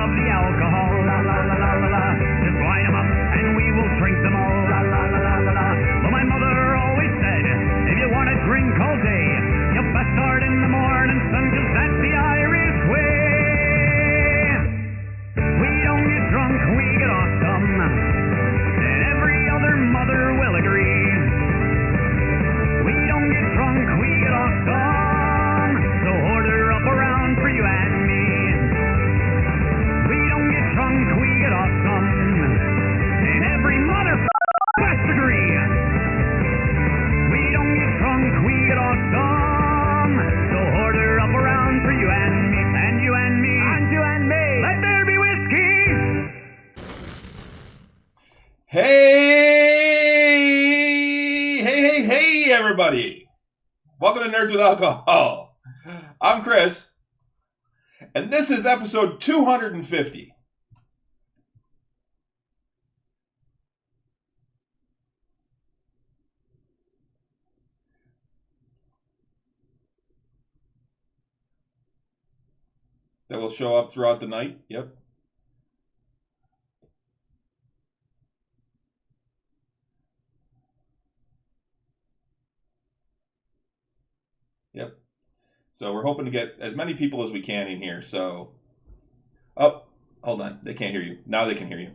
love the alcohol. La la la la la la. Just line 'em up and we will drink them all. La la la la la la. But my mother always said, if you want to drink all day, you best start in the morning, son, 'cause that's the Irish way. We don't get drunk, we get awesome. And every other mother will agree. We don't get drunk, we get awesome. So order up around for you and me. We don't get drunk, we get awesome. And every mother must agree. We don't get drunk, we get awesome. So order up around for you and me. And you and me. And you and me. Let there be whiskey. Hey, everybody. Welcome to Nerds with Alcohol. I'm Chris, and this is episode 250. That will show up throughout the night. Yep. Yep. So we're hoping to get as many people as we can in here. So, oh, hold on. They can't hear you. Now they can hear you.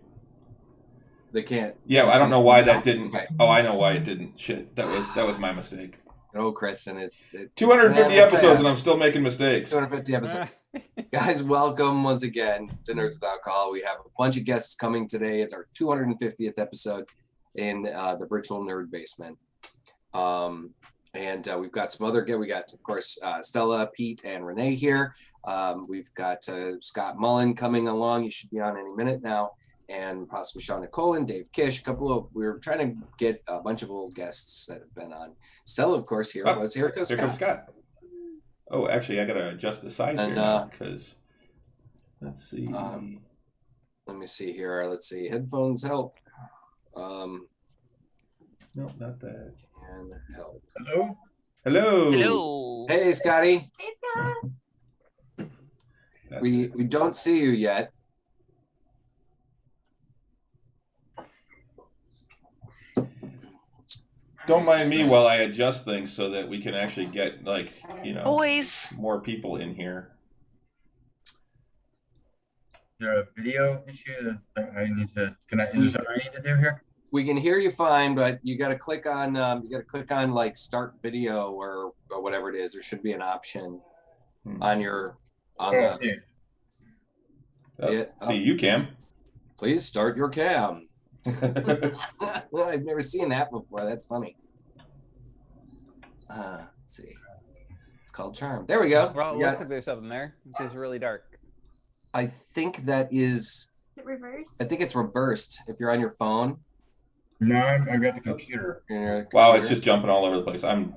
They can't. Yeah, I don't know why that didn't. Okay. Oh, I know why it didn't. Shit, that was my mistake. Oh, Chris, and it's 250 episodes, and I'm still making mistakes. 250 episodes. Guys, welcome once again to Nerds with Alcohol. We have a bunch of guests coming today. It's our 250th episode in the virtual nerd basement. And we've got some other guests. We got, of course, Stella, Pete, and Renee here. We've got Scott Mullen coming along. He should be on any minute now. And possibly Sean Nicole and Dave Kish. We were trying to get a bunch of old guests that have been on. Stella, of course, here comes Scott. Here comes Scott. Oh, actually, I got to adjust the size here now because, let's see. Let me see here. Let's see. Headphones help. No, not that. Can help. Hello? Hello. Hello. Hey, Scotty. Hey, Scott. We don't see you yet. Don't mind me while I adjust things so that we can actually get, Boys. more people in here. Is there a video issue that I need to? Is there something I need to do here? We can hear you fine, but you got to click on like start video or whatever it is. There should be an option on the. See, you can. Please start your cam. I've never seen that before. That's funny. Let's see. It's called Charm. There we go. Well, it looks like there's something there, which is really dark. I think that is. Is it reversed? I think it's reversed if you're on your phone. No, I've got the computer. Wow, it's just jumping all over the place. I'm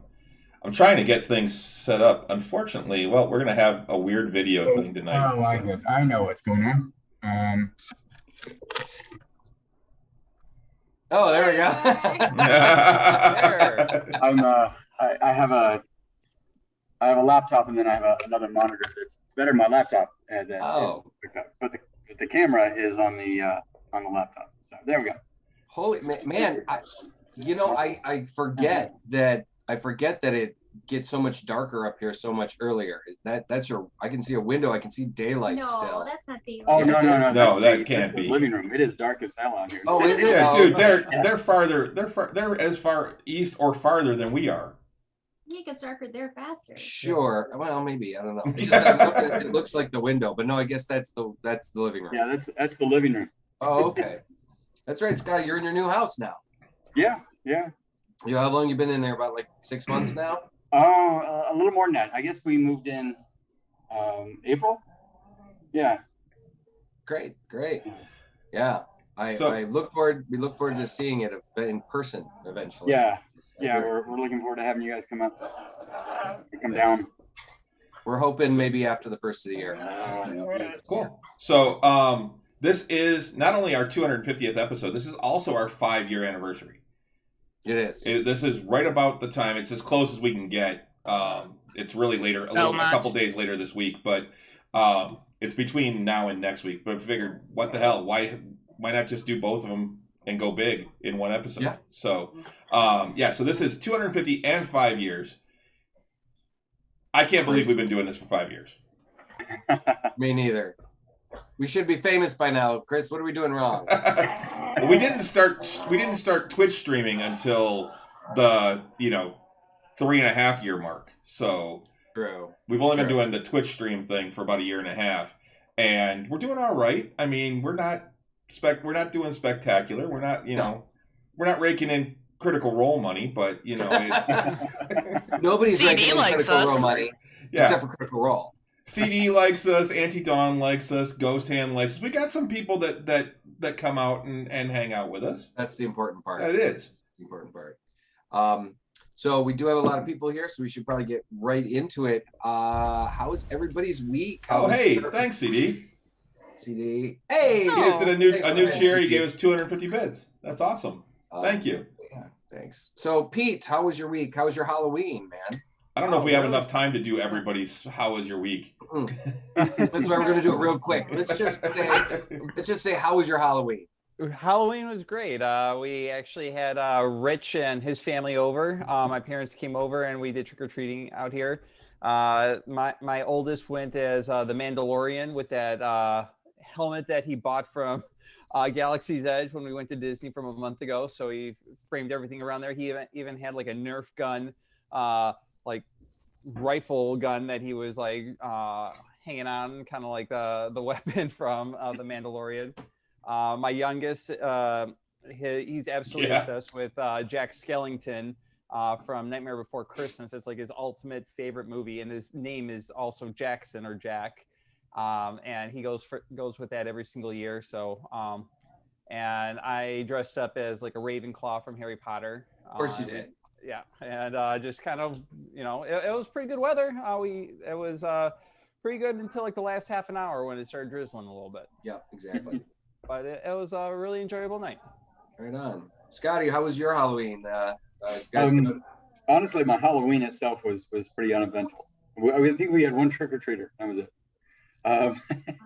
trying to get things set up. Unfortunately, well, we're gonna have a weird video thing tonight. Oh, I know what's going on. Oh, there we go. I have a laptop and then I have another monitor that's better than my laptop. And then but the camera is on the laptop. So there we go. Holy man! I forget that it gets so much darker up here so much earlier. That's your? I can see a window. I can see daylight still. No, that's not daylight. Oh no! No, that can't be. Living room. It is dark as hell out here. Oh, is it? Yeah, dude, okay. they're farther. They're as far east or farther than we are. It gets darker there faster. Sure. Well, maybe I don't know. It looks like the window, but no, I guess that's the living room. Yeah, that's the living room. Oh, okay. That's right, Scott. You're in your new house now. Yeah. How long you been in there? About like 6 months now. Oh, a little more than that. I guess we moved in April. Yeah. Great. Yeah. We look forward to seeing it in person eventually. Yeah. We're looking forward to having you guys come up. Come down. We're hoping maybe after the first of the year. Cool. So this is not only our 250th episode, this is also our 5-year anniversary. It is. This is right about the time. It's as close as we can get. It's really later, a couple days later this week. But it's between now and next week. But I figured, what the hell? Why not just do both of them and go big in one episode? Yeah. So, so this is 250 and 5 years. I can't believe we've been doing this for 5 years. Me neither. We should be famous by now, Chris. What are we doing wrong? Well, we didn't start Twitch streaming until the 3.5 year mark. So True. We've only been doing the Twitch stream thing for about 1.5 years, and we're doing all right. I mean, we're not doing spectacular. We're not we're not raking in Critical Role money, but nobody's CD raking in likes Critical us. Role money except for Critical Role. CD likes us, Anti-Dawn likes us, Ghost Hand likes us. We got some people that come out and hang out with us. That's the important part. That is the important part. So we do have a lot of people here, so we should probably get right into it. How is everybody's week? Thanks, CD. CD. Hey! He just did a new chair. He gave us 250 bids. That's awesome. Thank you. Yeah, thanks. So, Pete, how was your week? How was your Halloween, man? I don't know if we have enough time to do everybody's how was your week. That's why we're going to do it real quick. Let's just say how was your Halloween? Halloween was great. We actually had Rich and his family over. My parents came over and we did trick-or-treating out here. My oldest went as the Mandalorian with that helmet that he bought from Galaxy's Edge when we went to Disney from a month ago. So he framed everything around there. He even had like a Nerf gun, like rifle gun that he was like hanging on, kind of like the weapon from the Mandalorian. My youngest, he's absolutely obsessed with Jack Skellington from Nightmare Before Christmas. It's like his ultimate favorite movie, and his name is also Jackson or Jack. And he goes with that every single year. So, and I dressed up as like a Ravenclaw from Harry Potter. Of course you did. Yeah, and just kind of, it was pretty good weather. It was pretty good until like the last half an hour when it started drizzling a little bit. Yeah, exactly. But it was a really enjoyable night. Right on. Scotty, how was your Halloween? Honestly, my Halloween itself was pretty uneventful. I think we had one trick-or-treater. That was it.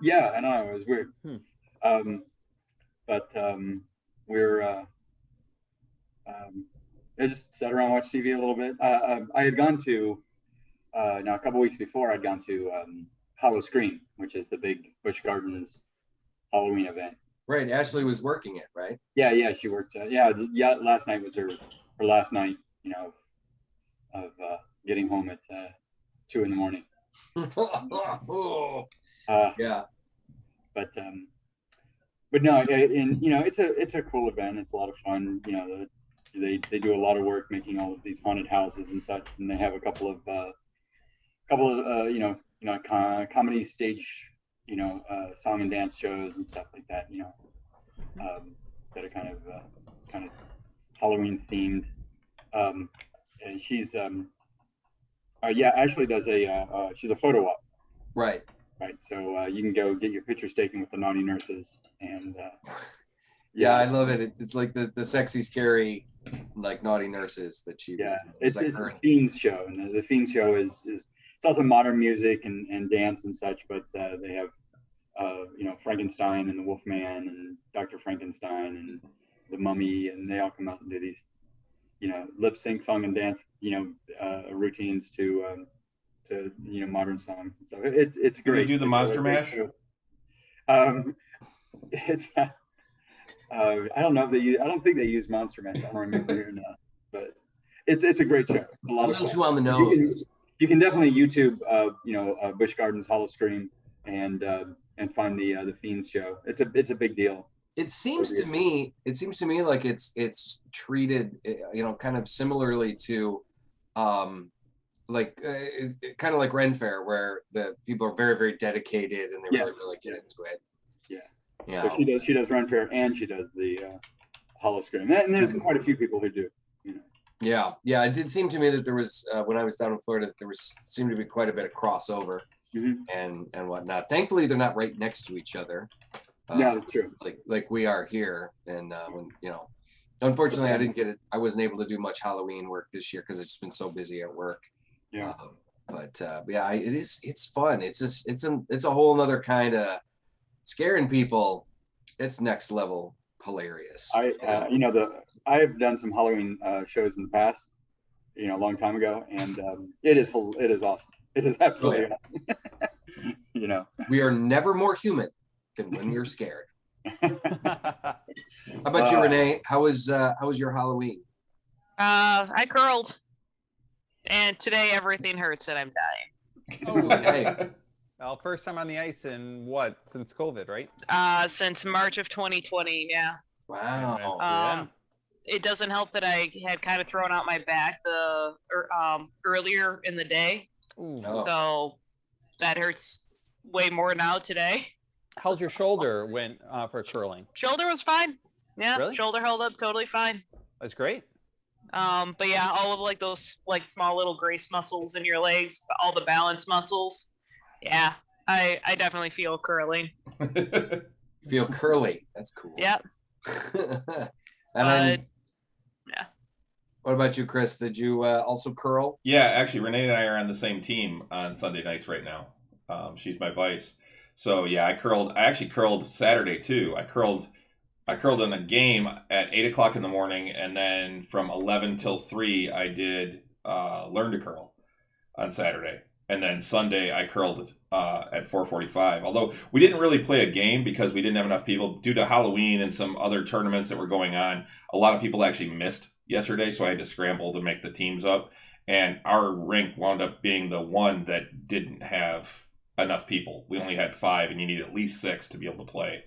Yeah, I know, it was weird. I just sat around and watched TV a little bit. I had gone to, now a couple weeks before, I'd gone to Hollow Scream, which is the big Busch Gardens Halloween event. Right, Ashley was working it, right? Yeah, she worked. Last night was her last night, of getting home at 2 a.m. Yeah. But no, and it's a cool event. It's a lot of fun. They do a lot of work making all of these haunted houses and such, and they have a couple of comedy stage, song and dance shows and stuff like that. That are kind of Halloween themed. And she's Ashley does she's a photo op. Right. So you can go get your pictures taken with the naughty nurses, and yeah, I love it. It's like the sexy, scary, like naughty nurses that she. Yeah, it's like a Fiends show, and the Fiends show is it's also modern music and dance and such, but they have Frankenstein and the Wolfman and Dr. Frankenstein and the Mummy, and they all come out and do these lip sync song and dance routines to modern songs and stuff. It's great. Do they do the Monster Mash? It's I don't know if they use. I don't think they use Monster Mash. I don't remember or not, but it's a great show. A little too on the nose. You can definitely YouTube Busch Gardens Hollow Scream and find the Fiends show. It's a big deal. It seems to me like it's treated kind of similarly to kind of like Ren Fair, where the people are very, very dedicated and they really get into it. Yeah. So she does Ren Fair and she does the Hollow Scream, and there's quite a few people who do. Yeah. It did seem to me that there was when I was down in Florida, there seemed to be quite a bit of crossover and whatnot. Thankfully, they're not right next to each other. Yeah, that's true. Like we are here, and when unfortunately, I wasn't able to do much Halloween work this year because I've just been so busy at work. Yeah. But yeah, it's fun. It's a whole nother kind of scaring people. It's next level hilarious. I've done some Halloween shows in the past, a long time ago, and it is awesome. It is absolutely awesome. We are never more human than when we're scared. How about you, Renee? How was your Halloween? I curled, and today everything hurts and I'm dying. Okay. Well, first time on the ice since COVID, right? Since March of 2020, yeah. Wow. It doesn't help that I had kind of thrown out my back earlier in the day. Ooh. So that hurts way more now today. How's your shoulder went for curling? Shoulder was fine. Yeah, really? Shoulder held up totally fine. That's great. But yeah, all of like those like small little grace muscles in your legs, all the balance muscles. Yeah, I definitely feel curling. Feel curly. That's cool. Yep. And then, yeah. What about you, Chris? Did you also curl? Yeah, actually, Renee and I are on the same team on Sunday nights right now. She's my vice. So yeah, I actually curled Saturday too. I curled in a game at 8:00 in the morning, and then from 11 till 3, I did learn to curl on Saturday. And then Sunday, I curled at 4:45. Although we didn't really play a game because we didn't have enough people due to Halloween and some other tournaments that were going on. A lot of people actually missed yesterday, so I had to scramble to make the teams up. And our rink wound up being the one that didn't have enough people. We only had 5, and you need at least 6 to be able to play.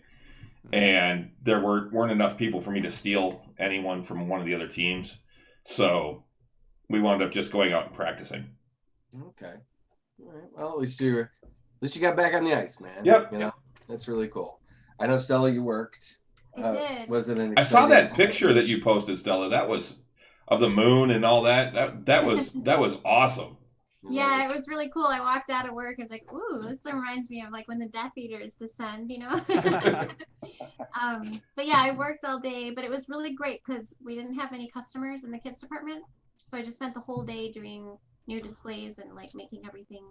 And there weren't enough people for me to steal anyone from one of the other teams. So we wound up just going out and practicing. Okay. All right. Well, at least you got back on the ice, man. Yep. That's really cool. I know, Stella, you worked. I did. Was it an I saw exciting- that picture that you posted, Stella. That was of the moon and all that. That was awesome. Yeah, it was really cool. I walked out of work. I was like, "Ooh, this reminds me of like when the Death Eaters descend," But yeah, I worked all day, but it was really great because we didn't have any customers in the kids department, so I just spent the whole day doing new displays and like making everything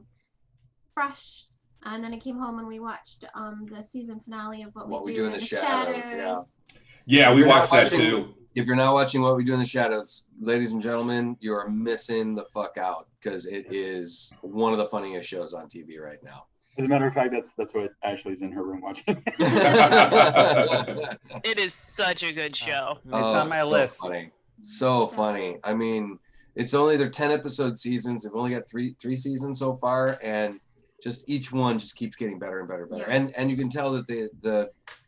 fresh. And then I came home and we watched the season finale of What We Do in the Shadows. Yeah, we watched that too. If you're not watching What We Do in the Shadows, ladies and gentlemen, you are missing the fuck out because it is one of the funniest shows on TV right now. As a matter of fact, that's what Ashley's in her room watching. It is such a good show. It's on my list. Funny. So funny. I mean, it's only their 10 episode seasons. They've only got three seasons so far, and just each one just keeps getting better and better and better. Yeah. And you can tell that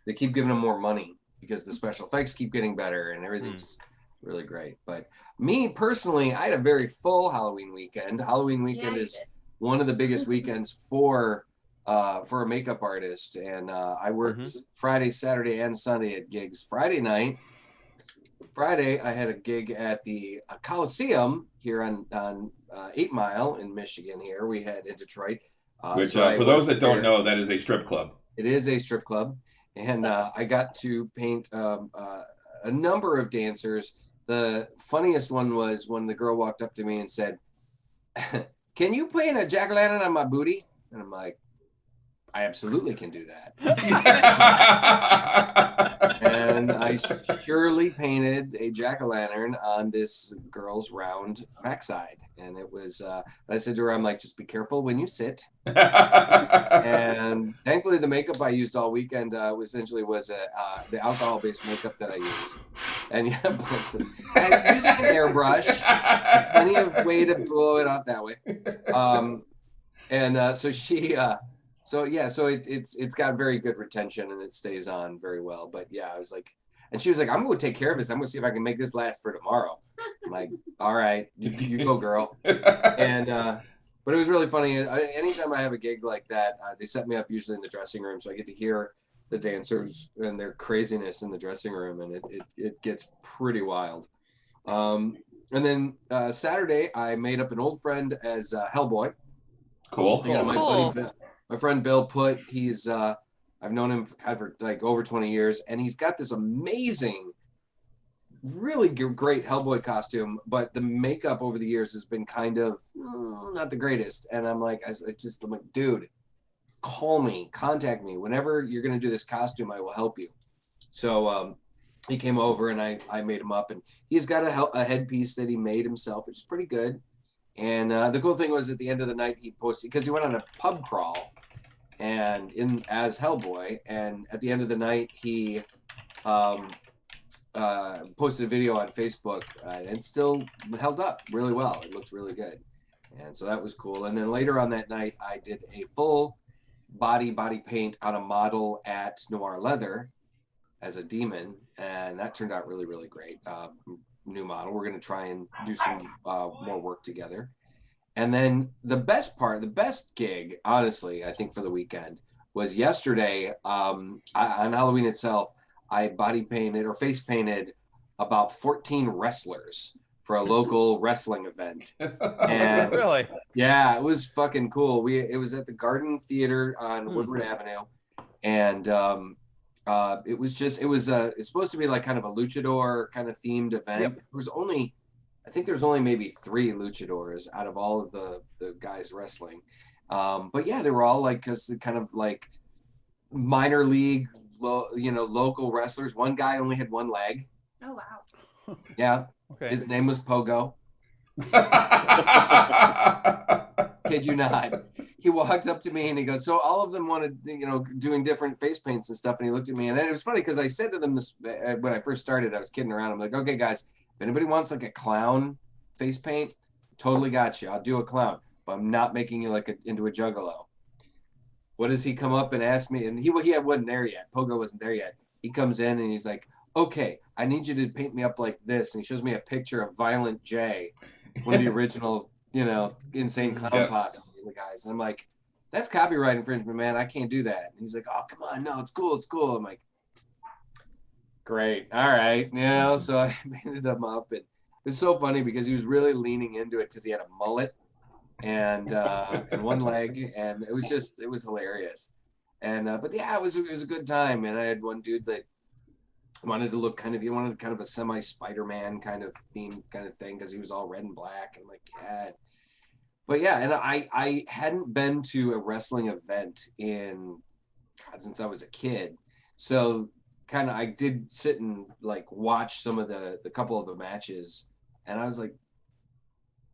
they keep giving them more money because the special effects keep getting better and everything's just really great. But me personally, I had a very full Halloween weekend. Halloween weekend is one of the biggest weekends for a makeup artist, and I worked Friday, Saturday, and Sunday at gigs. Friday, I had a gig at the Coliseum here on 8 Mile in Michigan. Here we had in Detroit. Which, for those that don't know, that is a strip club. It is a strip club, and I got to paint a number of dancers. The funniest one was when the girl walked up to me and said, "Can you paint a jack-o'-lantern on my booty?" And I'm like, I absolutely can do that. And I surely painted a jack-o'-lantern on this girl's round backside. And it was, I said to her, I'm like, just be careful when you sit. And thankfully the makeup I used all weekend essentially was the alcohol-based makeup that I used. And yeah, I'm using an airbrush, plenty of way to blow it up that way. So she... So it's got very good retention and it stays on very well. But yeah, I was like, and she was like, I'm going to take care of this. I'm going to see if I can make this last for tomorrow. I'm like, all right, you go, girl. And but it was really funny. Anytime I have a gig like that, they set me up usually in the dressing room, so I get to hear the dancers and their craziness in the dressing room, and it gets pretty wild. And then Saturday, I made up an old friend as Hellboy. Cool. You know, my friend Bill Putt, he's I've known him for like over 20 years, and he's got this amazing really great Hellboy costume, but the makeup over the years has been kind of not the greatest. And I'm like, I'm like, dude, call me, contact me whenever you're gonna do this costume. I will help you. So he came over and I made him up, and he's got a headpiece that he made himself, which is pretty good. And the cool thing was at the end of the night he posted, because he went on a pub crawl and as Hellboy, and at the end of the night he posted a video on Facebook, and it still held up really well. It looked really good, and so that was cool. And then later on that night I did a full body paint on a model at Noir Leather as a demon, and that turned out really, really great. New model. We're going to try and do some more work together. And then the best gig, honestly, I think for the weekend was yesterday. On Halloween itself, I body painted or face painted about 14 wrestlers for a local wrestling event. And Really? yeah, it was fucking cool. It was at the Garden Theater on Woodward Avenue, and it's supposed to be like kind of a luchador kind of themed event. Yep. I think there's only maybe 3 luchadors out of all of the guys wrestling. But yeah, they were all like kind of like minor league, local wrestlers. One guy only had one leg. Oh wow. Yeah. Okay. His name was Pogo. Kid you not. He walked up to me and he goes, so all of them wanted, doing different face paints and stuff. And he looked at me, and it was funny because I said to them this when I first started. I was kidding around. I'm like, okay, guys, if anybody wants like a clown face paint, totally got you. I'll do a clown, but I'm not making you into a juggalo. What does he come up and ask me? And he wasn't there yet. Pogo wasn't there yet. He comes in and he's like, okay, I need you to paint me up like this. And he shows me a picture of Violent J, one of the original, insane clown posse guys. And I'm like, that's copyright infringement, man. I can't do that. And he's like, oh, come on. No, it's cool. It's cool. I'm like, great. All right. So I painted him up. And it was so funny because he was really leaning into it because he had a mullet and one leg. And it was hilarious. And, but yeah, it was a good time. And I had one dude that wanted to look kind of a semi Spider-Man kind of themed kind of thing because he was all red and black. And I'm like, yeah. But yeah, and I hadn't been to a wrestling event since I was a kid. So kind of I did sit and like watch some of the couple of the matches, and I was like,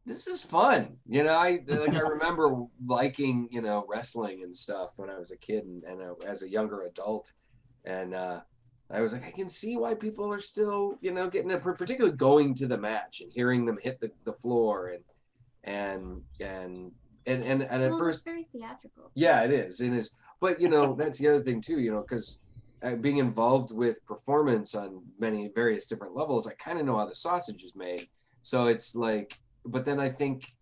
this is fun. I remember liking, wrestling and stuff when I was a kid and as a younger adult. And I was like, I can see why people are still, getting it, particularly going to the match and hearing them hit the floor and at first, it's very theatrical. Yeah, it is. But that's the other thing too. Because being involved with performance on many various different levels, I kind of know how the sausage is made. So it's like, but then I think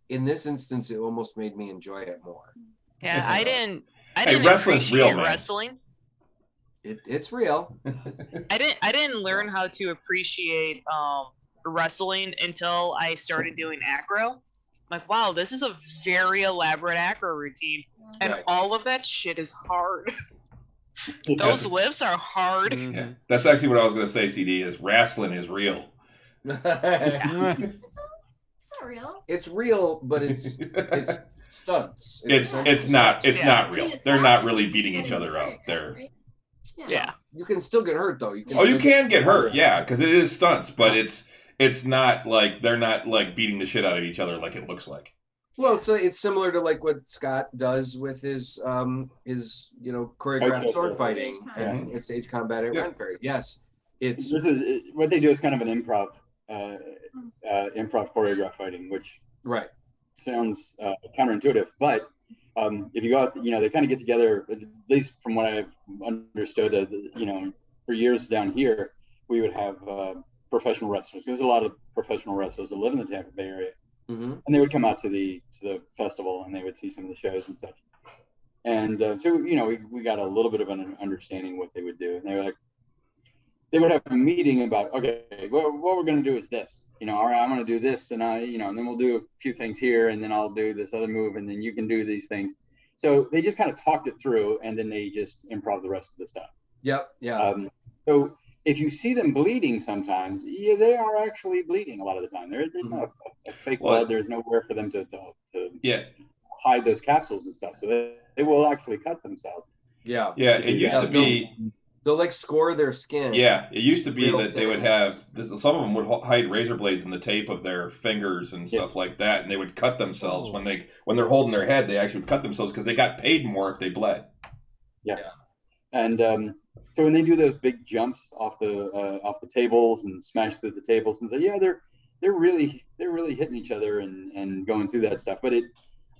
in this instance, it almost made me enjoy it more. Yeah, I didn't wrestling's real, man. Wrestling. It's real. I didn't learn how to appreciate wrestling until I started doing acro. I'm like, wow, this is a very elaborate acro routine, and Right. all of that shit is hard. Those lifts are hard. Yeah, that's actually what I was going to say. CD is wrestling is real. It's not real. It's real, but it's stunts. It's not Yeah. real. They're not really beating each other up. They're Right? Yeah. You can still get hurt though. you can get hurt, yeah, because it is stunts, but it's not like they're not like beating the shit out of each other like it looks like. Well, it's similar to like what Scott does with his choreographed sword fighting and stage combat at Ren Fair. Yes, What they do is kind of an improv choreographed fighting, which right. sounds counterintuitive, but if you go out, they kind of get together, at least from what I've understood, for years down here, we would have professional wrestlers. There's a lot of professional wrestlers that live in the Tampa Bay area, and they would come out to the festival and they would see some of the shows and such. And so we got a little bit of an understanding what they would do, and they would have a meeting about, okay, what we're going to do is this. All right, I'm going to do this, and and then we'll do a few things here, and then I'll do this other move, and then you can do these things. So they just kind of talked it through, and then they just improv the rest of the stuff. Yep. Yeah. So if you see them bleeding sometimes, yeah, they are actually bleeding a lot of the time. There's no a fake blood. There's nowhere for them to hide those capsules and stuff. So they will actually cut themselves. Yeah. Yeah, it used to be. They'll like score their skin. Yeah, it used to be Real that they would have some of them would hide razor blades in the tape of their fingers and stuff like that, and they would cut themselves when they're holding their head. They actually would cut themselves because they got paid more if they bled. Yeah, and so when they do those big jumps off the tables and smash through the tables and say, yeah, they're really hitting each other and going through that stuff. But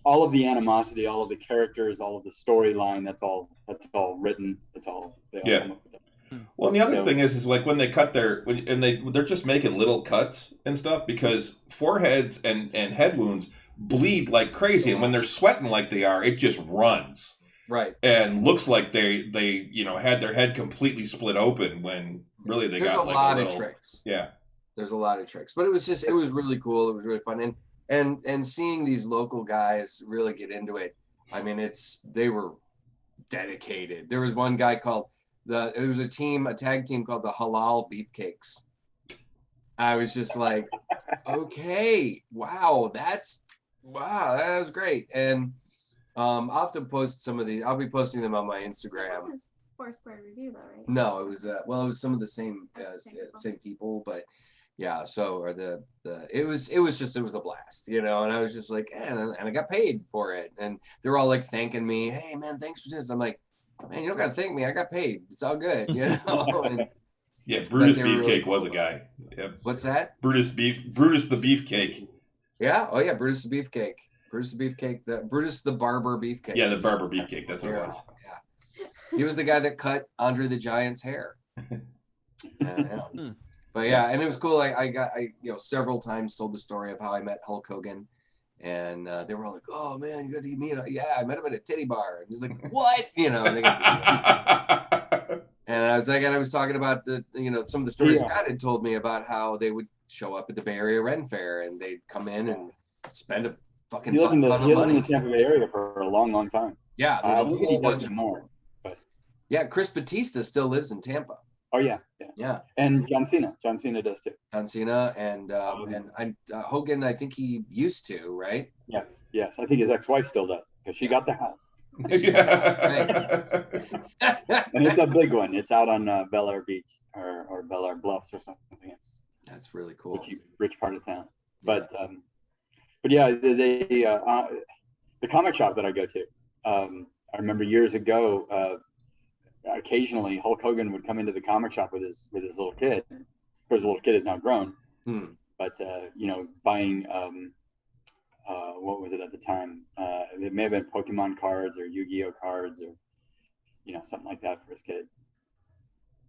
all of the animosity, all of the characters, all of the storyline, that's all written. It's all Well, and the other thing is like when they cut they're just making little cuts and stuff because foreheads and head wounds bleed like crazy, and when they're sweating like they are, it just runs. Right. And looks like they had their head completely split open when really they got like a lot of tricks. Yeah. There's a lot of tricks, but it was really cool. It was really fun, and seeing these local guys really get into it. I mean, they were dedicated. There was one guy called it was a tag team called the Halal Beefcakes. I was just like, okay, wow, that was great. And I'll have to post some of these. I'll be posting them on my Instagram. That wasn't Foursquare review though, right? No, it was it was some of the same people, but yeah. So it was a blast, you know. And I was just like, and I got paid for it, and they're all like thanking me. Hey man, thanks for this. I'm like, man, you don't gotta thank me. I got paid. It's all good, you know. And, yeah, Brutus Beefcake was a guy. Yep. What's that? Brutus the Beefcake. Yeah. Oh yeah, Brutus the Beefcake. Brutus the Beefcake. Brutus the Barber Beefcake. Yeah, the Barber Beefcake. That's what it was. Yeah. He was the guy that cut Andre the Giant's hair. But yeah, and it was cool. I several times told the story of how I met Hulk Hogan. And they were all like, "Oh man, you got to meet him." Yeah, I met him at a titty bar. And he's like, "What?" You know. And, they got and I was talking about some of the stories Scott had told me about how they would show up at the Bay Area Ren Fair and they'd come in and spend a fucking ton of money. He lived in the Tampa Bay area for a long, long time. Yeah, there's a whole bunch of more. But yeah, Chris Batista still lives in Tampa. Oh yeah. And John Cena does too. John Cena and Hogan, I think he used to, right? Yes. I think his ex-wife still does because she got the house. And it's a big one. It's out on Bel Air Beach or Bel Air Bluffs or something. That's really cool. Rich part of town. But yeah, the comic shop that I go to. I remember years ago. Occasionally Hulk Hogan would come into the comic shop with his little kid. Of course, the little kid is now grown, but buying what was it at the time? It may have been Pokemon cards or Yu-Gi-Oh cards or something like that for his kid.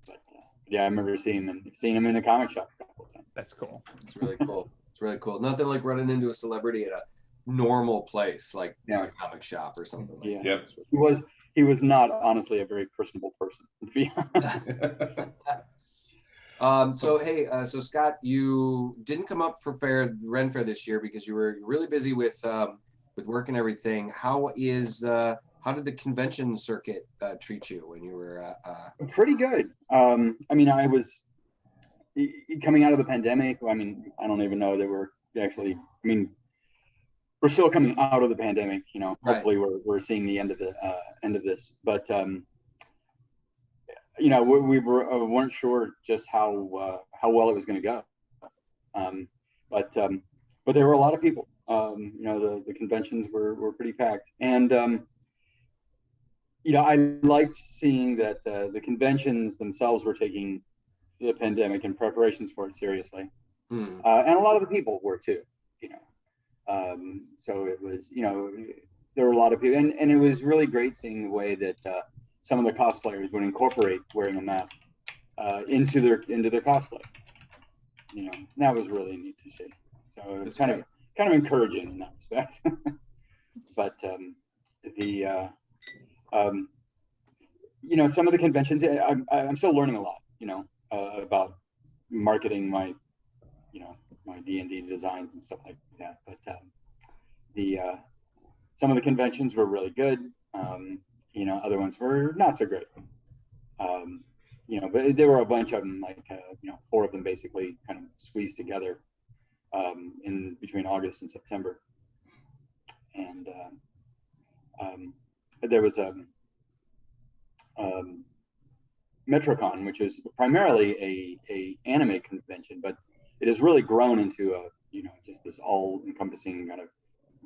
But yeah, I remember seeing him in a comic shop a couple of times. That's cool. It's really cool. It's really cool. Nothing like running into a celebrity at a normal place like a comic shop or something like that. Yep. He was not honestly a very personable person, to be honest. So Scott, you didn't come up for Ren Fair this year because you were really busy with work and everything. How did the convention circuit treat you when you were pretty good? I mean, I was coming out of the pandemic. I mean, I don't even know that we're actually. I mean, we're still coming out of the pandemic, hopefully we're seeing the end of this, but we weren't sure just how well it was going to go. But there were a lot of people, the conventions were pretty packed. And, I liked seeing that the conventions themselves were taking the pandemic and preparations for it seriously. And a lot of the people were too, so it was, there were a lot of people, and it was really great seeing the way that some of the cosplayers would incorporate wearing a mask into their cosplay. That was really neat to see. So it was kind of encouraging in that respect. But some of the conventions, I'm still learning a lot, about marketing my my D&D designs and stuff like that. But some of the conventions were really good. Other ones were not so great. but there were a bunch of them, like 4 of them basically kind of squeezed together in between August and September. And there was MetroCon, which is primarily a anime convention, but it has really grown into a just this all-encompassing kind of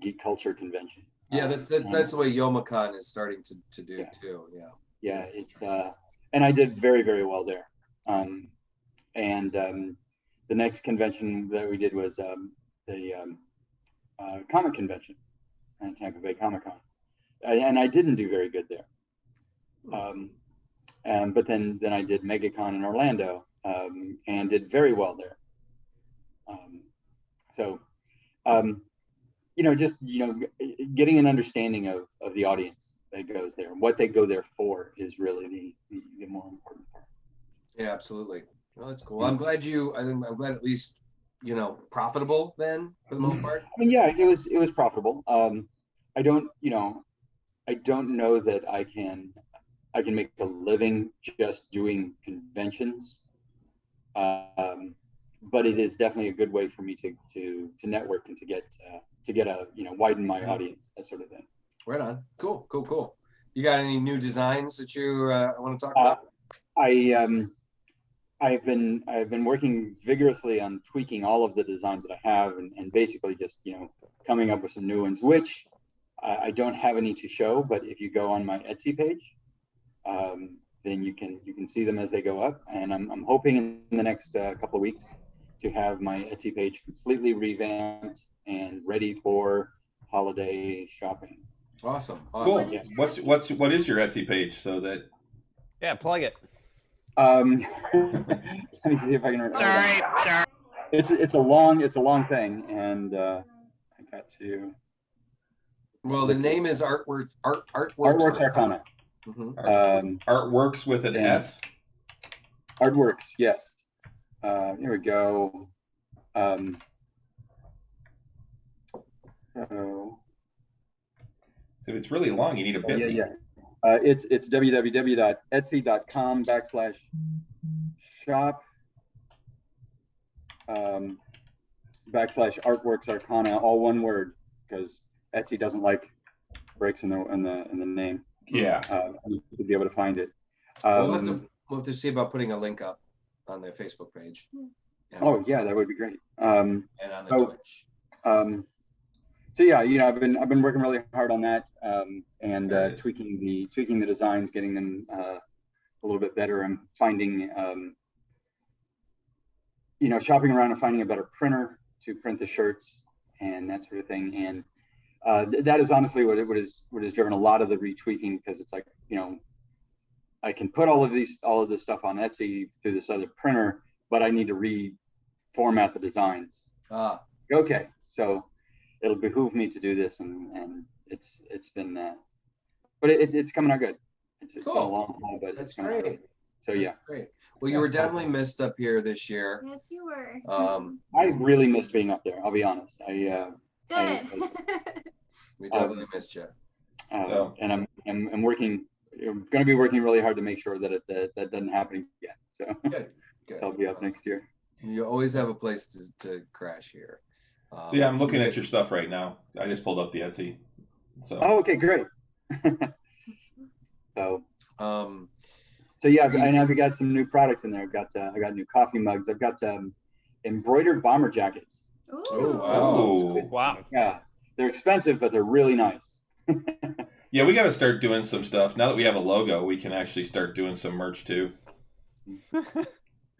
geek culture convention. Yeah, that's the way Youmacon is starting to do too. Yeah. Yeah, it's and I did very, very well there. And the next convention that we did was the comic convention at Tampa Bay Comic Con, and I didn't do very good there. But then I did MegaCon in Orlando and did very well there. Just getting an understanding of the audience that goes there and what they go there for is really the more important part. Yeah, absolutely. Well, that's cool. I'm glad I'm glad at least profitable then for the most part. I mean, yeah, it was profitable. I don't know that I can make a living just doing conventions. But it is definitely a good way for me to network and to get a widen my audience, that sort of thing. Right on. Cool. You got any new designs that you want to talk about? I've been working vigorously on tweaking all of the designs that I have and basically just coming up with some new ones, which I don't have any to show, but if you go on my Etsy page, then you can see them as they go up, and I'm hoping in the next couple of weeks to have my Etsy page completely revamped and ready for holiday shopping. Awesome. Cool. Yeah. What is your Etsy page so that? Yeah, plug it. Let me see if I can. Sorry. It's a long thing, and I got to. Well, the name is Artworks Arcana. Mm-hmm. Artworks with an S. Artworks, yes. Here we go. So it's really long. You need a bit. Yeah. It's www.etsy.com/shop /Artworks Arcana, all one word, because Etsy doesn't like breaks in the name. Yeah. You should be able to find it. We'll have to see about putting a link up on their Facebook page. Oh yeah, that would be great. And on the Twitch. So yeah, I've been working really hard on that, and tweaking the designs, getting them a little bit better. I'm finding, shopping around and finding a better printer to print the shirts and that sort of thing. And that is honestly what has driven a lot of the retweaking, because it's like, I can put all of this stuff on Etsy through this other printer, but I need to reformat the designs. Okay, so it'll behoove me to do this, and it's been, but it's coming out good. It's been a long haul, but that's it's coming out great. good. So yeah. Great. Well, you were definitely missed up here this year. Yes, you were. I really missed being up there. I'll be honest. Good. We definitely missed you. And I'm working. I'm going to be working really hard to make sure that that doesn't happen again. So Good. I'll be up next year. You always have a place to crash here. So yeah, I'm looking at your stuff right now. I just pulled up the Etsy. So. Oh, okay, great. So yeah, and I've got some new products in there. I got new coffee mugs. I've got embroidered bomber jackets. Ooh. Oh, wow. Yeah, they're expensive, but they're really nice. Yeah, we got to start doing some stuff. Now that we have a logo, we can actually start doing some merch too.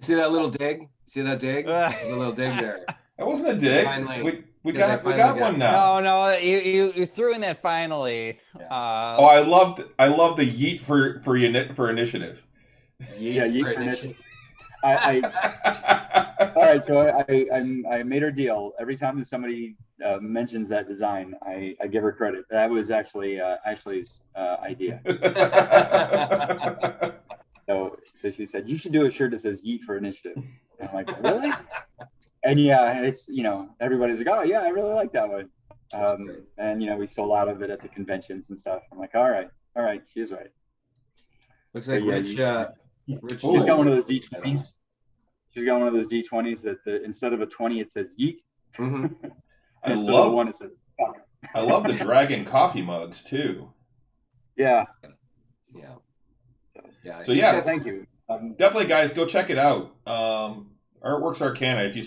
See that little dig? See that dig? There's a little dig there. That wasn't a dig. Finally, we got one now. No, you threw in that finally. Yeah. I love the yeet for initiative. Yeah, yeet for initiative. All right, so I made her deal. Every time that somebody mentions that design, I give her credit. That was actually Ashley's idea. So she said, you should do a shirt that says "Yeet for Initiative." And I'm like, really? And yeah, it's everybody's like, oh yeah, I really like that one. And we sold out of it at the conventions and stuff. I'm like, all right, she's right. Looks like Rich, She's got one of those D20s. She's got one of those D20s that instead of a 20, it says yeet. Mm-hmm. I instead of the one, love it says fuck. I love the dragon coffee mugs too. Yeah. Yeah. Yeah. So yeah, Thank you. definitely, guys, go check it out. Artworks Arcana. If you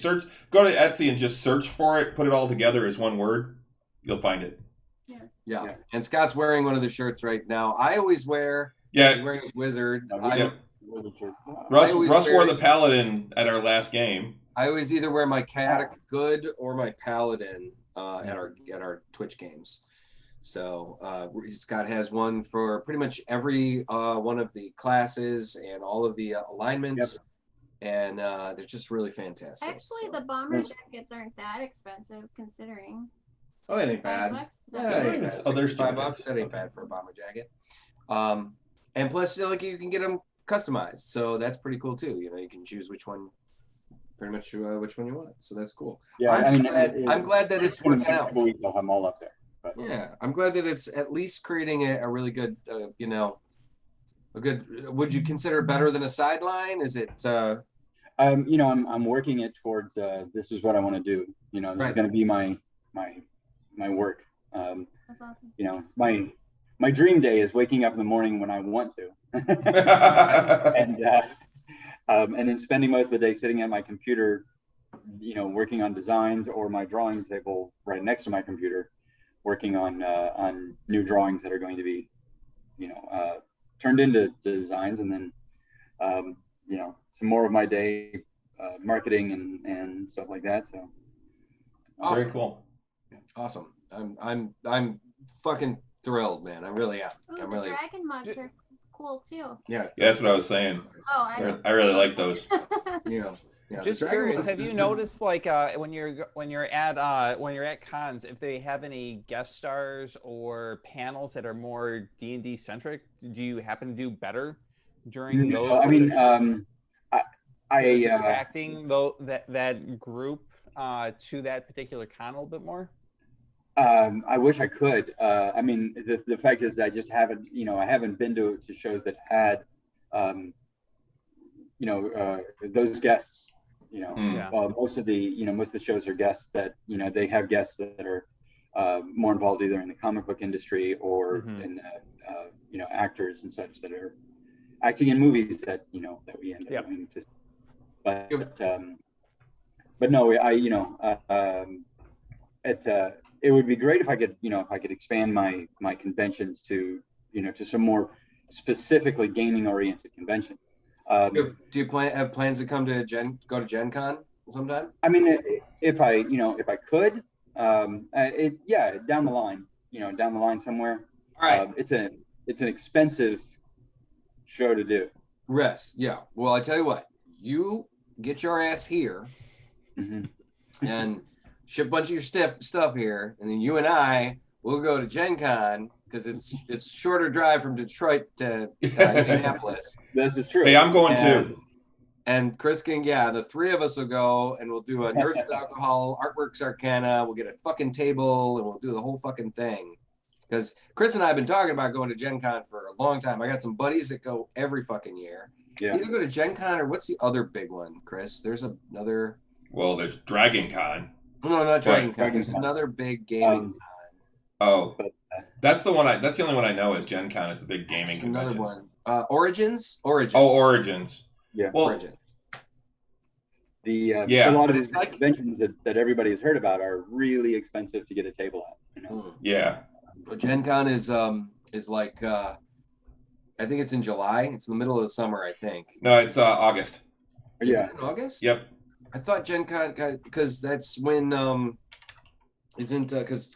go to Etsy and just search for it, put it all together as one word, you'll find it. Yeah. And Scott's wearing one of the shirts right now. I always wear. Yeah. He's wearing his wizard. Russ wore the paladin at our last game. I always either wear my chaotic good or my paladin at our Twitch games. So Scott has one for pretty much every one of the classes and all of the alignments. Yep. And they're just really fantastic. Actually, the bomber jackets aren't that expensive considering. Oh, they ain't bad. $65. Oh, there's $5. That ain't bad for a bomber jacket. And plus, like, you can get them customized, so that's pretty cool too. You know, you can choose which one, pretty much which one you want. So that's cool. Yeah, I'm glad that it's working out. I'll have them all up there. But. Yeah, I'm glad that it's at least creating a really good, you know, a good. Would you consider it better than a sideline? Is it? You know, I'm working it towards. This is what I want to do. You know, this is going to be my work. That's awesome. You know, my dream day is waking up in the morning when I want to, and then spending most of the day sitting at my computer, you know, working on designs, or my drawing table right next to my computer, working on new drawings that are going to be, you know, turned into designs, and then, you know, some more of my day marketing and stuff like that. So awesome. Very cool. Awesome. I'm fucking thrilled, man. I really am. Ooh, I'm the really. dragon mugs are cool too. Yeah, that's what I was saying. Oh, I really like those. Yeah. Just curious, have you noticed, like, when you're at cons, if they have any guest stars or panels that are more D&D centric? Do you happen to do better during those? I mean, attracting that group to that particular con a little bit more. I wish I could. I mean, the fact is that I just haven't, you know, I haven't been to shows that had, you know, those guests, you know, most of the shows are guests that, you know, they have guests that are more involved either in the comic book industry or in, you know, actors and such that are acting in movies that, you know, that we end up doing. Just, but no, you know, it would be great if I could, you know, expand my conventions to, you know, to some more specifically gaming oriented conventions. Do you have plans to go to Gen Con sometime? I mean, if I could, down the line somewhere. All right. It's an expensive show to do. Yeah. Well, I tell you what, you get your ass here and ship a bunch of your stuff here, and then you and I will go to Gen Con, because it's shorter drive from Detroit to Indianapolis. This is true. Hey, I'm going too. And Chris can, the three of us will go, and we'll do a Nurse with Alcohol, Artworks Arcana. We'll get a fucking table, and we'll do the whole fucking thing. Because Chris and I have been talking about going to Gen Con for a long time. I got some buddies that go every fucking year. Yeah. Either go to Gen Con, or what's the other big one, Chris? There's another. Well, there's Dragon Con. No, not Dragon Con. There's another big gaming con. Oh, that's the one. That's the only one I know is Gen Con is the big gaming convention. Another one. Origins. Oh, Origins. Yeah. Well, Origins. A lot of these conventions that everybody has heard about are really expensive to get a table at. You know? Yeah. But Gen Con is like I think it's in July. It's in the middle of the summer, I think. No, it's August. Is it in August? Yep. I thought Gen Con, because that's when isn't because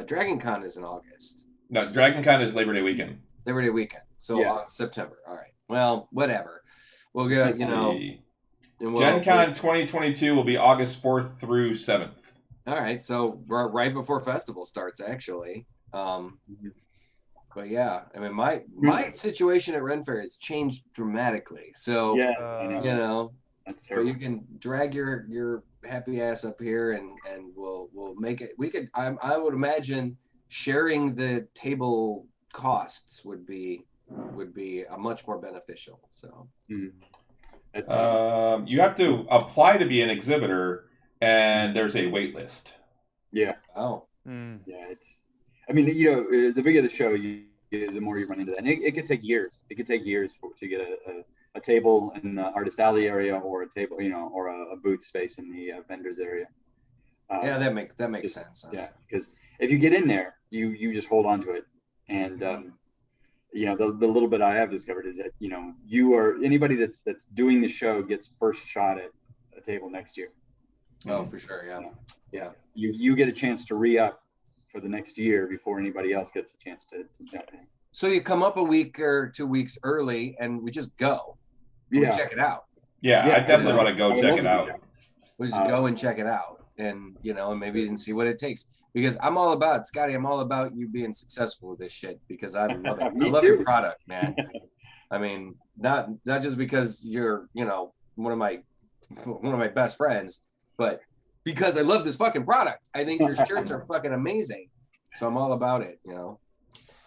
Dragon Con is in August. No, Dragon Con is Labor Day weekend. Labor Day weekend. So September. All right. Well, whatever. We'll get, you know. Gen Con 2022 will be August 4th through 7th. All right. So we're right before festival starts, actually. But yeah, I mean, my situation at Ren Fair has changed dramatically. So, you know, but you can drag your happy ass up here, and we'll make it. We could. I would imagine sharing the table costs would be would be much more beneficial. So you have to apply to be an exhibitor, and there's a wait list. Yeah. Oh. Yeah. I mean, the bigger the show, the more you run into that. And it could take years. It could take years to get a table in the artist alley area, or a table, or a booth space in the vendors area. Yeah, that makes sense. Yeah, because if you get in there, you just hold on to it, and the little bit I have discovered is that you are anybody that's doing the show gets first shot at a table next year. Oh, for sure, yeah. You get a chance to re-up for the next year before anybody else gets a chance to jump in. So you come up a week or 2 weeks early, and we just go. Yeah, check it out. Yeah, I definitely want to go check it out. We just go and check it out, and and maybe even see what it takes. Because I'm all about, Scotty, I'm all about you being successful with this shit, because I love it. I love your product, man. I mean, not just because you're one of my best friends, but because I love this fucking product. I think your shirts are fucking amazing, so I'm all about it.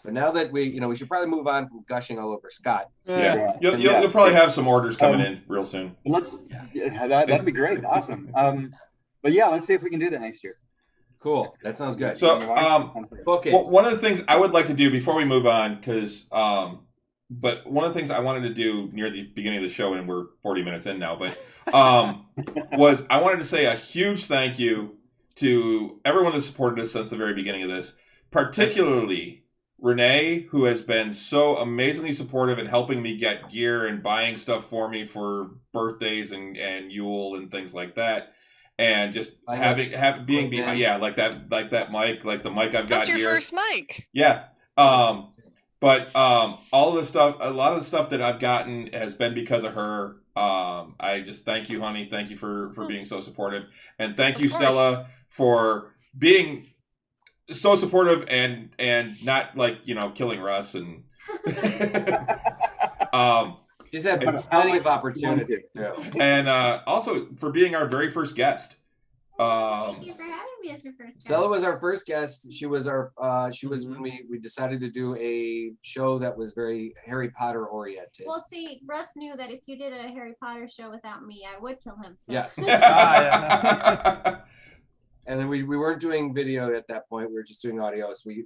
But now that we should probably move on from gushing all over Scott. Yeah, you'll probably have some orders coming in real soon. That'd be great. Awesome. But yeah, let's see if we can do that next year. Cool. That sounds good. So, book it. One of the things I would like to do before we move on, but one of the things I wanted to do near the beginning of the show, and we're 40 minutes in now, but was I wanted to say a huge thank you to everyone who supported us since the very beginning of this, particularly Renee, who has been so amazingly supportive in helping me get gear and buying stuff for me for birthdays and Yule and things like that. And just being behind, like that mic, like the mic I've got That's here. That's your first mic. Yeah. But all the stuff, a lot of the stuff that I've gotten has been because of her. I just thank you, honey. Thank you for being so supportive, and thank you, Stella, for being so supportive and not killing Russ and. She's had plenty of opportunity. And also for being our very first guest. Thank you for having me as your first guest. Stella was our first guest. She was when we decided to do a show that was very Harry Potter oriented. Well, see, Russ knew that if you did a Harry Potter show without me, I would kill him. So. Yes. And then we weren't doing video at that point. We were just doing audio. So it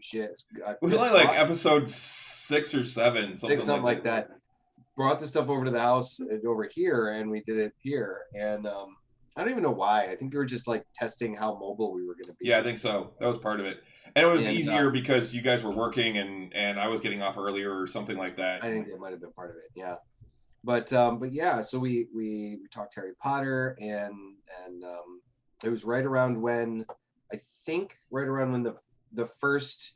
was only like episode 6 or 7, something like that. Brought the stuff over to the house over here, and we did it here. And I don't even know why. I think we were just like testing how mobile we were going to be. Yeah, I think so. That was part of it. And it was easier because you guys were working and I was getting off earlier or something like that. I think that might have been part of it. Yeah. But yeah, so we talked Harry Potter and it was right around when the first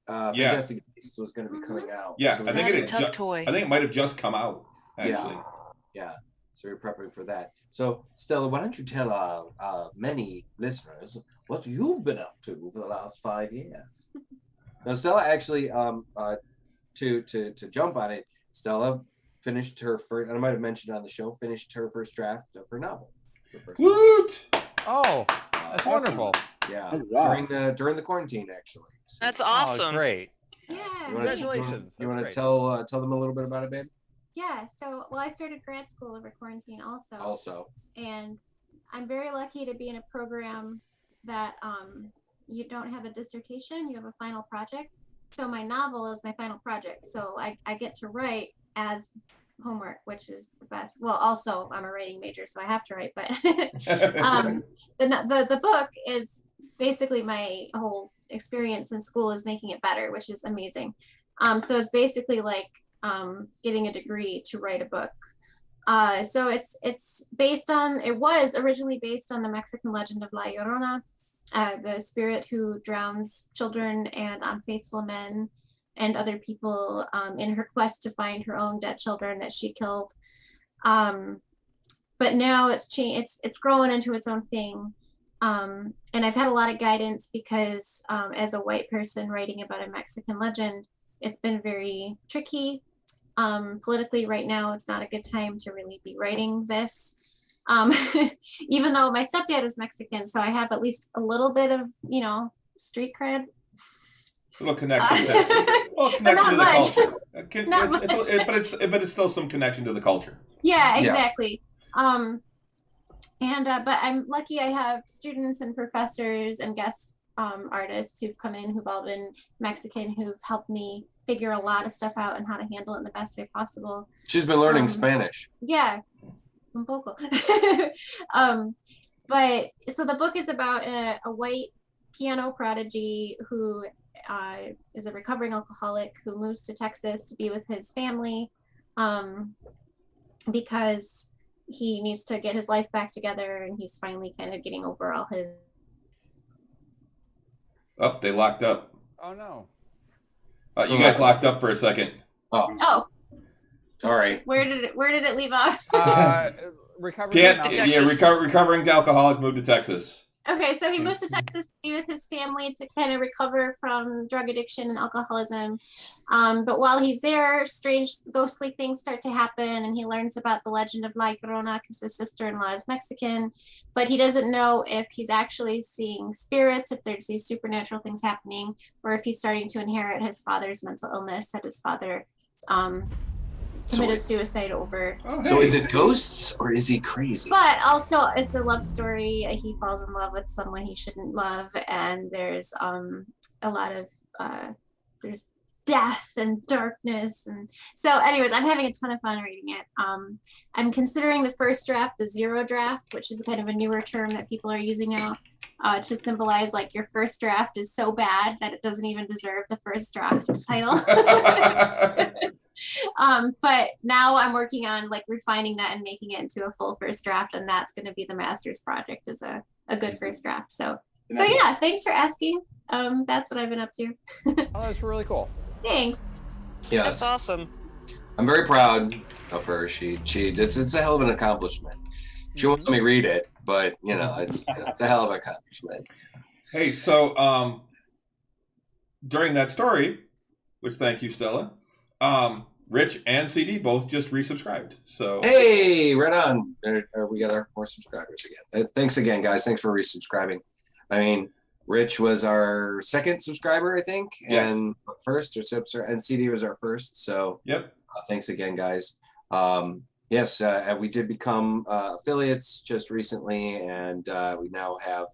Fantastic Beasts was going to be coming out. Yeah, so I think it might have just come out, actually. Yeah. So we're prepping for that. So Stella, why don't you tell many listeners what you've been up to for the last 5 years? Now, Stella actually, to jump on it, Stella finished her first, and I might have mentioned on the show, finished her first draft of her novel. Woot! Oh, that's wonderful. Yeah, during the quarantine, actually. So, that's awesome. Oh, great. Yeah. Congratulations. You want to tell them a little bit about it, babe? Yeah. So, I started grad school over quarantine also. And I'm very lucky to be in a program that you don't have a dissertation, you have a final project. So my novel is my final project. So I get to write as homework, which is the best. Well, also I'm a writing major, so I have to write, but the book is basically my whole experience in school is making it better, which is amazing. So it's basically like getting a degree to write a book. So it was originally based on the Mexican legend of La Llorona, the spirit who drowns children and unfaithful men and other people in her quest to find her own dead children that she killed. But now it's growing into its own thing. And I've had a lot of guidance because as a white person writing about a Mexican legend, it's been very tricky. Politically right now, it's not a good time to really be writing this. Even though my stepdad was Mexican, so I have at least a little bit of, street cred. A little connection to the culture. Not much. But it's still some connection to the culture. Yeah, exactly. But I'm lucky I have students and professors and guest artists who've come in who've all been Mexican, who've helped me figure a lot of stuff out and how to handle it in the best way possible. She's been learning Spanish. Yeah, un poco. But so the book is about a white piano prodigy who is a recovering alcoholic who moves to Texas to be with his family because he needs to get his life back together, and he's finally kind of getting over all his. Oh, they locked up. Oh no. You guys locked up for a second. Oh. All right. Where did it leave off? Recovering alcoholic moved to Texas. Okay, so he moves to Texas to be with his family to kind of recover from drug addiction and alcoholism. But while he's there, strange ghostly things start to happen, and he learns about the legend of La Llorona because his sister-in-law is Mexican. But he doesn't know if he's actually seeing spirits, if there's these supernatural things happening, or if he's starting to inherit his father's mental illness that his father committed suicide over. So is it ghosts or is he crazy? But also it's a love story. He falls in love with someone he shouldn't love, and there's a lot of there's death and darkness, and so anyways, I'm having a ton of fun reading it. I'm considering the first draft the zero draft, which is kind of a newer term that people are using now to symbolize like your first draft is so bad that it doesn't even deserve the first draft title. But now I'm working on like refining that and making it into a full first draft, and that's going to be the master's project, is a good first draft. So yeah, thanks for asking. That's what I've been up to. Oh, that's really cool. Thanks. Yes. That's awesome. I'm very proud of her. It's a hell of an accomplishment. She won't let me read it, but you know, it's a hell of an accomplishment. Hey, so during that story, which thank you, Stella, Rich and CD both just resubscribed. So hey, right on. We got our more subscribers again. Thanks again, guys. Thanks for resubscribing. I mean, Rich was our second subscriber, I think, and first, and CD was our first. So yep. Thanks again, guys. Yes, we did become affiliates just recently, and we now have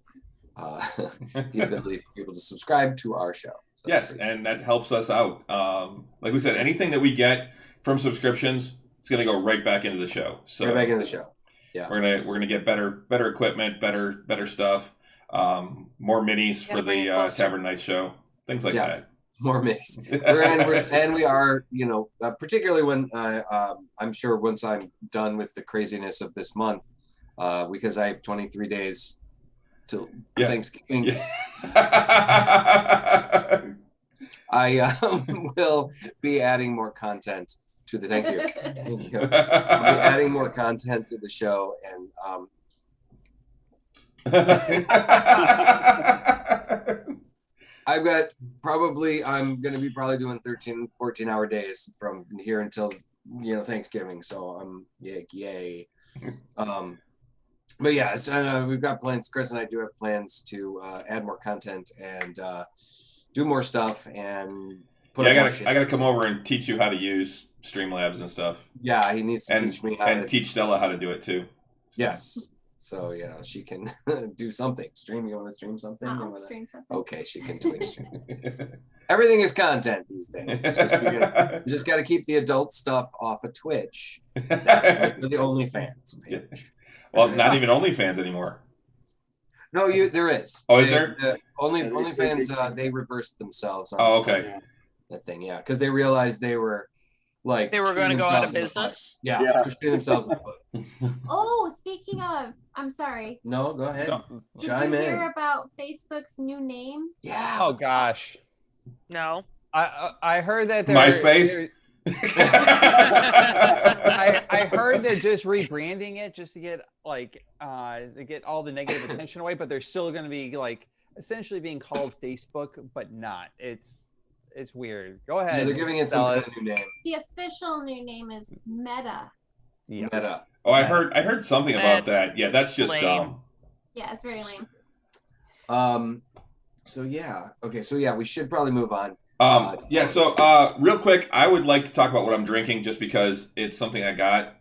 the ability for people to subscribe to our show. So yes, and that helps us out. Like we said, anything that we get from subscriptions, it's going to go right back into the show. So right back into the show. Yeah, we're gonna get better equipment, better stuff, more minis for the Tavern Night show, things like that. More minis, and we are, you know, particularly when I'm sure once I'm done with the craziness of this month, because I have 23 days till Thanksgiving. Yeah. I will be adding more content to the thank you. I'll be adding more content to the show, and I'm going to be probably doing 13, 14-hour days from here until, you know, Thanksgiving. So I'm yay. But yeah, we've got plans. Chris and I do have plans to add more content and do more stuff and put. Yeah, I gotta come over and teach you how to use Streamlabs and stuff. Yeah, he needs to teach me how to teach Stella how to do it too. So. Yes. So yeah, she can do something. Stream? You want to stream something? I'll stream something. Okay, she can Twitch stream. Everything is content these days. You just got to keep the adult stuff off of Twitch. That's for the OnlyFans page. Well, not even OnlyFans anymore. No, there is. Oh, is there? OnlyFans, they reversed themselves. Oh, okay. That thing, yeah, because they realized they were like they were going to go out of business. Yeah, shooting themselves in the foot. Oh, speaking of, I'm sorry. No, go ahead. Did you hear about Facebook's new name? Yeah. Oh gosh. No. I heard that MySpace. I heard they're just rebranding it just to get to get all the negative attention away, but they're still going to be like essentially being called Facebook, but not. It's weird. Go ahead. Yeah, they're giving it some kind of new name. The official new name is Meta. Yeah. Meta. Oh, I heard something about that. Yeah, that's just lame. dumb. Yeah, it's very lame. So yeah. Okay. So yeah, we should probably move on. Yeah. So, real quick, I would like to talk about what I'm drinking, just because it's something I got.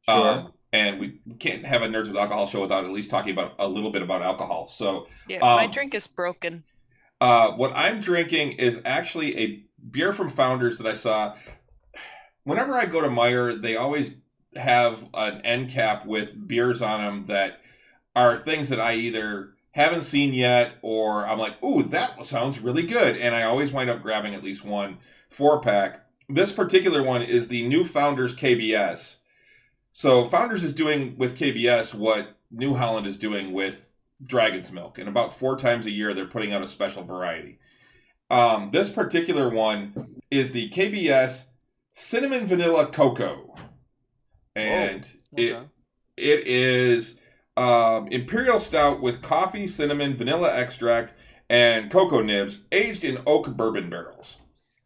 Sure. And we can't have a Nerds with Alcohol show without at least talking about a little bit about alcohol. So, Yeah, my drink is broken. what I'm drinking is actually a beer from Founders that I saw. Whenever I go to Meijer, they always have an end cap with beers on them that are things that I either haven't seen yet, or I'm like, ooh, that sounds really good. And I always wind up grabbing at least one 4-pack. This particular one is the new Founders KBS. So Founders is doing with KBS what New Holland is doing with Dragon's Milk. And about 4 times a year, they're putting out a special variety. This particular one is the KBS Cinnamon Vanilla Cocoa. And it is imperial stout with coffee, cinnamon, vanilla extract, and cocoa nibs, aged in oak bourbon barrels.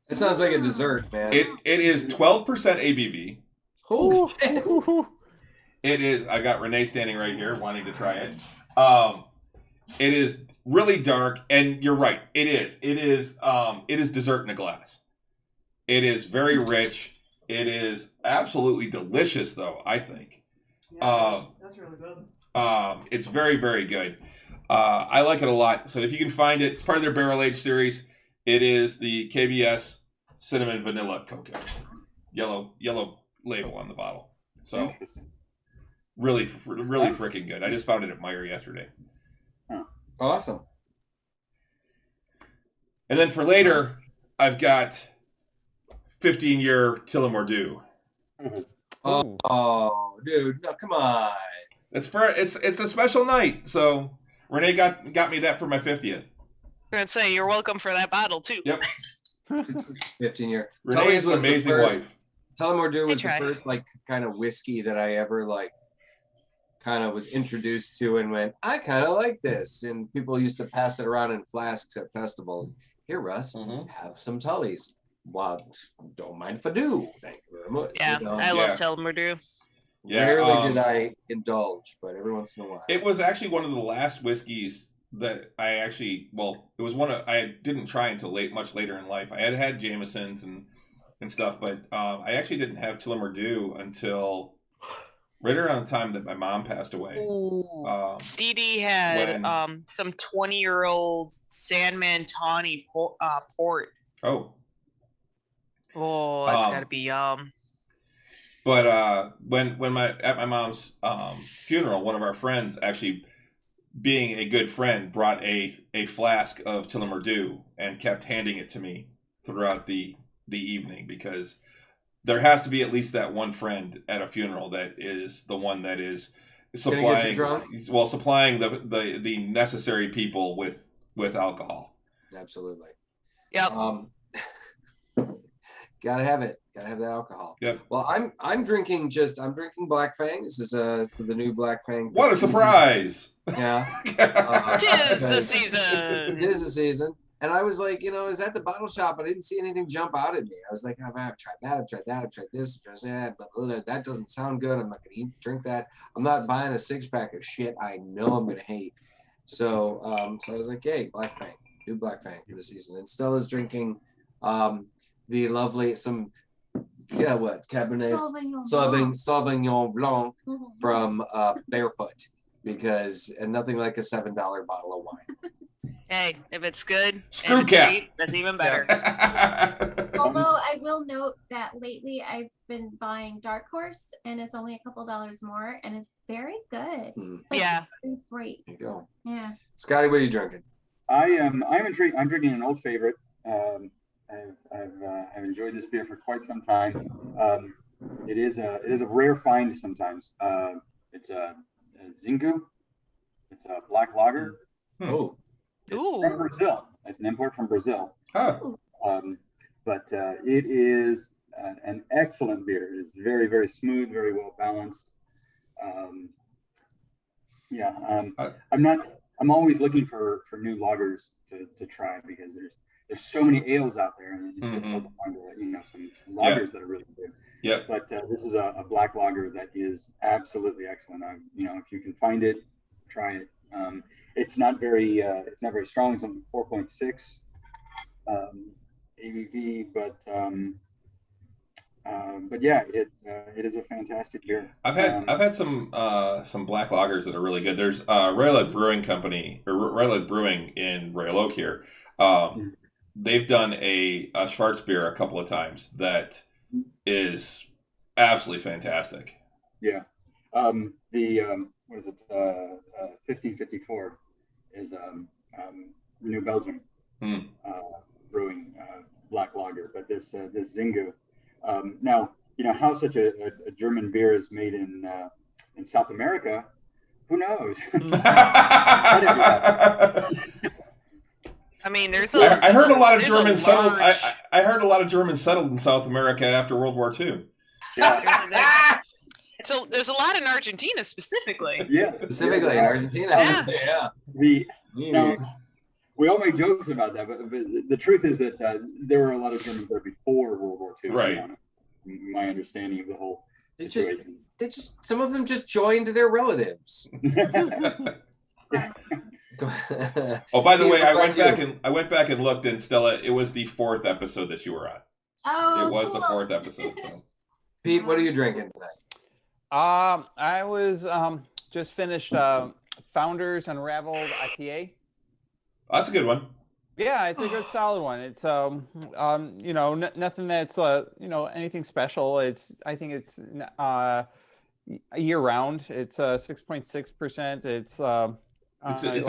It sounds like a dessert, man. It is 12% ABV. Holy shit. It is. I got Renee standing right here, wanting to try it. It is really dark, and you're right. It is. It is dessert in a glass. It is very rich. It is absolutely delicious, though, I think. Yeah, that's really good. It's very, very good. I like it a lot. So if you can find it, it's part of their barrel age series. It is the KBS Cinnamon Vanilla Cocoa. Yellow label on the bottle. So really freaking good. I just found it at Meijer yesterday. Awesome. And then for later, I've got 15-year Tullamore Dew. Oh, dude, no, come on. It's a special night, so Renee got me that for my 50th. I'm gonna say you're welcome for that bottle too. Yep. 15-year. Renee is an amazing wife. Tullamore Dew was the tried. first kind of whiskey that I ever kind of was introduced to and went, I kind of like this. And people used to pass it around in flasks at festival. Here, Russ, have some Tullys. Well, don't mind if I do. Thank you very much. Yeah, I love Tullamore Dew. Yeah, rarely did I indulge, but every once in a while. It was actually one of the last whiskeys that I actually, it was one of, I didn't try until much later in life. I had Jameson's and stuff, but I actually didn't have Tullamore Dew until right around the time that my mom passed away. CD had some 20-year-old Sandman Tawny port. Oh, that's gotta be yum. But when at my mom's funeral, one of our friends, actually being a good friend, brought a flask of Tullamore Dew and kept handing it to me throughout the evening, because there has to be at least that one friend at a funeral that is the one that is supplying the necessary people with alcohol. Absolutely. Yep. Gotta have it. Gotta have that alcohol. Yep. Well, I'm drinking Black Fang. This is the new Black Fang. What a surprise! Yeah. Tis the season. It is the season. And I was like, I was at the bottle shop. I didn't see anything jump out at me. I was like, I've tried that. I've tried that. I've tried this. I've tried that. But that doesn't sound good. I'm not going to drink that. I'm not buying a 6-pack of shit I know I'm going to hate. So I was like, hey, Black Fang. New Black Fang for the season. And Stella's drinking the lovely, Cabernet Sauvignon Blanc from Barefoot. And nothing like a $7 bottle of wine. Hey, if it's good Screw and cap. cheap, that's even better. Although I will note that lately I've been buying Dark Horse, and it's only a couple dollars more, and it's very good. It's very great. There you go. Yeah. Scotty, what are you drinking? I'm drinking an old favorite. I've enjoyed this beer for quite some time. It is a rare find sometimes. It's a Zingu. It's a black lager. Oh. It's from Brazil. It's an import from Brazil. Oh. But it is an excellent beer. It is very, very smooth, very well balanced. I'm always looking for new lagers to try, because there's so many ales out there, and it's difficult to find some lagers that are really good. Yeah. But this is a black lager that is absolutely excellent. If you can find it, try it. It's not very strong. It's only 4.6. ABV, but yeah, it is a fantastic beer. I've had some black lagers that are really good. There's Royal Brewing Company or Royal Brewing in Royal Oak here. They've done a Schwarzbier a couple of times that is absolutely fantastic. Yeah, what is it? 1554 is New Belgium brewing black lager, but this Zingu. Now, how such a German beer is made in South America. Who knows? I mean, I heard a lot of Germans settled. I heard a lot of Germans settled in South America after World War II. Yeah. So there's a lot in Argentina specifically. Yeah, specifically in Argentina. Yeah. Now, we all make jokes about that, but the truth is that there were a lot of Germans there before World War II. Right. My understanding of the whole situation. Some of them just joined their relatives. Oh, by the way, I went back and looked, and Stella, it was the 4th episode that you were on. Oh, it was cool. the 4th episode. So, Pete, what are you drinking tonight? I was just finished Founders Unraveled IPA. That's a good one. Yeah, it's a good solid one. It's nothing that's anything special. I think it's year round. It's 6.6%. It's a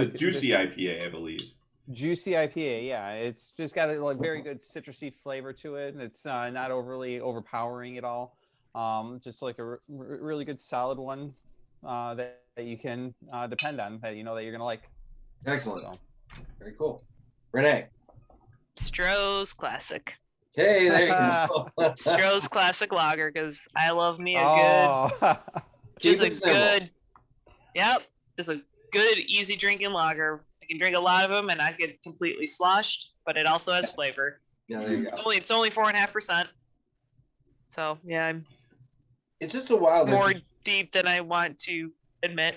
juicy IPA, I believe. Juicy IPA, yeah. It's just got a very good citrusy flavor to it, and it's not overly overpowering at all. Just like a really good solid one that you can depend on, that that you're gonna like. Excellent. So. Very cool. Renee. Stroh's Classic. Hey, there you go. Stroh's Classic Lager, because I love me a good, just a good, easy drinking lager. I can drink a lot of them and not get completely sloshed, but it also has flavor. Yeah, there you go. It's only 4.5%. So yeah, it's just a wild. More deep than I want to admit.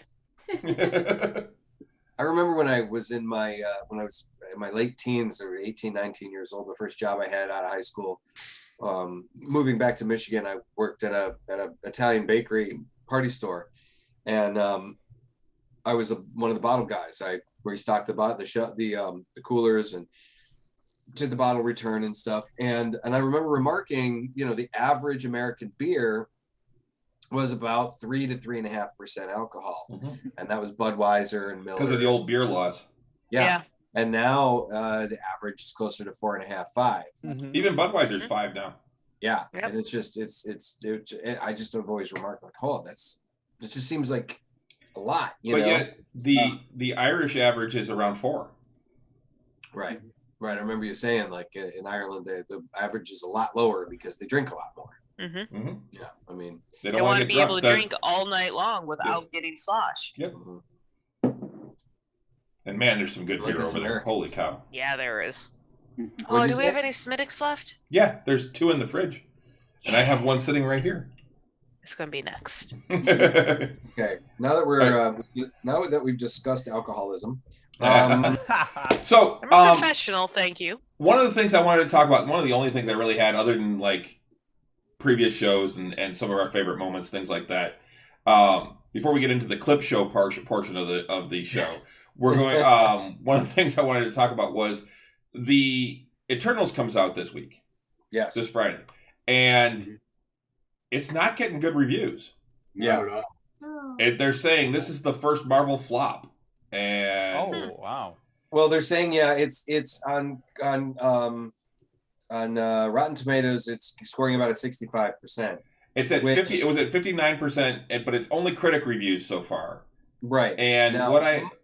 I remember when I was in my late teens, or 18, 19 years old, the first job I had out of high school. Moving back to Michigan, I worked at a Italian bakery party store, and I was one of the bottle guys. I restocked the coolers and did the bottle return and stuff. And I remember remarking, the average American beer was about 3 to 3.5% alcohol, and that was Budweiser and Miller. Because of the old beer laws. Yeah. And now the average is closer to 4.5, 5. Even Budweiser's 5 now. Yeah, and it's just I just have always remarked like, it just seems like a lot, but yet the Irish average is around 4. Right. I remember you saying like in Ireland the average is a lot lower because they drink a lot more. Yeah, I mean they want to be able to drink all night long without getting sloshed. Yep. And man, there's some good beer over there. Holy cow! Yeah, there is. Oh, do we have any Smittix left? Yeah, there's 2 in the fridge, and I have one sitting right here. It's going to be next. Okay, now that we've discussed alcoholism, so I'm a professional. Thank you. One of the things I wanted to talk about, one of the only things I really had, other than like previous shows and some of our favorite moments, things like that. Before we get into the clip show portion of the show, we're going. One of the things I wanted to talk about was the Eternals comes out this week. Yes, this Friday, and it's not getting good reviews. Yeah, they're saying this is the first Marvel flop. And wow. Well, they're saying it's on Rotten Tomatoes. It's scoring about a 65%. It's at 50. It was at 59%, but it's only critic reviews so far. Right. And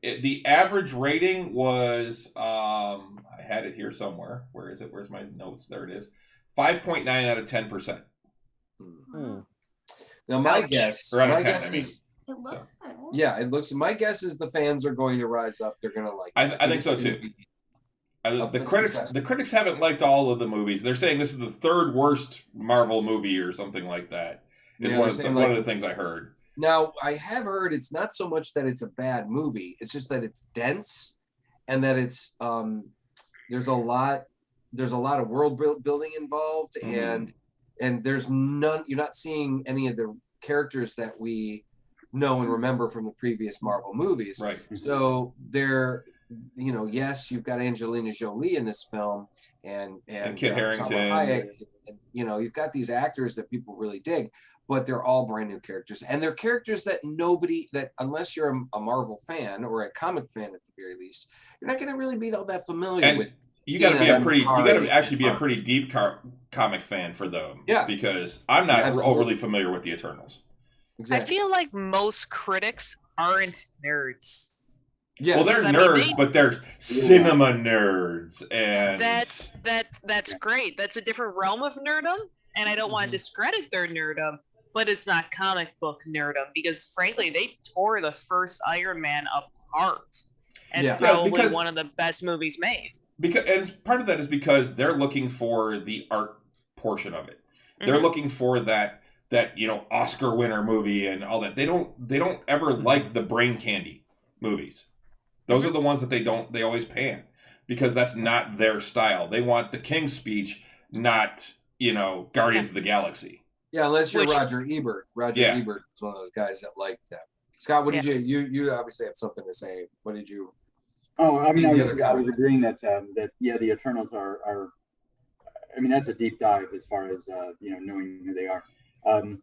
the average rating was I had it here somewhere. Where is it? Where's my notes? There it is. 5.9 out of 10%. Now my guess, or out of 10, I mean. It looks good. Yeah, it looks. My guess is the fans are going to rise up. They're going to like. I think so too. The critics haven't liked all of the movies. They're saying this is the 3rd worst Marvel movie or something like that. Is one of the things I heard. Now I have heard it's not so much that it's a bad movie. It's just that it's dense, and that it's there's a lot there's a lot of world building involved, and there's none. You're not seeing any of the characters that we know and remember from the previous Marvel movies. Right. So they're, yes, you've got Angelina Jolie in this film, and Kit Harington. Salma Hayek, and, you've got these actors that people really dig, but they're all brand new characters, and they're characters that unless you're a Marvel fan or a comic fan at the very least, you're not going to really be all that familiar with. You got to be actually be a pretty deep comic fan for them. Yeah. Because I'm not overly familiar with the Eternals. Exactly. I feel like most critics aren't nerds. Yes. Well, they're nerds, but they're cinema nerds, and that's great. That's a different realm of nerdom, and I don't want to discredit their nerdom, but it's not comic book nerdom, because frankly, they tore the first Iron Man apart. And it's probably one of the best movies made. And part of that is because they're looking for the art portion of it. They're looking for that Oscar winner movie and all that. They don't ever like the brain candy movies. Those are the ones that they always pan, because that's not their style. They want the King's Speech, not Guardians of the Galaxy. Yeah, unless you're Roger Ebert. Roger Ebert is one of those guys that liked that. Scott, what did you obviously have something to say. What did you? Oh, I mean, I was agreeing that the Eternals are. I mean, that's a deep dive as far as knowing who they are, and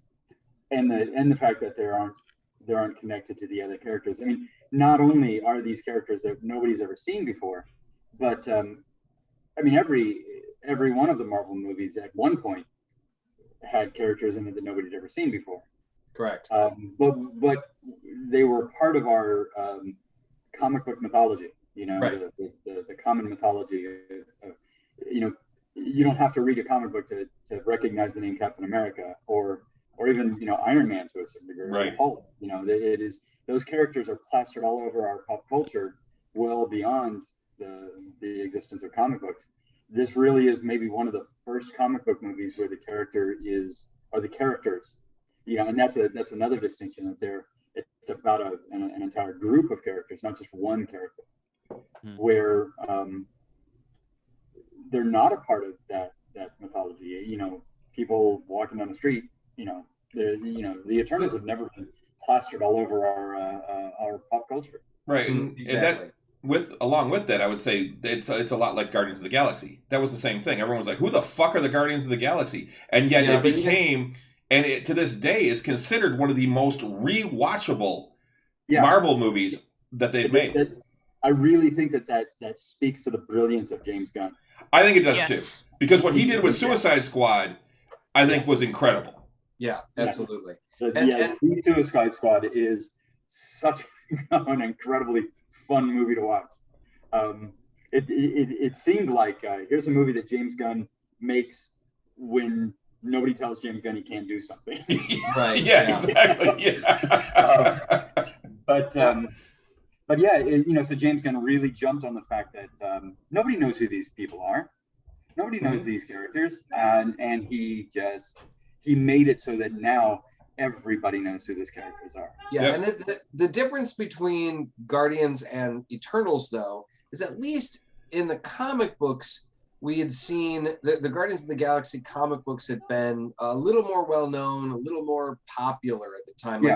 the fact that they aren't connected to the other characters. I mean, not only are these characters that nobody's ever seen before, but I mean, every one of the Marvel movies at one point had characters in it that nobody's ever seen before. Correct. But they were part of our comic book mythology. The common mythology of, you don't have to read a comic book to recognize the name Captain America or even Iron Man to a certain degree. Right. Hulk. It is, those characters are plastered all over our pop culture, well beyond the existence of comic books. This really is maybe one of the first comic book movies where the characters, and that's another distinction, that it's about an entire group of characters, not just one character, where they're not a part of that mythology. People walking down the street, the Eternals have never been plastered all over our pop culture. Right, and that along with that, I would say it's a lot like Guardians of the Galaxy. That was the same thing. Everyone was like, "Who the fuck are the Guardians of the Galaxy?" And yet it became, and it to this day is considered one of the most rewatchable Marvel movies that they've made. I really think that speaks to the brilliance of James Gunn. I think it does too, because what he did with Suicide Squad, I think, was incredible. Yeah, absolutely. The Suicide Squad is such an incredibly fun movie to watch. It seemed like here's a movie that James Gunn makes when nobody tells James Gunn he can't do something. Right. Yeah, exactly. Yeah. But yeah, so James Gunn really jumped on the fact that nobody knows who these people are. Nobody knows these characters, and he made it so that now everybody knows who these characters are. Yeah, and the difference between Guardians and Eternals, though, is at least in the comic books, we had seen the Guardians of the Galaxy comic books had been a little more well-known, a little more popular at the time.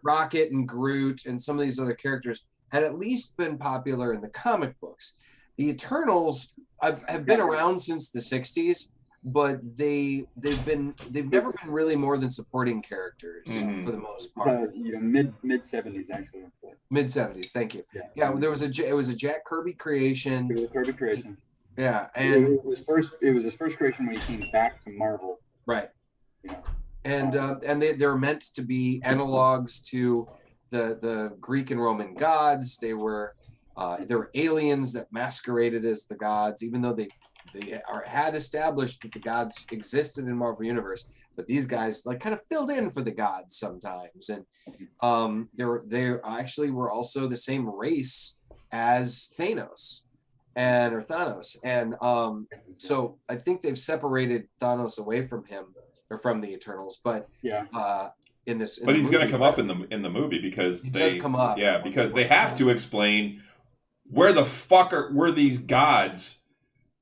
Rocket and Groot and some of these other characters had at least been popular in the comic books. The Eternals have been around since the 60s, but they've never been really more than supporting characters for the most part. Mid 70s actually. Mid 70s, thank you. Yeah, it was a Jack Kirby creation. It was a Kirby creation. Yeah, and it was his first creation when he came back to Marvel. Right. And they're meant to be analogs to the Greek and Roman gods. They were aliens that masqueraded as the gods, even though they had established that the gods existed in Marvel Universe, but these guys kind of filled in for the gods sometimes, and they actually were also the same race as Thanos, and so I think they've separated Thanos away from him or from the Eternals, but he's going to come up in the movie because he does come up. Yeah, because they have to explain where the fuck were these gods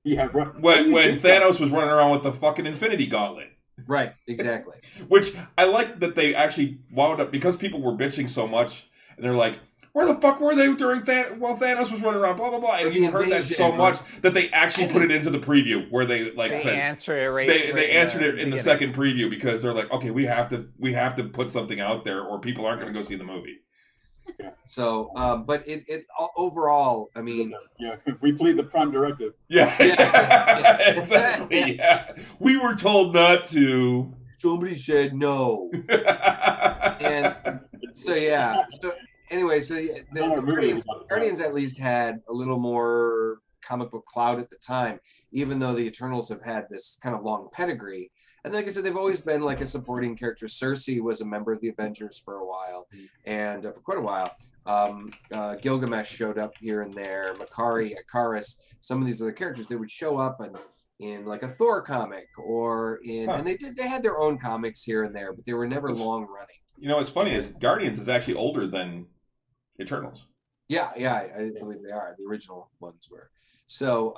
Yeah, when Thanos was running around with the fucking Infinity Gauntlet. Right, exactly. Which I like that they actually wound up, because people were bitching so much, and they're like, where the fuck were they during while Thanos was running around, blah, blah, blah. And you heard that so much that they actually put it into the preview where they said, answered it right. They answered it in the second preview, because they're like, okay, we have to put something out there or people aren't going to go see the movie. Yeah. So, but it overall, I mean, we plead the prime directive. Yeah. Exactly. Yeah, we were told not to. Somebody said no. And so so anyway, so the Guardians at least had a little more comic book clout at the time, even though the Eternals have had this kind of long pedigree. And like I said, they've always been like a supporting character. Cersei was a member of the Avengers for a while, and for quite a while. Gilgamesh showed up here and there. Makari, Akaris, some of these other characters, they would show up in like a Thor comic or and they had their own comics here and there, but they were never long running. You know what's funny is Guardians is actually older than Eternals. Yeah, I believe they are. The original ones were. So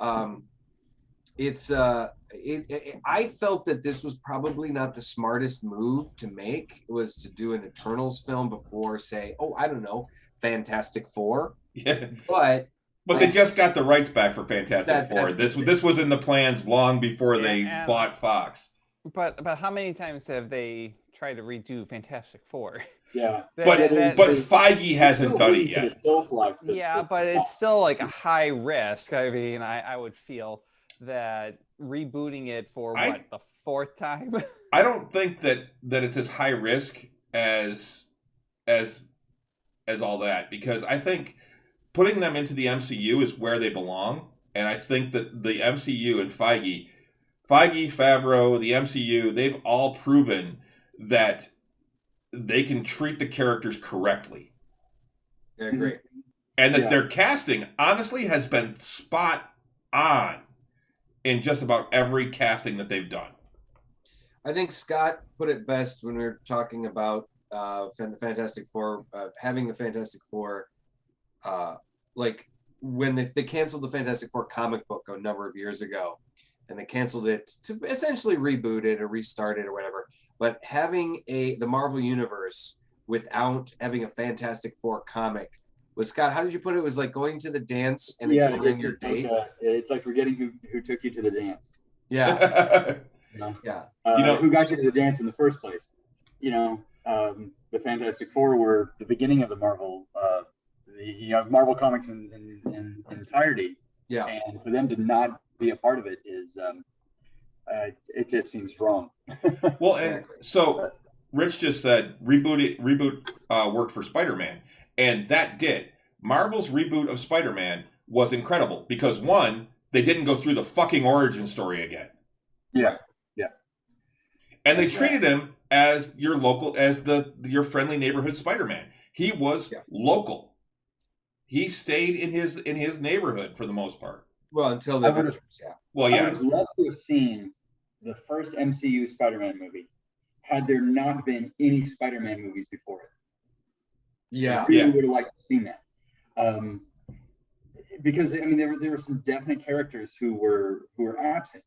I felt that this was probably not the smartest move to make. It was to do an Eternals film before, say, I don't know, Fantastic Four. Yeah. But they just got the rights back for Fantastic Four. This was in the plans long before they bought Fox. But how many times have they tried to redo Fantastic Four? Yeah. But Feige hasn't done it yet. Yeah, but it's still like a high risk. I mean, I would feel that rebooting it for the fourth time? I don't think that it's as high risk as all that, because I think putting them into the MCU is where they belong, and I think that the MCU and Feige, Favreau, the MCU, they've all proven that they can treat the characters correctly. I agree. And that their casting, honestly, has been spot on in just about every casting that they've done. I think Scott put it best when we were talking about the Fantastic Four, having the Fantastic Four, like when they canceled the Fantastic Four comic book a number of years ago, and they canceled it to essentially reboot it or restart it or whatever. But having the Marvel Universe without having a Fantastic Four comic, Scott, how did you put it? It was like going to the dance and ignoring your date. It's like forgetting who took you to the dance. Yeah. Who got you to the dance in the first place? The Fantastic Four were the beginning of the Marvel, Marvel comics in entirety. Yeah. And for them to not be a part of it is, it just seems wrong. Well, and so Rich just said reboot worked for Spider-Man. And that did. Marvel's reboot of Spider-Man was incredible because, one, they didn't go through the fucking origin story again. Yeah. And they treated him as your friendly neighborhood Spider-Man. He was local. He stayed in his neighborhood for the most part. Well, until the Avengers, Well, yeah. I would love to have seen the first MCU Spider-Man movie had there not been any Spider-Man movies before it. Yeah, I really would have liked to have seen that, because I mean there were some definite characters who were absent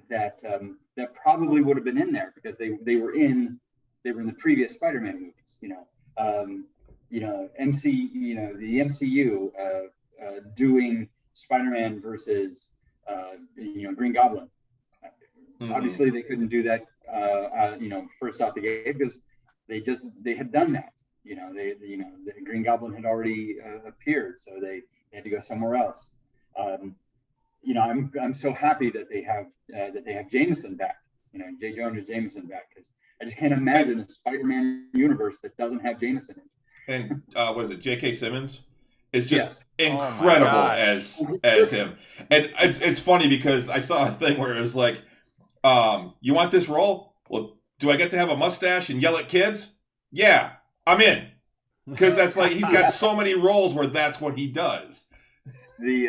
that probably would have been in there because they were in the previous Spider-Man movies. The MCU doing Spider-Man versus Green Goblin. Mm-hmm. Obviously, they couldn't do that first out the gate because they had done that. The Green Goblin had already appeared, so they had to go somewhere else. I'm so happy that they have Jameson back. J. Jonah Jameson back, because I just can't imagine a Spider-Man universe that doesn't have Jameson in it. And what is it? J.K. Simmons is just incredible as him. And it's funny because I saw a thing where it was like, you want this role? Well, do I get to have a mustache and yell at kids? Yeah. I'm in, because that's like he's got so many roles where that's what he does. He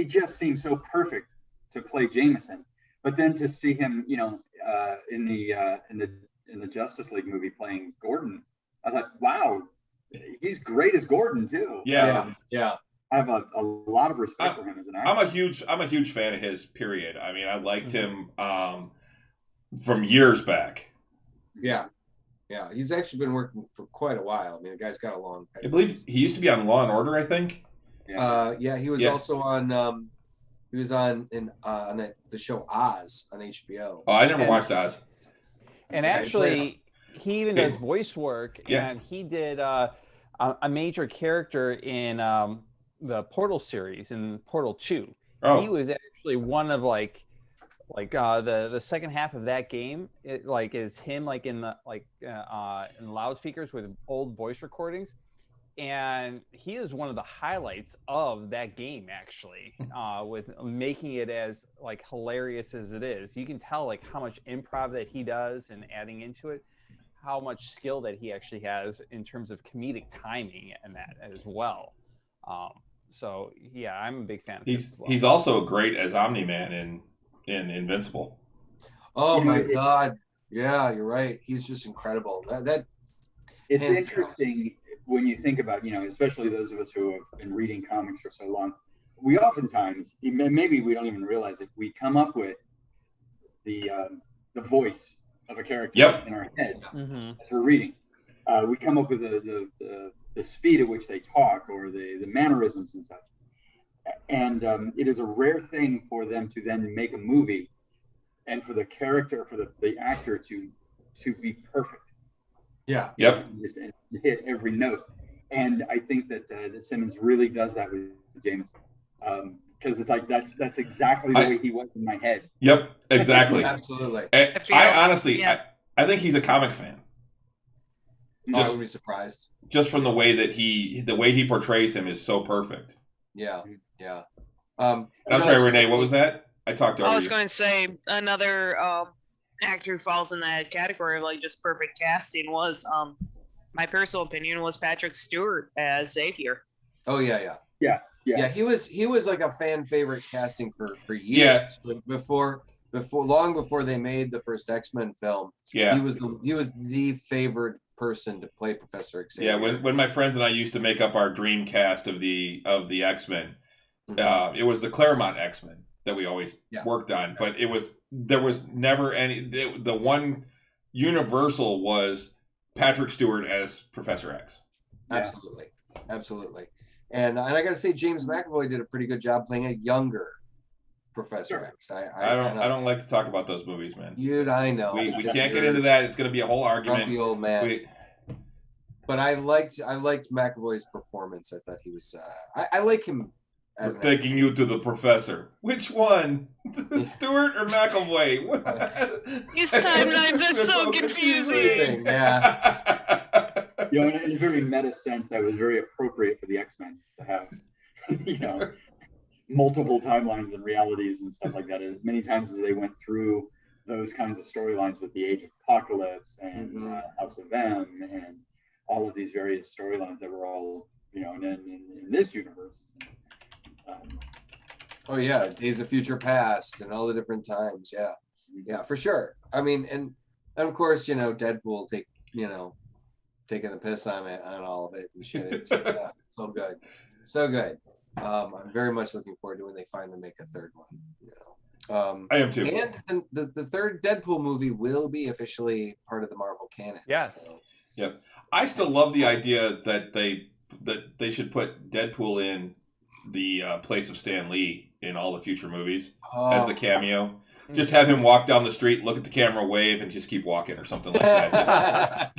just seems so perfect to play Jameson, but then to see him, in the Justice League movie playing Gordon, I thought, wow, he's great as Gordon too. Yeah. I have a lot of respect for him as an actor. I'm a huge fan of his. Period. I mean, I liked him from years back. Yeah, he's actually been working for quite a while. I mean, the guy's got a long. I believe he used to be on Law and Order. I think. Yeah, he was also on. He was on the show Oz on HBO. Oh, I never watched Oz. And actually, he even does voice work, and he did a major character in the Portal series in Portal 2. Oh. He was actually one of the second half of that game. It is him in the in loudspeakers with old voice recordings. And he is one of the highlights of that game, actually, with making it as hilarious as it is. You can tell how much improv that he does and adding into it, how much skill that he actually has in terms of comedic timing and that as well. So yeah, I'm a big fan of his as well. He's also great as Omni-Man in Invincible. Oh my God! Yeah, you're right. He's just incredible. It's interesting. When you think about, especially those of us who have been reading comics for so long, we oftentimes, maybe we don't even realize it, we come up with the voice of a character in our head as we're reading. We come up with the speed at which they talk or the mannerisms and such. And it is a rare thing for them to then make a movie and for the character, for the actor to be perfect. Yeah. Yep. Just hit every note, and I think that Simmons really does that with James, because it's that's exactly the way he was in my head. Yep, exactly. Absolutely. I honestly, I think he's a comic fan. I would be surprised. Just from the way he portrays him is so perfect. Yeah. I'm sorry, Renee. What was that? I talked over you. I was going to say another actor who falls in that category of just perfect casting was my personal opinion was Patrick Stewart as Xavier. Oh yeah. He was a fan favorite casting for years. Yeah. Long before they made the first X-Men film. Yeah. He was the favored person to play Professor Xavier. Yeah. When my friends and I used to make up our dream cast of the X-Men, it was the Claremont X-Men that we always worked on, but there was never any. The one universal was Patrick Stewart as Professor X. Absolutely. And I got to say, James McAvoy did a pretty good job playing a younger Professor X. I don't like to talk about those movies, man. Dude, I know. We can't get into that. It's going to be a whole argument. Grumpy old man. But I liked McAvoy's performance. I thought he was. I like him. We're taking you to the professor. Which one? Stewart or McAvoy? These timelines are so confusing. Yeah. In a very meta sense, that was very appropriate for the X-Men to have, multiple timelines and realities and stuff like that. As many times as they went through those kinds of storylines with the Age of Apocalypse and House of M and all of these various storylines that were all, in this universe. Days of Future Past and all the different times. Yeah, for sure. I mean, and of course, Deadpool taking the piss on all of it and shit. It's so good. I'm very much looking forward to when they finally make a third one. I am too. And the third Deadpool movie will be officially part of the Marvel canon. Yeah. So. Yep. I still love the idea that they should put Deadpool in the place of Stan Lee in all the future movies as the cameo. Just have him walk down the street, look at the camera, wave, and just keep walking or something like that.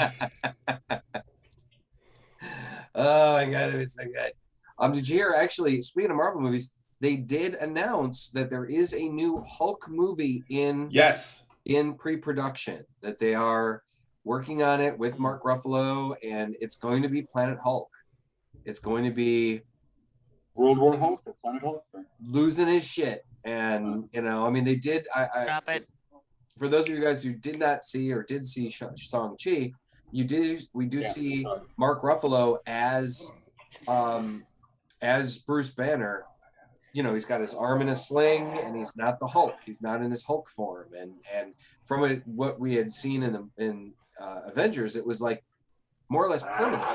Oh my God, it was so good. Did you hear, actually, speaking of Marvel movies, they did announce that there is a new Hulk movie in pre-production, that they are working on it with Mark Ruffalo, and it's going to be Planet Hulk. It's going to be World War Hulk or Planet Hulk? Losing his shit. And, they did. For those of you guys who did not see or did see Shang-Chi, we do see Mark Ruffalo as Bruce Banner. He's got his arm in a sling, and he's not the Hulk. He's not in his Hulk form. And from what we had seen in Avengers, it was more or less permanent. He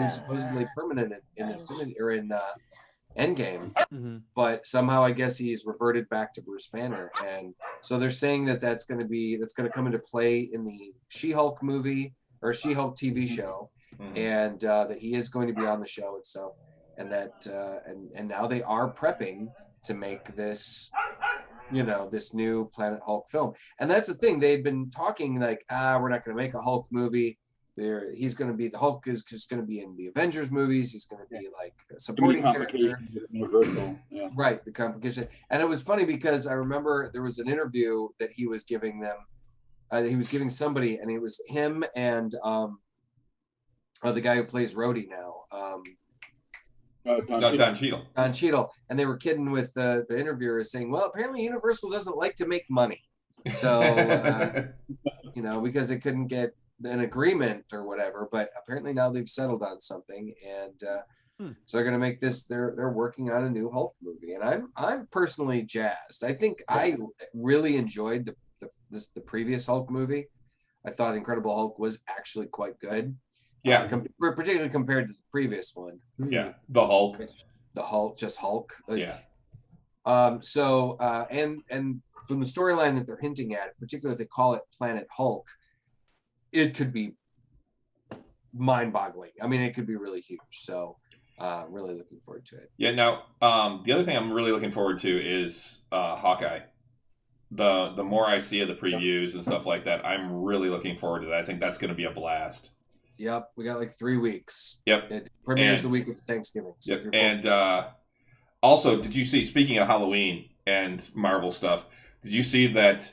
was supposedly permanent in Endgame, Mhm. but somehow I guess he's reverted back to Bruce Banner, and so they're saying that that's going to come into play in the She-Hulk movie or She-Hulk TV show, and that he is going to be on the show itself, and that and now they are prepping to make this, this new Planet Hulk film. And that's the thing, they've been talking like, we're not going to make a Hulk movie. The Hulk is just going to be in the Avengers movies. He's going to be like a supporting character. Universal, yeah. Right, the complication. And it was funny because I remember there was an interview that he was giving them. He was giving somebody, and it was him and the guy who plays Rhodey now. Don Cheadle. Don Cheadle. And they were kidding with the interviewer saying, well, apparently Universal doesn't like to make money. So, because they couldn't get an agreement or whatever, but apparently now they've settled on something, and so they're going to make this. They're working on a new Hulk movie, and I'm personally jazzed. I think I really enjoyed the previous Hulk movie. I thought Incredible Hulk was actually quite good. Yeah, particularly compared to the previous one. Yeah, the Hulk. Just Hulk. Yeah. So and from the storyline that they're hinting at, particularly if they call it Planet Hulk, it could be mind-boggling. I mean, it could be really huge. So, really looking forward to it. Yeah. Now, the other thing I'm really looking forward to is Hawkeye. The more I see of the previews and stuff like that, I'm really looking forward to that. I think that's going to be a blast. Yep, we got like 3 weeks. Yep. It premieres the week of Thanksgiving. So yep. And also, did you see? Speaking of Halloween and Marvel stuff, did you see that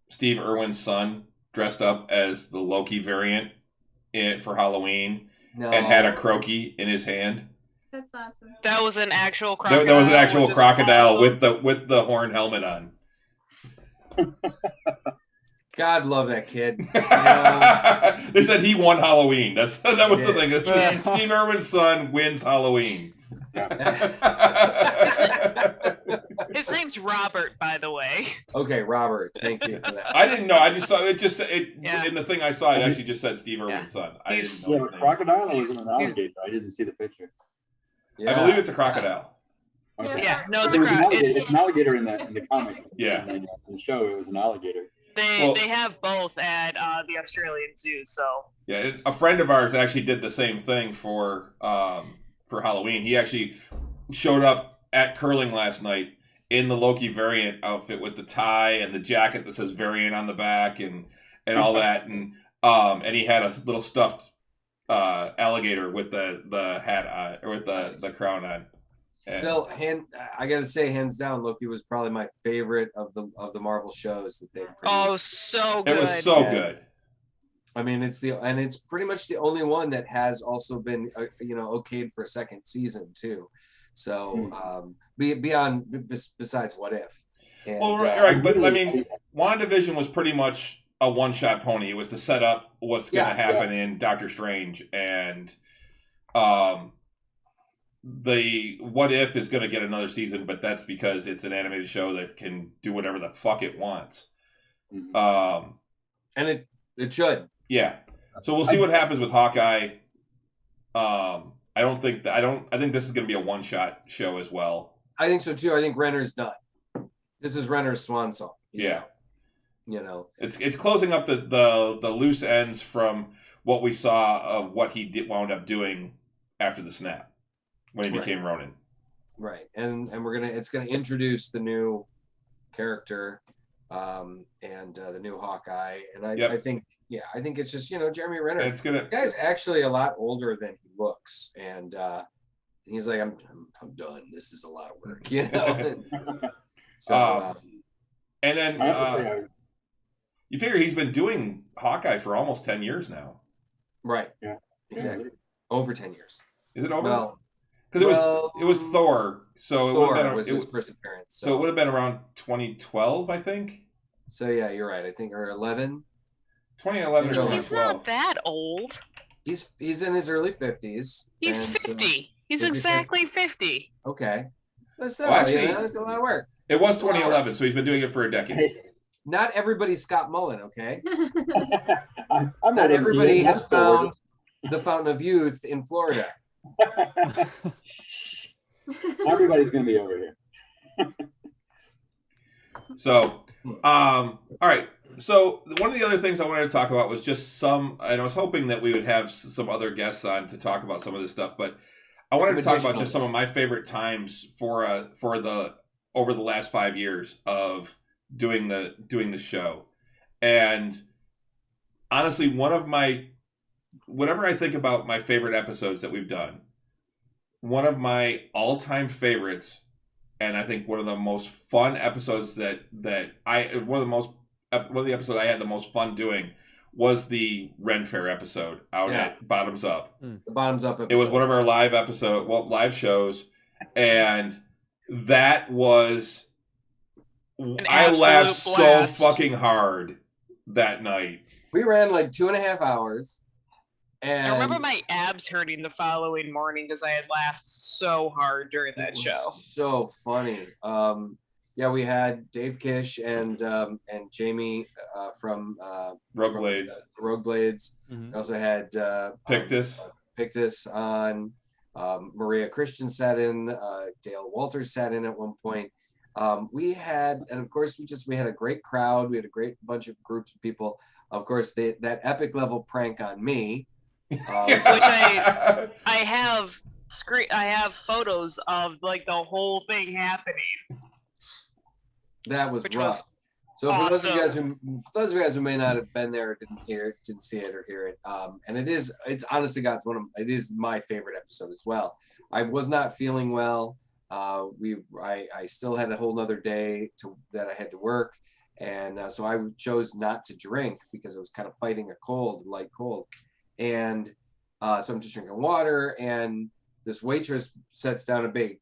Steve Irwin's son dressed up as the Loki variant for Halloween and had a croaky in his hand? That's awesome. That was an actual crocodile. That was an actual crocodile awesome. with the horn helmet on. God love that kid. They said he won Halloween. That was the thing. Steve Irwin's son wins Halloween. His name's Robert, by the way. Okay, Robert. Thank you for that. I didn't know. I just saw it. In the thing I saw, it actually just said Steve Irwin's son. I didn't know. Was it a crocodile or was it an alligator? I didn't see the picture. Yeah. I believe it's a crocodile. Okay. Yeah, no, it's It's an alligator in the comic. Yeah. In the show, it was an alligator. They have both at the Australian Zoo. So yeah, a friend of ours actually did the same thing for Halloween. He actually showed up at curling last night in the Loki variant outfit with the tie and the jacket that says variant on the back and all that, and he had a little stuffed alligator with the hat on, or with the crown on. Still, I gotta say, hands down, Loki was probably my favorite of the Marvel shows that they've produced. Oh, so good. It was so good. I mean, it's pretty much the only one that has also been okayed for a second season too. So besides What If. And, well, right, but I mean, WandaVision was pretty much a one-shot pony. It was to set up what's going to happen in Doctor Strange, and the What If is going to get another season, but that's because it's an animated show that can do whatever the fuck it wants. And it should. Yeah. So we'll see what happens with Hawkeye. I think this is going to be a one-shot show as well. I think so too. I think Renner's done. This is Renner's swan song. Yeah. Out. It's closing up the loose ends from what we saw of what he wound up doing after the snap when he became Ronin. Right. And it's gonna introduce the new character and the new Hawkeye. And I think it's just, Jeremy Renner. And the guy's actually a lot older than he looks, and he's like, I'm done. This is a lot of work, So and then you figure he's been doing Hawkeye for almost 10 years now. Right. Yeah. Exactly. Over 10 years. Is it over? Well, because it was Thor, so it would have been was his first appearance. So it would have been around 2012, I think. So yeah, you're right. I think or 11. 2011 or 2012. He's not that old. He's in his early 50s. He's 50. He's exactly 50. Okay. That's a lot of work. It was 2011, so he's been doing it for a decade. Not everybody's Scott Mullen, okay? I'm not everybody has found the Fountain of Youth in Florida. Everybody's gonna be over here. So, all right. So one of the other things I wanted to talk about was just and I was hoping that we would have some other guests on to talk about some of this stuff, but I wanted to talk about just some of my favorite times for the over the last 5 years of doing the show. And honestly, whenever I think about my favorite episodes that we've done, one of my all-time favorites, and I think one of the most fun episodes one of the episodes I had the most fun doing was the Ren Fair episode out at Bottoms Up. The Bottoms Up episode. It was one of our live shows, and that was I laughed blast. So fucking hard that night. We ran like 2.5 hours. And I remember my abs hurting the following morning because I had laughed so hard during that show. So funny. We had Dave Kish and Jamie from Rogue Blades. Rogue Blades. Mm-hmm. We also had Pictus on. Maria Christian sat in. Dale Walters sat in at one point. We had a great crowd. We had a great bunch of groups of people. Of course, that epic level prank on me. Which I have photos of like the whole thing happening. That was rough. So for those of you guys who may not have been there, or didn't see it or hear it, and it's honestly it is my favorite episode as well. I was not feeling well. I still had a whole nother day that I had to work, and so I chose not to drink because I was kind of fighting a light cold. And so I'm just drinking water, and this waitress sets down a big,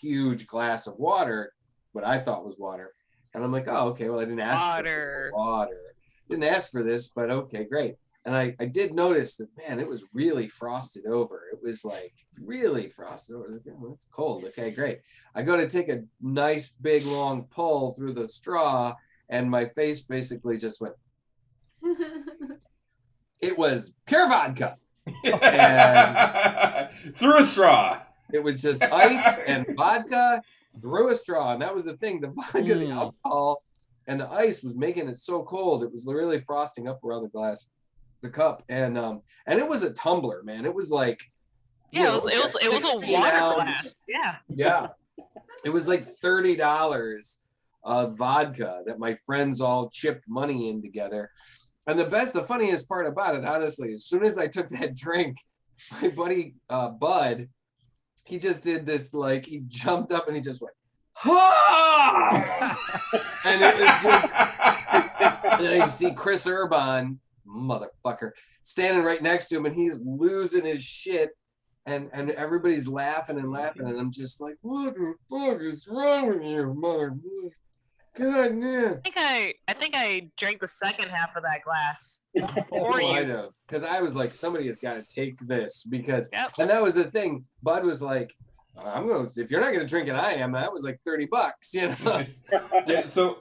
huge glass of water, what I thought was water. And I'm like, oh, okay, well, I didn't ask for water. Didn't ask for this, but okay, great. And I did notice that, man, it was really frosted over. It was like really frosted over. I was like, oh, it's cold. Okay, great. I go to take a nice, big, long pull through the straw, and my face basically just went. It was pure vodka. And through a straw. It was just ice and vodka through a straw. And that was the thing. The vodka, the alcohol, and the ice was making it so cold. It was really frosting up around the cup. And it was a tumbler, man. It was like it was a water glass. Yeah. Yeah. It was like $30 of vodka that my friends all chipped money in together. And the funniest part about it, honestly, as soon as I took that drink, my buddy Bud, he just did this, like, he jumped up and he just went, ha! And it was just, and I see Chris Urban, motherfucker, standing right next to him, and he's losing his shit, and everybody's laughing, and I'm just like, what the fuck is wrong with you, motherfucker? God, man. I think I drank the second half of that glass. Or you. Because I was like, somebody has got to take this because, and that was the thing. Bud was like, if you're not going to drink it, I am. That was like $30, you know? Yeah. So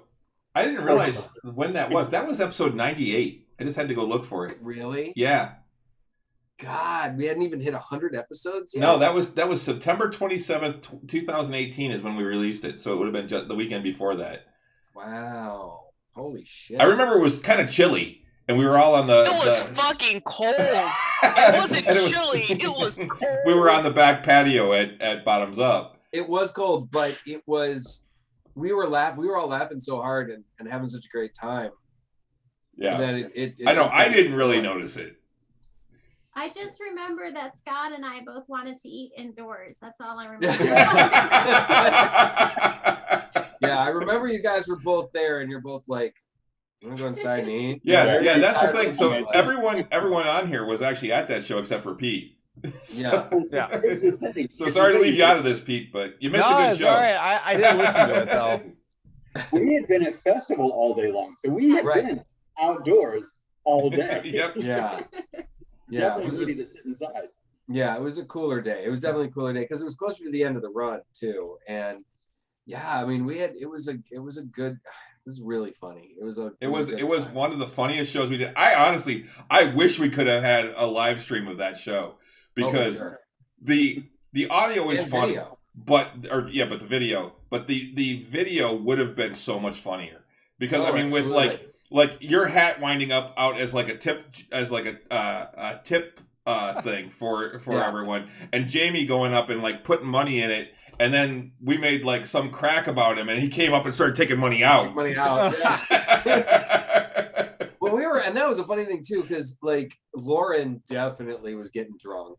I didn't realize when that was. That was episode 98. I just had to go look for it. Really? Yeah. God, we hadn't even hit 100 episodes yet. No, that was September 27th, 2018 is when we released it. So it would have been just the weekend before that. Wow. Holy shit. I remember it was kind of chilly, and we were all on the... It was fucking cold. It wasn't chilly. It was cold. We were on the back patio at Bottoms Up. It was cold, but it was... We were all laughing so hard and having such a great time. Yeah. That I know. I didn't really notice it. I just remember that Scott and I both wanted to eat indoors. That's all I remember. Yeah, I remember you guys were both there, and you're both like, "I'm gonna go inside and eat." Yeah, that's the thing. So everyone on here was actually at that show except for Pete. Yeah. So sorry to leave you out of this, Pete, but you missed a good show. All right. I didn't listen to it though. We had been at festival all day long, so we had been outdoors all day. Yep. Yeah. Yeah. It was ready to sit inside. Yeah, it was a cooler day. It was definitely a cooler day because it was closer to the end of the run too, and. Yeah, I mean, it was really funny. It was one of the funniest shows we did. I wish we could have had a live stream of that show because the audio is funny. but the video would have been so much funnier because I mean absolutely. with like your hat winding up out as like a tip thing for everyone, and Jamie going up and like putting money in it, and then we made like some crack about him, and he came up and started taking money out. Yeah. Well, and that was a funny thing too, because like Lauren definitely was getting drunk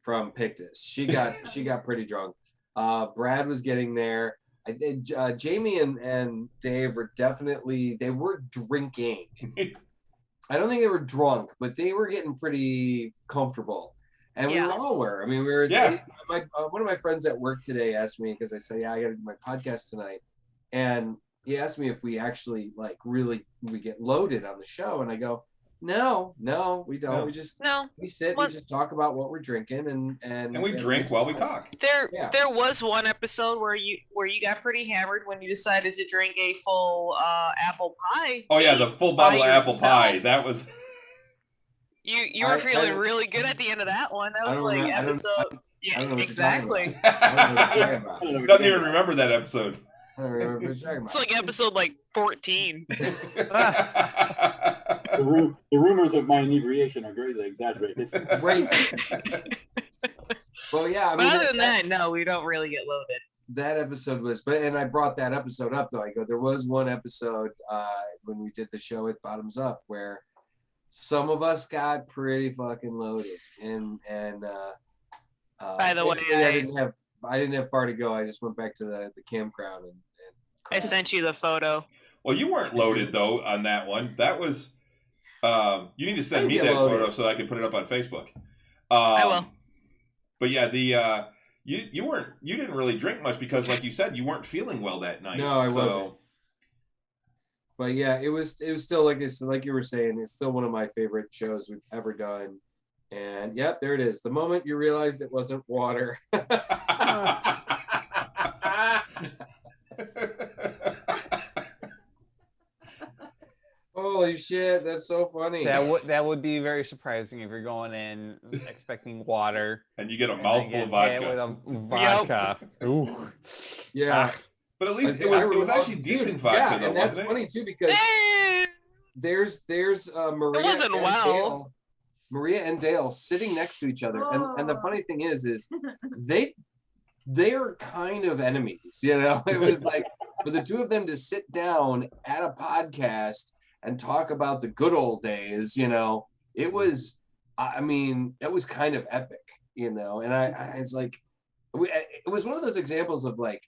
from Pictus. She got pretty drunk. Brad was getting there. I think Jamie and Dave were drinking. I don't think they were drunk, but they were getting pretty comfortable, and we all were. I mean, we were. Yeah. One of my friends at work today asked me, because I said, "Yeah, I got to do my podcast tonight," and he asked me if we actually like really we get loaded on the show, and I go, No, we don't. No. We just we sit, we just talk about what we're drinking, and we drink while we talk. There was one episode where you got pretty hammered when you decided to drink a full apple pie. Oh yeah, the full bottle of apple pie. That was. You were feeling really good at the end of that one. That was like episode. Yeah, exactly. Doesn't even remember that episode. I don't remember what you're talking about. It's like episode 14. The rumors of my inebriation are greatly exaggerated. Right. Well, yeah. I mean, other than that, no, we don't really get loaded. That episode was, and I brought that episode up though. I go, there was one episode when we did the show at Bottoms Up where some of us got pretty fucking loaded, and by the way, I didn't have far to go. I just went back to the campground and I sent you the photo. Well, you weren't loaded though on that one. That was you need to send me that photo so I can put it up on Facebook. I will. But yeah, you didn't really drink much because, like you said, you weren't feeling well that night. No, I wasn't. But yeah, it was still like you were saying, it's still one of my favorite shows we've ever done. And yep, there it is. The moment you realized it wasn't water. Holy shit, that's so funny. That would be very surprising if you're going in expecting water and you get a mouthful of vodka. With a vodka. Yep. Ooh. Yeah. But at least it was actually decent vodka though, and that's wasn't it? Funny too because there's Maria. It wasn't Dale, Maria and Dale sitting next to each other, and the funny thing is they're kind of enemies, you know. It was like for the two of them to sit down at a podcast and talk about the good old days, you know, it was kind of epic, you know. And it's like it was one of those examples of like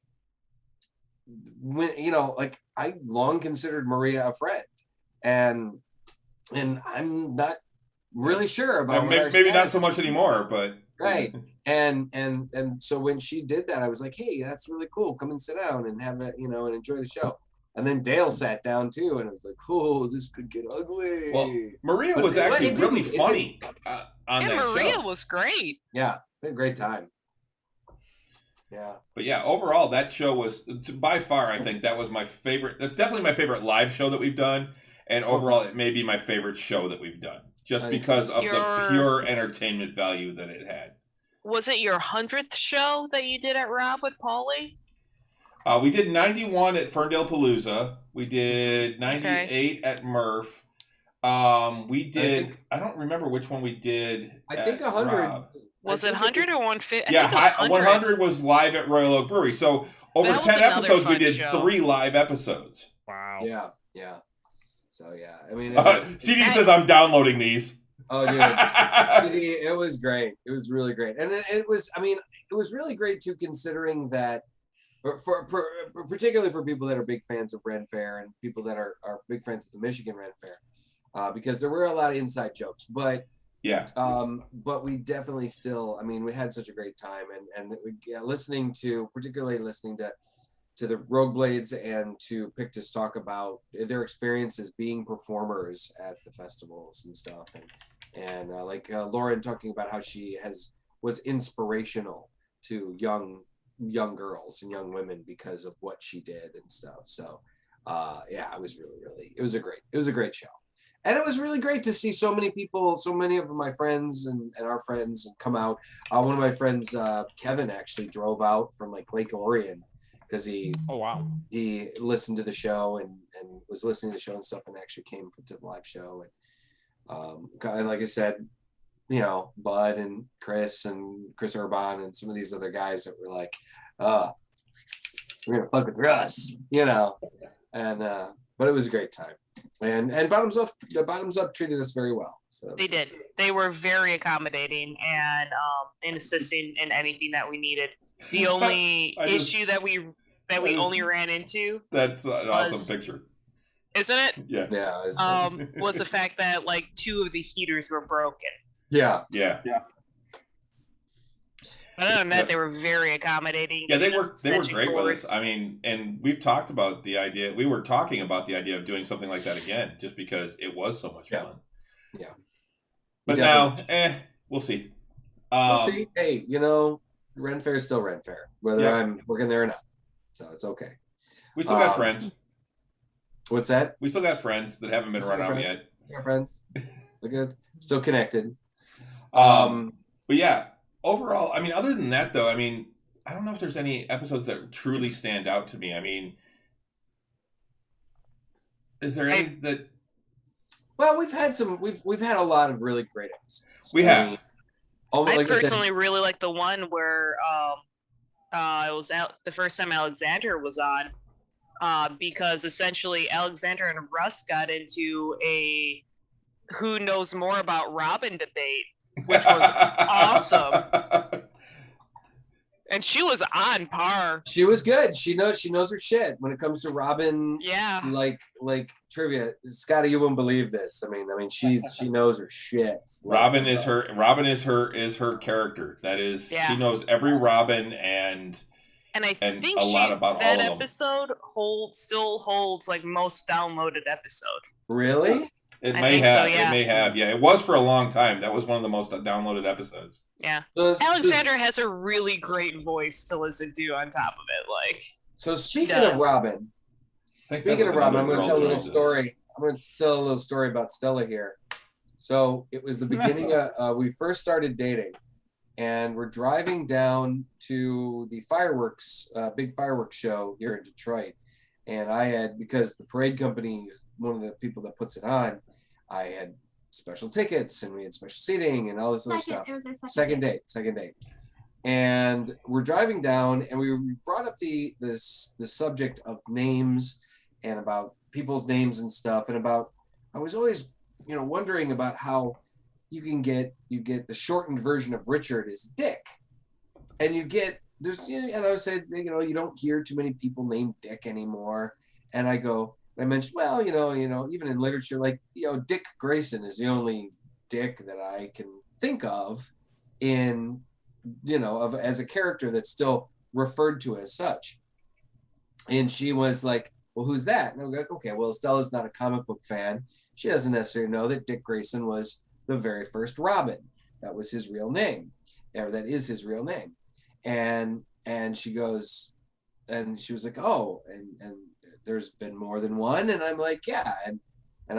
when, you know, like I long considered Maria a friend, and I'm not really sure about maybe not so much anymore, but right. And so when she did that, I was like, hey, that's really cool. Come and sit down and have it, you know, and enjoy the show. And then Dale sat down too, and I was like, oh, this could get ugly. Well, Maria was actually really funny on that show. Maria was great. Yeah, we had a great time. Yeah. But yeah, overall, that show was, by far, I think that was my favorite. That's definitely my favorite live show that we've done. And overall, it may be my favorite show that we've done. Just because of the pure entertainment value that it had. Was it your 100th show that you did at Rob with Paulie? We did 91 at Ferndale Palooza. We did 98 at Murph. We did, I don't remember which one we did. I think 100. Rob. Was it 100 or 150? Yeah, 100 was live at Royal Oak Brewery. So over 10 episodes, we did 3 live episodes. Wow. Yeah. So yeah, I mean, CD says I'm downloading these. Oh, dude, it was great. It was really great, and it was. I mean, it was really great too, considering that, for particularly for people that are big fans of Ren Fair and people that are big fans of the Michigan Ren Fair, because there were a lot of inside jokes, but yeah. But we definitely still. I mean, we had such a great time, and particularly listening to the Rogue Blades and to Pictus talk about their experiences being performers at the festivals and stuff, and like Lauren talking about how she was inspirational to young girls and young women because of what she did and stuff. So yeah, it was a great show. And it was really great to see so many people, so many of my friends and our friends come out. One of my friends, Kevin, actually drove out from like Lake Orion because he listened to the show and was listening to the show and stuff, and actually came to the live show. And like I said, Bud and Chris Urban and some of these other guys that were like, we're gonna fuck with Russ, and but it was a great time. And Bottoms Up treated us very well. So they did. They were very accommodating and assisting in anything that we needed. The only issue that we only ran into. That's an awesome picture. Isn't it? Yeah. Yeah. Was the fact that like 2 of the heaters were broken. Yeah. Other than that, they were very accommodating. Yeah, they were great with us. I mean, and we've talked about the idea. We were talking about the idea of doing something like that again, just because it was so much fun. Yeah. But now, we'll see. We'll see. Hey, Ren Fair is still Ren Fair, whether I'm working there or not. So it's okay. We still got friends. What's that? We still got friends that haven't been run out yet. We got friends. We're good. Still connected. But yeah. Overall, I mean, other than that, though, I mean, I don't know if there's any episodes that truly stand out to me. I mean, is there any that? Well, we've had a lot of really great episodes. We have. I personally really like the one where it was out the first time Alexander was on, because essentially Alexander and Russ got into a who knows more about Robin debate. Which was awesome. And she was on par. She was good. She knows her shit when it comes to Robin. Yeah. Like trivia. Scotty, you wouldn't believe this. I mean, she knows her shit. Robin is her character. That is, she knows every Robin and I think a lot about that all of them. episode still holds like most downloaded episode. Really? It may have. Yeah, it was for a long time. That was one of the most downloaded episodes. Yeah. Alexander has a really great voice to listen to on top of it. So speaking of Robin, I'm going to tell a little story. I'm going to tell a little story about Stella here. So it was the beginning of, we first started dating, and we're driving down to the big fireworks show here in Detroit. And because the parade company is one of the people that puts it on, I had special tickets and we had special seating and all this other stuff. It was our Second date. And we're driving down, and we brought up the subject of names and about people's names and stuff, and I was always wondering about how you get the shortened version of Richard is Dick, and and I said, you don't hear too many people named Dick anymore. And I mentioned, well, even in literature, like, Dick Grayson is the only Dick that I can think of as a character that's still referred to as such. And she was like, well, who's that? And I'm like, okay, well, Stella's not a comic book fan. She doesn't necessarily know that Dick Grayson was the very first Robin. That was his real name, or that is his real name. And she goes, and she was like, oh, and there's been more than one. And I'm like, yeah. And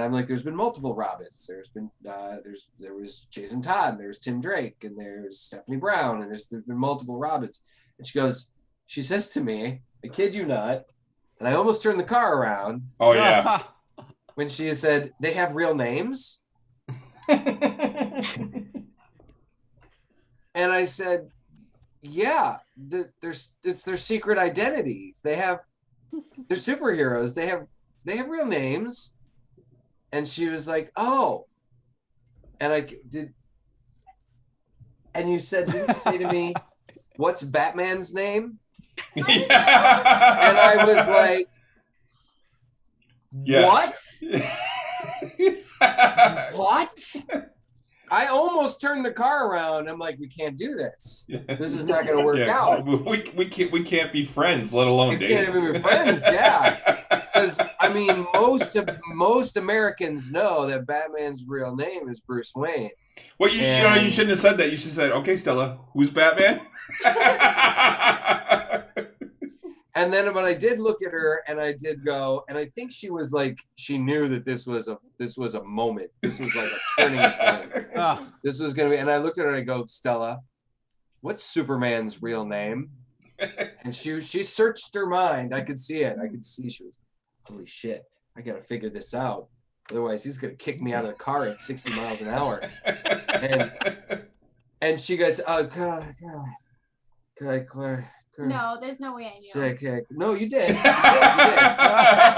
I'm like, there's been multiple Robins. There's been, there was Jason Todd, there's Tim Drake, and there's Stephanie Brown, and there's been multiple Robins. And she says to me, I kid you not, and I almost turned the car around. Oh, yeah. When she said, they have real names? And I said, yeah, it's their secret identities. They're superheroes. They have real names. And she was like, oh. And I did. And you didn't you say to me, what's Batman's name? Yeah. And I was like, what? What? I almost turned the car around. I'm like, we can't do this. This is not going to work out. We can't be friends, let alone date. We can't even be friends, yeah. Because I mean, most Americans know that Batman's real name is Bruce Wayne. Well, you shouldn't have said that. You should have said, "Okay, Stella, who's Batman?" And then when I did look at her and I did go, and I think she was like, she knew that this was a moment. This was like a turning point. Oh. This was gonna be, and I looked at her and I go, Stella, what's Superman's real name? And she searched her mind. I could see it. I could see she was, holy shit, I gotta figure this out. Otherwise he's gonna kick me out of the car at 60 miles an hour. And she goes, oh God, Claire. No, there's no way I knew. No, you did. You did.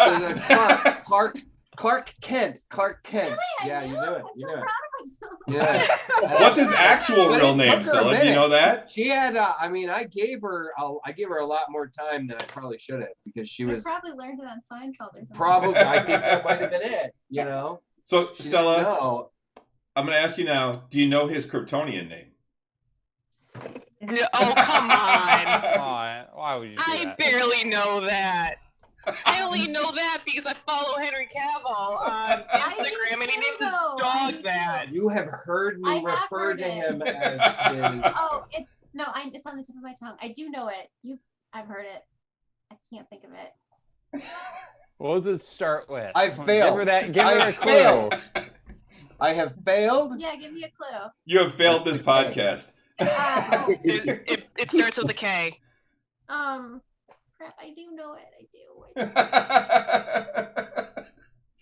There's a Clark Kent. Really? Yeah, I you knew knew it. I'm You so knew it. proud of myself. Yeah. What's his actual But real it name, took her a Stella? Do you know that? She had, I mean, I gave her a lot more time than I probably should have because she was I probably learned it on Seinfeld or something. probably. I think that might have been it. You know. So, She Stella, didn't know. I'm going to ask you now, do you know his Kryptonian name? Oh, come on. Why would you do I that? barely know that. I only know that because I follow Henry Cavill on Instagram and he named his dog that. You have heard me I have refer heard to it. him as his. Oh, it's on the tip of my tongue. I do know it. I've heard it. I can't think of it. What does it start with? I failed. Give her a clue. I have failed. Yeah, give me a clue. You have failed this podcast. It starts with a K. Crap, I do know it.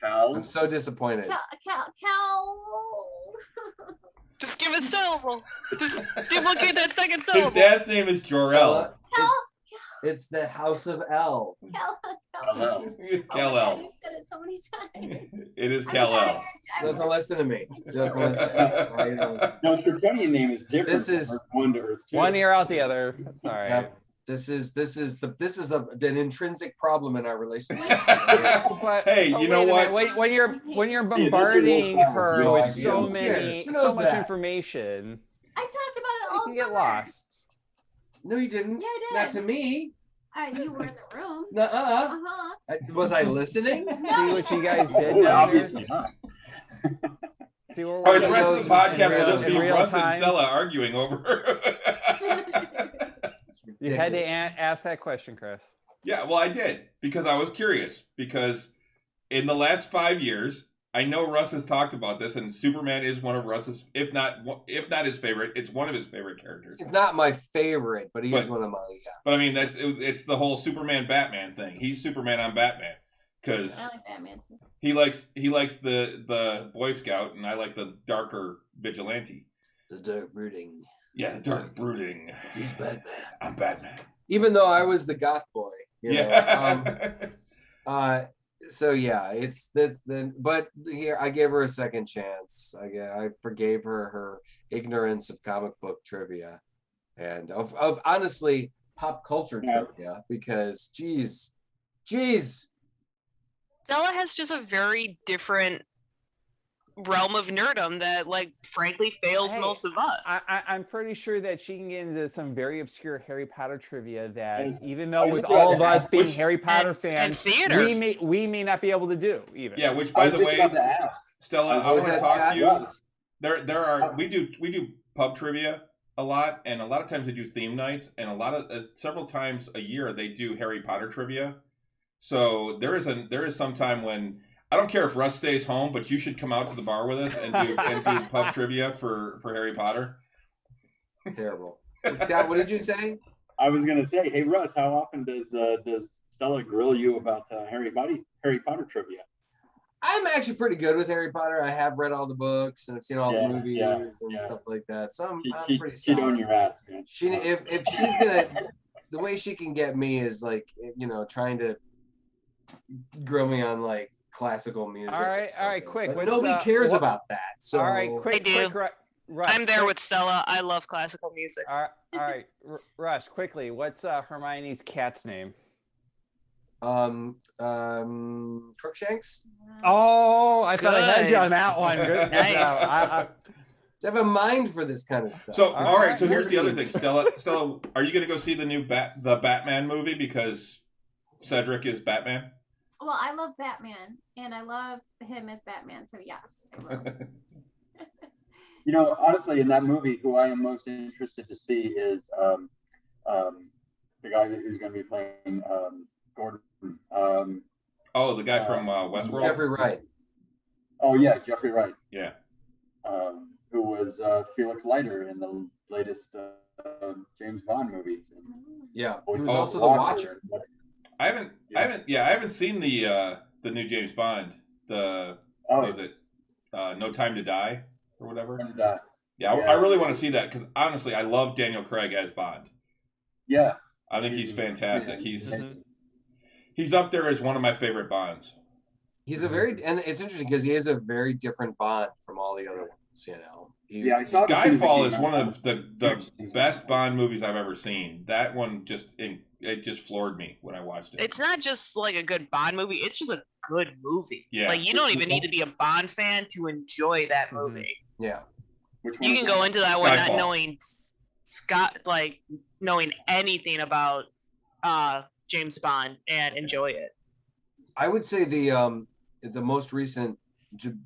Cal. I'm so disappointed. Cal. Just give it syllable. Just duplicate that second His syllable. dad's name is Jor-El. It's the House of L. Cal. It's Oh my God, Kal-El. you've said it so many times. It is I'm Kal-El. tired. Doesn't listen to me. Doesn't listen. No, his Kryptonian name is different. This is- from Earth 1 to Earth 2. One ear out the other. That's all right. Yep. This is an intrinsic problem in our relationship. But, Hey, you know wait a what? minute. When you're this is bombarding real her problem. with No so idea. many, Who so knows much that? information, I talked about it you all can get summer. lost. No, you didn't. Yeah, I did. Not to me. You were in the room. Nuh-uh. Uh-huh. Was I listening? See what you guys did Oh, down obviously there? not. See what All right, we're the doing rest of the podcast will just in be real Russ time? and Stella arguing over her. You had to ask that question, Chris. Yeah, well, I did because I was curious. Because in the last 5 years, I know Russ has talked about this, and Superman is one of Russ's, if not his favorite, it's one of his favorite characters. It's not my favorite, but he is one of my. Yeah. But I mean, it's the whole Superman Batman thing. He's Superman on Batman because I like Batman too. he likes the Boy Scout, and I like the darker vigilante. The dark brooding. Yeah, the dark brooding. He's Batman. I'm Batman. Even though I was the goth boy. You know, Yeah. so yeah, it's this then. But here, I gave her a second chance. I forgave her ignorance of comic book trivia, and of honestly pop culture trivia because, geez. Stella has just a very different realm of nerdom that, like, frankly fails Hey, most of us. I'm pretty sure that she can get into some very obscure Harry Potter trivia that, And even though I was with about all to of us ask, being which- Harry Potter and fans, theater. we may not be able to do even. Yeah, which I by was the just way, about to ask. Stella, I Was want to that talk Scott? to you. Yes. There are we do pub trivia a lot, and a lot of times they do theme nights, and several times a year they do Harry Potter trivia. So there is some time when I don't care if Russ stays home, but you should come out to the bar with us and do pub trivia for Harry Potter. Terrible. Scott, what did you say? I was gonna say, hey Russ, how often does Stella grill you about Harry Potter trivia? I'm actually pretty good with Harry Potter. I have read all the books and I've seen all the movies and stuff like that. So I'm pretty She'd solid. on your ass, man. If she's gonna, the way she can get me is like, you know, trying to grill me on like classical music. All right, quick. But What's, nobody cares about that. So all right, I quick, do. Russ, I'm there quick. with Stella. I love classical music. All right, Russ, quickly. What's Hermione's cat's name? Crookshanks. Oh, I thought I had you Good. on that one. Good. Nice. I have a mind for this kind of stuff. So all right, so right, here's the other thing, Stella, are you going to go see the new Batman movie because Cedric is Batman? Well, I love Batman, and I love him as Batman, so yes, I will. You know, honestly, in that movie, who I am most interested to see is the guy who's going to be playing Gordon. Oh, the guy from Westworld. Jeffrey Wright. Oh yeah, Jeffrey Wright. Yeah. Who was Felix Leiter in the latest James Bond movies. Yeah, he was Oh, also the Watcher. I haven't seen the new James Bond. What is it? No Time to Die or whatever. Yeah, I really want to see that because honestly, I love Daniel Craig as Bond. Yeah, I think he's fantastic. He's up there as one of my favorite Bonds. He's and it's interesting because he is a very different Bond from all the other ones. You know. Skyfall is one of the best Bond movies I've ever seen. That one just floored me when I watched it. It's not just like a good Bond movie; it's just a good movie. Yeah. Like you don't even need to be a Bond fan to enjoy that movie. Yeah. You can go into that one not knowing knowing anything about James Bond and enjoy it. I would say the most recent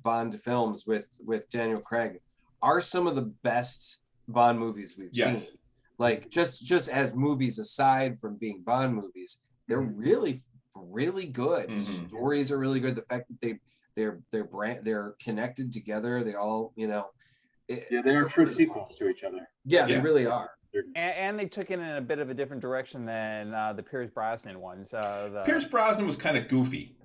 Bond films with Daniel Craig are some of the best Bond movies we've seen. Like just as movies aside from being Bond movies, they're really good. The stories are really good. The fact that they're connected together, they all they're true sequels to each other. Yeah, they really are. And they took it in a bit of a different direction than the Pierce Brosnan ones. Pierce Brosnan was kind of goofy.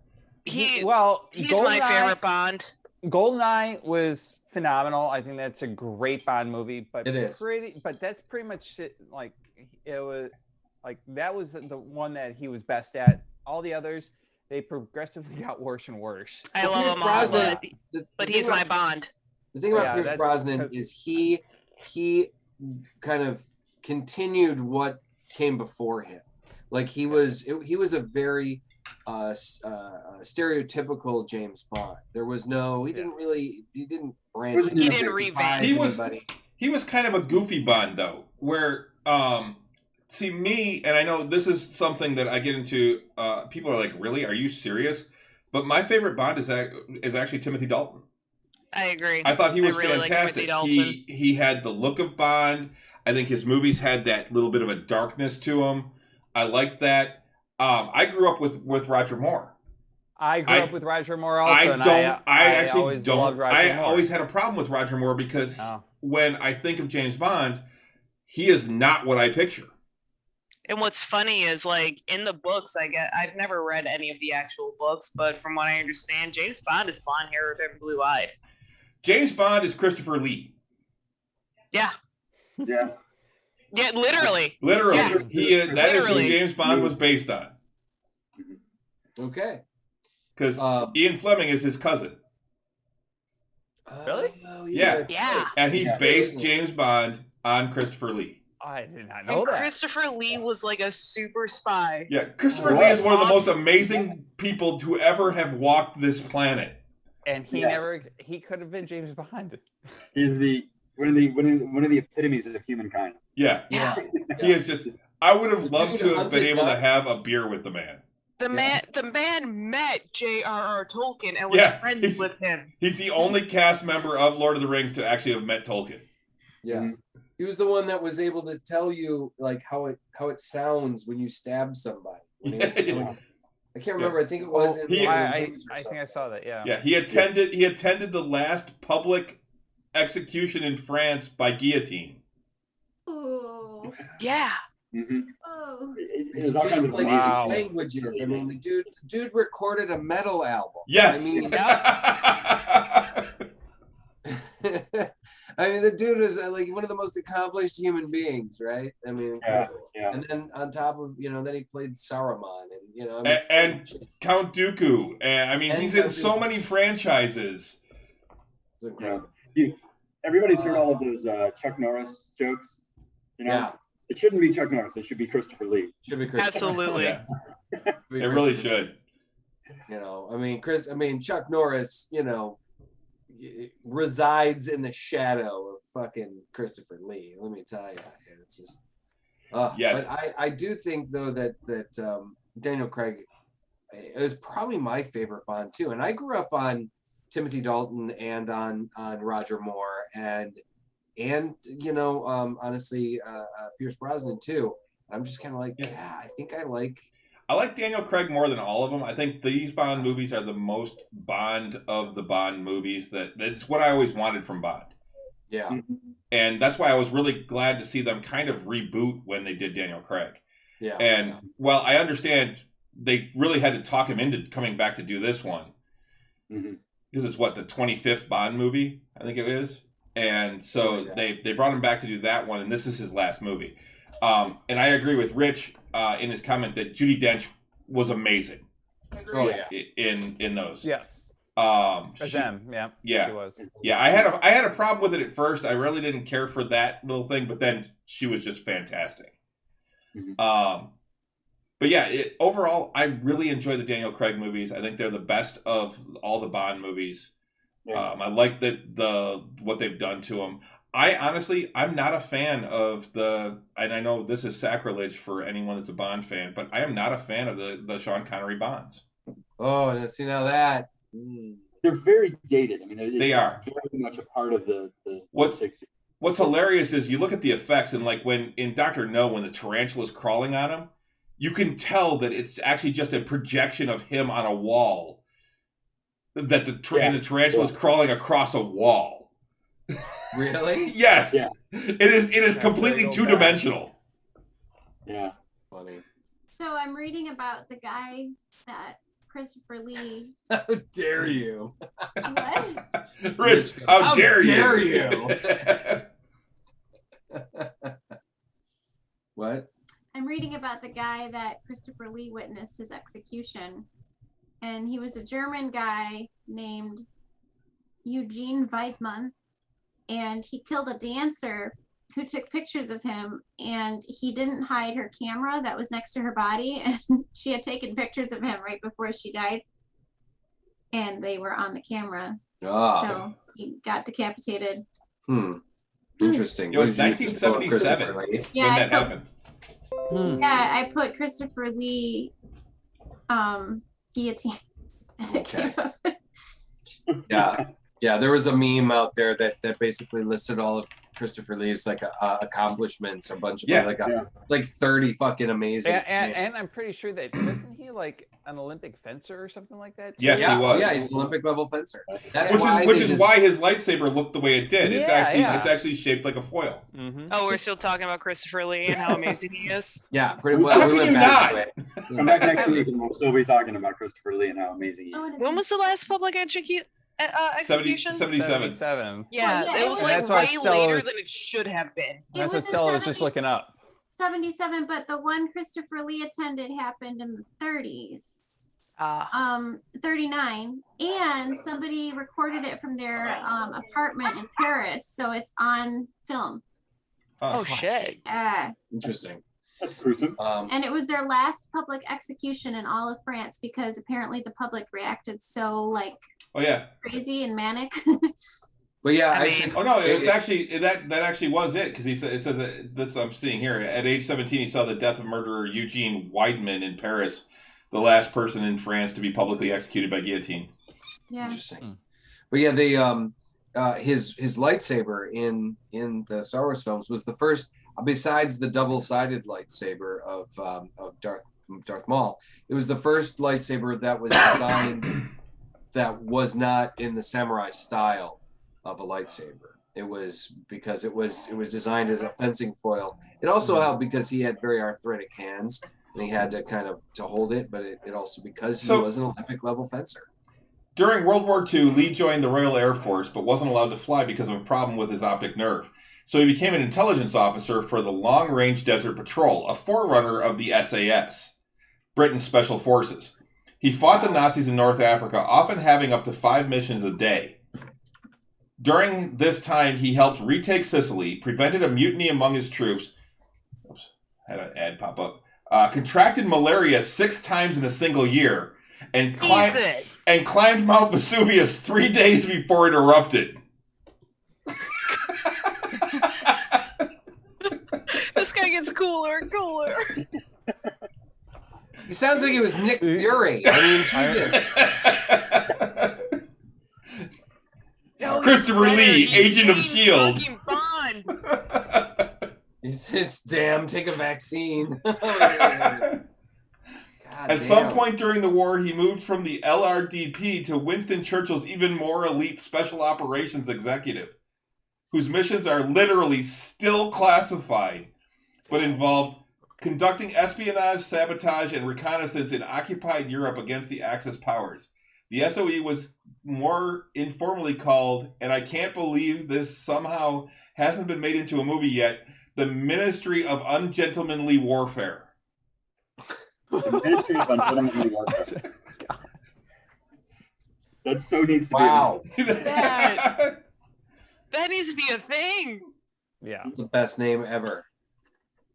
He's my favorite Bond. GoldenEye was phenomenal. I think that's a great Bond movie. But it is. But that's pretty much it. Like it was like that was the one that he was best at. All the others, they progressively got worse and worse. I love him all, but he's my Bond. The thing about Pierce Brosnan is he kind of continued what came before him. Like he was a very stereotypical James Bond. There was no he didn't branch. He didn't revamp. He was kind of a goofy Bond though, where see me, and I know this is something that I get into. People are like, "Really? Are you serious?" But my favorite Bond is actually Timothy Dalton. I agree. I thought he was really fantastic. He had the look of Bond. I think his movies had that little bit of a darkness to them. I liked that. I grew up with Roger Moore. I grew up with Roger Moore also. I always loved Roger I Moore. always had a problem with Roger Moore because when I think of James Bond, he is not what I picture. And what's funny is, like, in the books, I've never read any of the actual books, but from what I understand, James Bond is blonde-haired and blue-eyed. James Bond is Christopher Lee. Yeah. Yeah. Yeah, literally. Literally. Yeah. That is who James Bond was based on. Okay. Because Ian Fleming is his cousin. Really? Yeah. Yeah. And he based James Bond on Christopher Lee. I did not know that. Christopher Lee was like a super spy. Yeah, Christopher Lee is one of the most amazing people to ever have walked this planet. And he could have been James Bond. He's one of the epitomes of humankind. Yeah. He is just. I would have loved to have been able to have a beer with the man. The man met J.R.R. Tolkien and was friends with him. He's the only cast member of Lord of the Rings to actually have met Tolkien. Yeah. Mm-hmm. He was the one that was able to tell you like how it sounds when you stab somebody. I can't remember. I think it was. I think I saw that. Yeah. Yeah. He attended the last public execution in France by guillotine. Ooh. Yeah. Mm-hmm. Oh. Wow. Languages. I mean, the dude recorded a metal album. Yes. I mean, the dude is like one of the most accomplished human beings, right? I mean, and then on top of then he played Saruman, and Count Dooku. And he's in so many franchises. It's incredible. Everybody's heard all of those Chuck Norris jokes. It shouldn't be Chuck Norris. It should be Christopher Lee. Absolutely. Yeah. It really should. Chuck Norris, resides in the shadow of fucking Christopher Lee. Let me tell you, it's just. Yes. But I do think though that Daniel Craig is probably my favorite Bond too, and I grew up on Timothy Dalton and on Roger Moore and honestly Pierce Brosnan too. I'm just kind of like, yeah, I think I like Daniel Craig more than all of them. I think these Bond movies are the most Bond of the Bond movies. That's what I always wanted from Bond. Yeah. And that's why I was really glad to see them kind of reboot when they did Daniel Craig. Yeah. And, well, I understand they really had to talk him into coming back to do this one. Mm-hmm. This is, what, the 25th Bond movie, I think it is? And so they brought him back to do that one, and this is his last movie. And I agree with Rich in his comment that Judi Dench was amazing. Oh, yeah. In those. Yes. Yeah. She was. Yeah, I had a problem with it at first. I really didn't care for that little thing, but then she was just fantastic. Mm-hmm. But yeah, overall, I really enjoy the Daniel Craig movies. I think they're the best of all the Bond movies. Yeah. I like what they've done to them. I'm not a fan of and I know this is sacrilege for anyone that's a Bond fan, but I am not a fan of the Sean Connery Bonds. Oh, and see now that. They're very dated. I mean, they are very much a part of the 60s. What's hilarious is you look at the effects, and like when in Dr. No, when the tarantula's crawling on him, you can tell that it's actually just a projection of him on a wall. That the tarantula's crawling across a wall. Really? Yes. Yeah. It is completely two-dimensional. Yeah. Funny. So I'm reading about the guy that Christopher Lee. How dare you? What? Rich, how dare you? What? I'm reading about the guy that Christopher Lee witnessed his execution. And he was a German guy named Eugene Weidmann. And he killed a dancer who took pictures of him. And he didn't hide her camera that was next to her body. And she had taken pictures of him right before she died. And they were on the camera. Oh. So he got decapitated. Interesting. It was 1977 when that happened. Yeah, I put Christopher Lee guillotine. Okay. Yeah, there was a meme out there that basically listed all of Christopher Lee's like accomplishments, a bunch of like 30 fucking amazing. And I'm pretty sure that wasn't he like an Olympic fencer or something like that? Yes, he was. Yeah, he's an Olympic level fencer. That's which is why his lightsaber looked the way it did. It's actually shaped like a foil. Mm-hmm. Oh, we're still talking about Christopher Lee and how amazing he is. Yeah, pretty well. How can you not? Come back next week and we'll still be talking about Christopher Lee and how amazing he is. When was the last public execution? 77. Yeah, it was like way later than it should have been. That's what Stella was just looking up. 77, but the one Christopher Lee attended happened in the 30s. 39, and somebody recorded it from their apartment in Paris, so it's on film. Oh shit! Interesting. That's gruesome. And it was their last public execution in all of France because apparently the public reacted so crazy and manic. But yeah, it's actually that actually was it, because it says that, this I'm seeing here, at age 17 he saw the death of murderer Eugene Weidmann in Paris, the last person in France to be publicly executed by guillotine. Yeah. Interesting. But yeah, they his lightsaber in the Star Wars films was the first, besides the double-sided lightsaber of Darth Maul. It was the first lightsaber that was designed that was not in the samurai style of a lightsaber. It was because it was designed as a fencing foil. It also helped because he had very arthritic hands and he had to kind of to hold it, but it also because he was an Olympic level fencer. During World War II, Lee joined the Royal Air Force but wasn't allowed to fly because of a problem with his optic nerve. So he became an intelligence officer for the Long Range Desert Patrol, a forerunner of the SAS, Britain's Special Forces. He fought the Nazis in North Africa, often having up to 5 missions a day. During this time, he helped retake Sicily, prevented a mutiny among his troops, had an ad pop up, contracted malaria 6 times in a single year, and climbed Mount Vesuvius 3 days before it erupted. This guy gets cooler and cooler. He sounds like he was Nick Fury. I mean, Jesus. Christopher Lee, agent of S.H.I.E.L.D. He says, "Damn, take a vaccine." God At some point during the war, he moved from the LRDP to Winston Churchill's even more elite Special Operations Executive, whose missions are literally still classified, but involved conducting espionage, sabotage, and reconnaissance in occupied Europe against the Axis powers. The SOE was more informally called, and I can't believe this somehow hasn't been made into a movie yet, the Ministry of Ungentlemanly Warfare. The Ministry of Ungentlemanly Warfare. That so needs to be. That needs to be a thing. Yeah. The best name ever.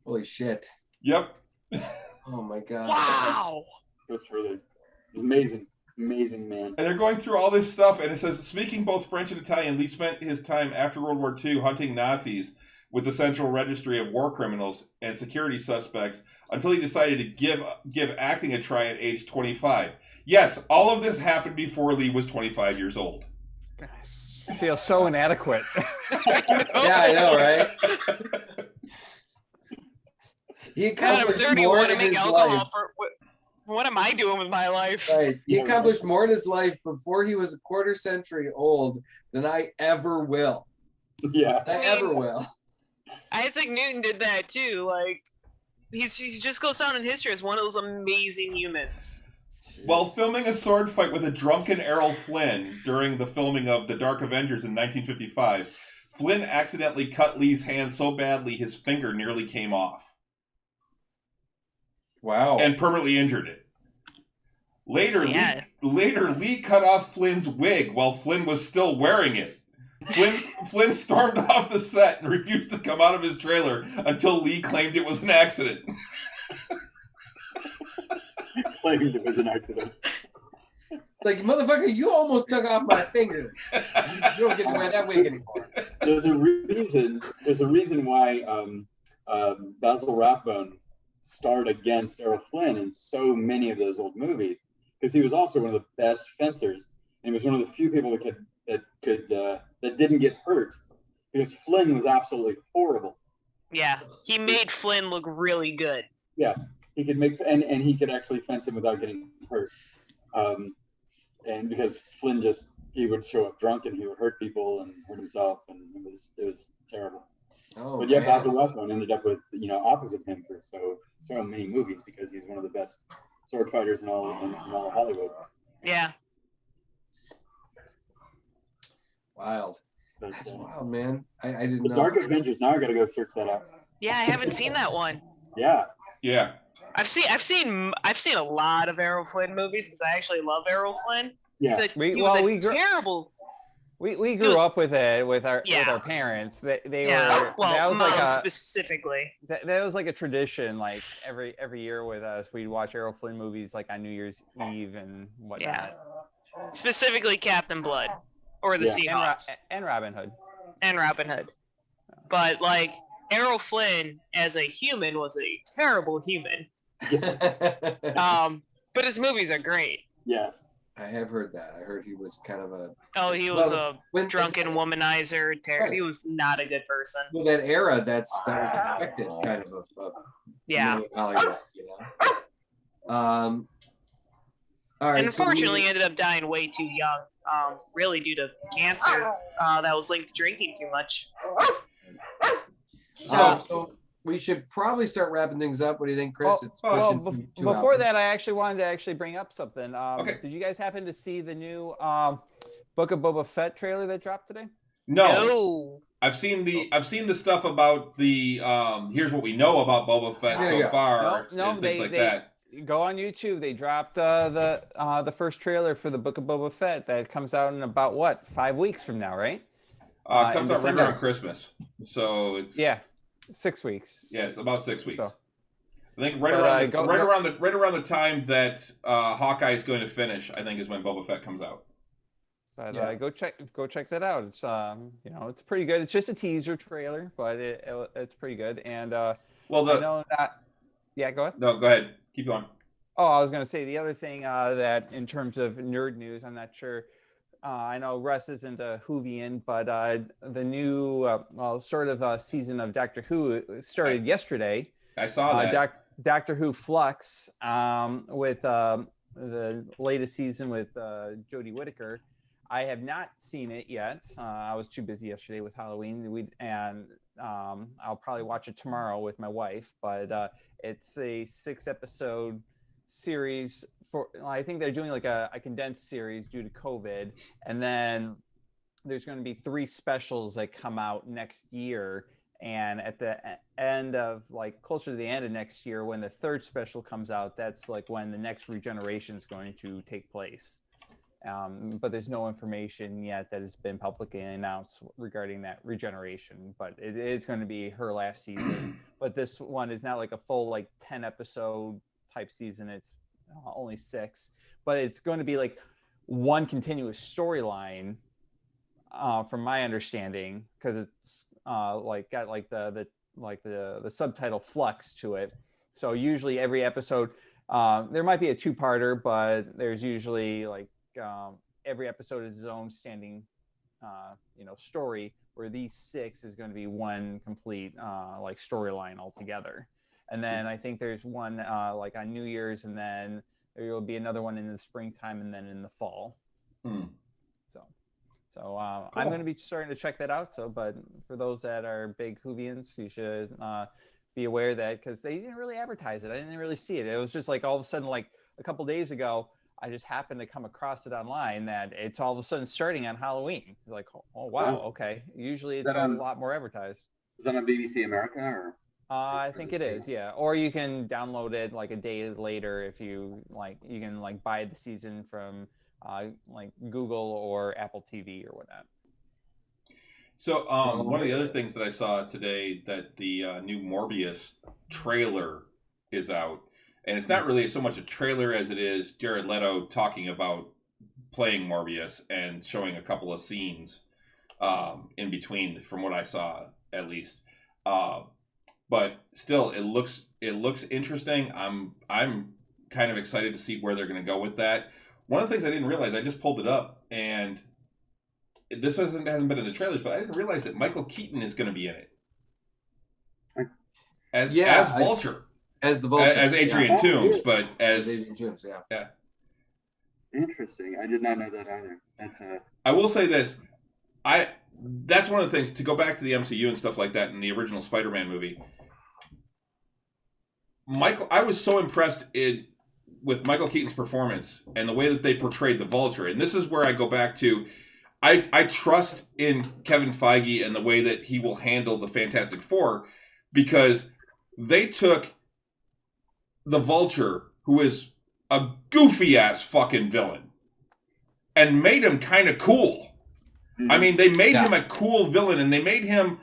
Holy shit. Yep. Oh my god. Wow. That's really amazing. Amazing man. And they're going through all this stuff, and it says, speaking both French and Italian, Lee spent his time after World War II hunting Nazis with the Central Registry of War Criminals and security suspects until he decided to give acting a try at age 25. Yes, all of this happened before Lee was 25 years old. Gosh, I feel so inadequate. Yeah, I know, right? He accomplished more in his life. What am I doing with my life? Right. He accomplished more in his life before he was a quarter century old than I ever will. Yeah. I ever will. Isaac Newton did that too. Like, he just goes down in history as one of those amazing humans. While filming a sword fight with a drunken Errol Flynn during the filming of The Dark Avengers in 1955, Flynn accidentally cut Lee's hand so badly his finger nearly came off. Wow. And permanently injured it. Later, Lee cut off Flynn's wig while Flynn was still wearing it. Flynn stormed off the set and refused to come out of his trailer until Lee claimed it was an accident. Claimed it was an accident. It's like, motherfucker, you almost took off my finger. You don't get to wear that wig anymore. There's a reason why Basil Rathbone starred against Errol Flynn in so many of those old movies, because he was also one of the best fencers, and he was one of the few people that didn't get hurt, because Flynn was absolutely horrible. Yeah, he made Flynn look really good. Yeah, he could make and he could actually fence him without getting hurt. And because Flynn he would show up drunk and he would hurt people and hurt himself, and it was terrible. Oh, but yeah, man. Basil Rathbone ended up with opposite him for so many movies, because he's one of the best sword fighters in all of Hollywood. Yeah. Wild. But, That's wild, man. I didn't The know. Dark Avengers. Now I got to go search that out. Yeah, I haven't seen that one. Yeah. Yeah. I've seen a lot of Errol Flynn movies because I actually love Errol Flynn. Yeah. He was terrible. We grew up with it with our parents. They were well, that was Mom like specifically. That was like a tradition. Like every year with us, we'd watch Errol Flynn movies like on New Year's Eve and whatnot. Yeah. Specifically Captain Blood or the Seahawks and Robin Hood. And Robin Hood. But like Errol Flynn as a human was a terrible human. But his movies are great. Yeah. I have heard that. I heard he was kind of a... Oh, he was a drunken womanizer. Right. He was not a good person. Well, that era, that was expected, kind of Hollywood, All right. And unfortunately, ended up dying way too young, really due to cancer that was linked to drinking too much. So we should probably start wrapping things up. What do you think, Chris? Before that, I actually wanted to bring up something. Okay. Did you guys happen to see the new Book of Boba Fett trailer that dropped today? No. I've seen the stuff about the here's what we know about Boba Fett so far. And things like that. Go on YouTube. They dropped the first trailer for the Book of Boba Fett that comes out in about 5 weeks from now, right? Comes out right around Christmas, so it's 6 weeks. Yes, about 6 weeks. So, I think right around the time that Hawkeye is going to finish, I think is when Boba Fett comes out. But go check that out. It's it's pretty good. It's just a teaser trailer, but it's pretty good. And I know that. Yeah, go ahead. No, go ahead. Keep going. Oh, I was going to say the other thing that in terms of nerd news, I'm not sure I know Russ isn't a Whovian, but the new season of Doctor Who started yesterday. I saw that. Doctor Who Flux with the latest season with Jodie Whittaker. I have not seen it yet. I was too busy yesterday with Halloween, I'll probably watch it tomorrow with my wife. But it's a 6-episode series. I think they're doing like a condensed series due to COVID, and then there's going to be 3 specials that come out next year. And at the end of closer to the end of next year, when the 3rd special comes out, that's like when the next regeneration is going to take place. But there's no information yet that has been publicly announced regarding that regeneration. But it is going to be her last season. But this one is not like a full 10-episode type season. It's only 6. But it's going to be like one continuous storyline, from my understanding, because it's got the subtitle Flux to it. So usually every episode, there might be a 2-parter, but there's usually every episode is its own standing story, where these 6 is going to be one complete storyline altogether. And then I think there's one on New Year's, and then there will be another one in the springtime, and then in the fall. So Cool. I'm going to be starting to check that out. But for those that are big Whovians, you should be aware that, because they didn't really advertise it. I didn't really see it. It was just all of a sudden, a couple days ago, I just happened to come across it online that it's all of a sudden starting on Halloween. Oh wow, okay. Usually it's a lot more advertised. Is that on BBC America or? I think it is, yeah. Or you can download it a day later if you You can buy the season from Google or Apple TV or whatnot. So one of the other things that I saw today, that the new Morbius trailer is out, and it's not really so much a trailer as it is Jared Leto talking about playing Morbius and showing a couple of scenes in between, from what I saw at least. But still, it looks interesting. I'm kind of excited to see where they're going to go with that. One of the things I didn't realize, I just pulled it up, and this hasn't been in the trailers, but I didn't realize that Michael Keaton is going to be in it as Vulture, as the Vulture, as Adrian Toomes, but as Adrian Toomes, yeah. Interesting. I did not know that either. I will say this. That's one of the things, to go back to the MCU and stuff like that in the original Spider-Man movie. I was so impressed with Michael Keaton's performance and the way that they portrayed the Vulture. And this is where I go back to, I trust in Kevin Feige and the way that he will handle the Fantastic Four, because they took the Vulture, who is a goofy-ass fucking villain, and made him kind of cool. I mean, they made him a cool villain, and they made him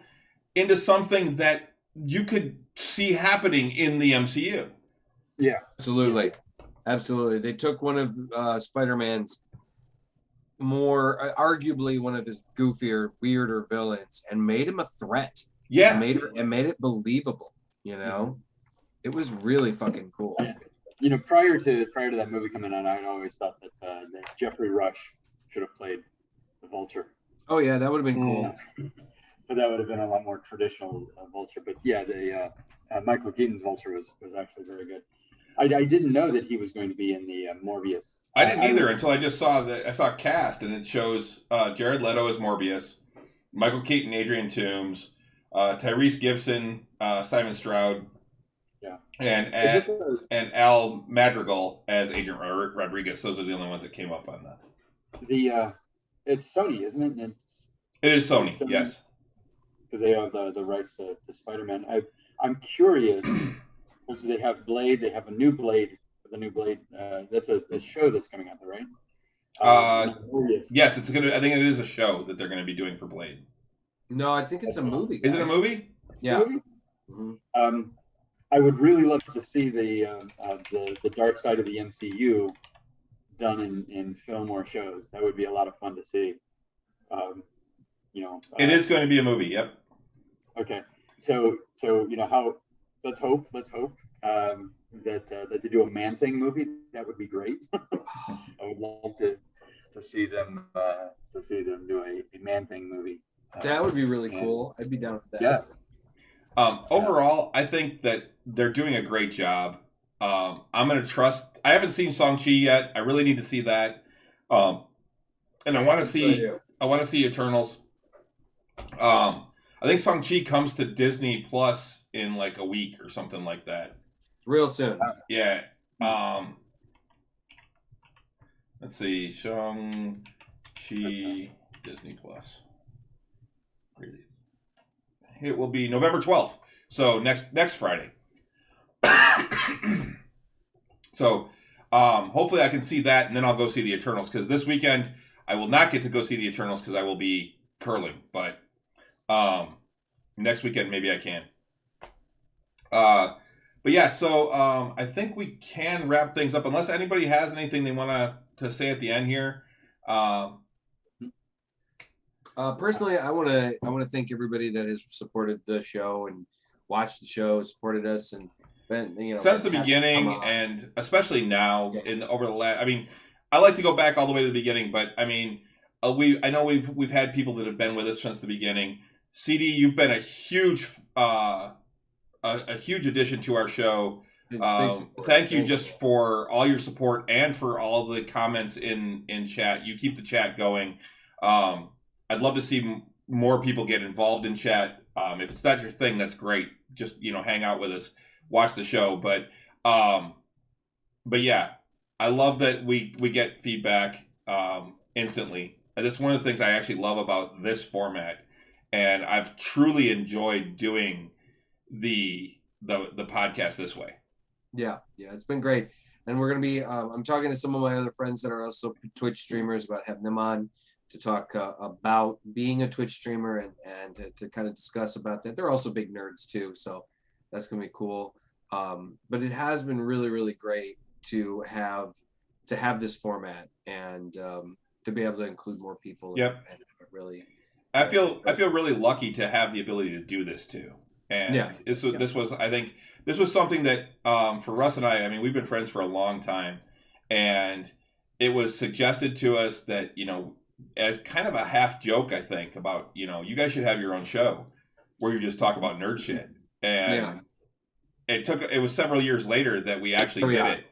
into something that you could see happening in the MCU. Yeah. Absolutely. They took one of Spider-Man's more, arguably one of his goofier, weirder villains, and made him a threat. Yeah. And made it believable, It was really fucking cool. Prior to that movie coming out, I always thought that Jeffrey Rush should have played the Vulture. Oh yeah, that would have been cool. But that would have been a lot more traditional Vulture. But yeah, the Michael Keaton's Vulture was actually very good. I didn't know that he was going to be in the Morbius. I didn't either until I just saw cast, and it shows Jared Leto as Morbius, Michael Keaton, Adrian Toomes, Tyrese Gibson, Simon Stroud, and Al Madrigal as Agent Rodriguez. Those are the only ones that came up on that. It's Sony, isn't it? It is Sony, yes. Because they have the rights to Spider-Man. I'm curious, because they have Blade. They have a new Blade. The new Blade. That's a show that's coming out there, right? Yes, it's gonna. I think it is a show that they're going to be doing for Blade. No, I think it's a movie. Guys. Is it a movie? Yeah. Mm-hmm. I would really love to see the dark side of the MCU done in film or shows. That would be a lot of fun to see. It is going to be a movie. Yep. Okay. So how? Let's hope that they do a Man-Thing movie. That would be great. I would love to to see them do a Man Thing movie. That would be really cool. I'd be down for that. Yeah. Overall, I think that they're doing a great job. I'm going to trust. I haven't seen Shang-Chi yet. I really need to see that. And I want to see. I want to see Eternals. I think Shang-Chi comes to Disney Plus in like a week or something like that. Real soon. Yeah. Let's see. Shang-Chi Disney Plus. It will be November 12th. So next Friday. So hopefully I can see that, and then I'll go see the Eternals, because this weekend I will not get to go see the Eternals because I will be curling. But next weekend maybe I can. But yeah, so I think we can wrap things up unless anybody has anything they want to say at the end here. Personally, I want to thank everybody that has supported the show and watched the show, supported us, and been, since the beginning, and especially now over the last. I mean, I like to go back all the way to the beginning, but I mean, I know we've had people that have been with us since the beginning. CD, you've been a huge addition to our show. Thank you just for all your support and for all the comments in chat. You keep the chat going. I'd love to see more people get involved in chat. If it's not your thing, that's great. Just, hang out with us, watch the show. But yeah, I love that we get feedback instantly. And that's one of the things I actually love about this format. And I've truly enjoyed doing the podcast this way. Yeah, it's been great. And we're going to be, I'm talking to some of my other friends that are also Twitch streamers about having them on to talk about being a Twitch streamer and to kind of discuss about that. They're also big nerds too, so that's going to be cool. But it has been really, really great to have this format and to be able to include more people. Yep. And really, I feel really lucky to have the ability to do this too. And this was I think this was something that for Russ and I mean, we've been friends for a long time, and it was suggested to us that, as kind of a half joke, I think, about, you guys should have your own show where you just talk about nerd shit. And it was several years later that we actually did it.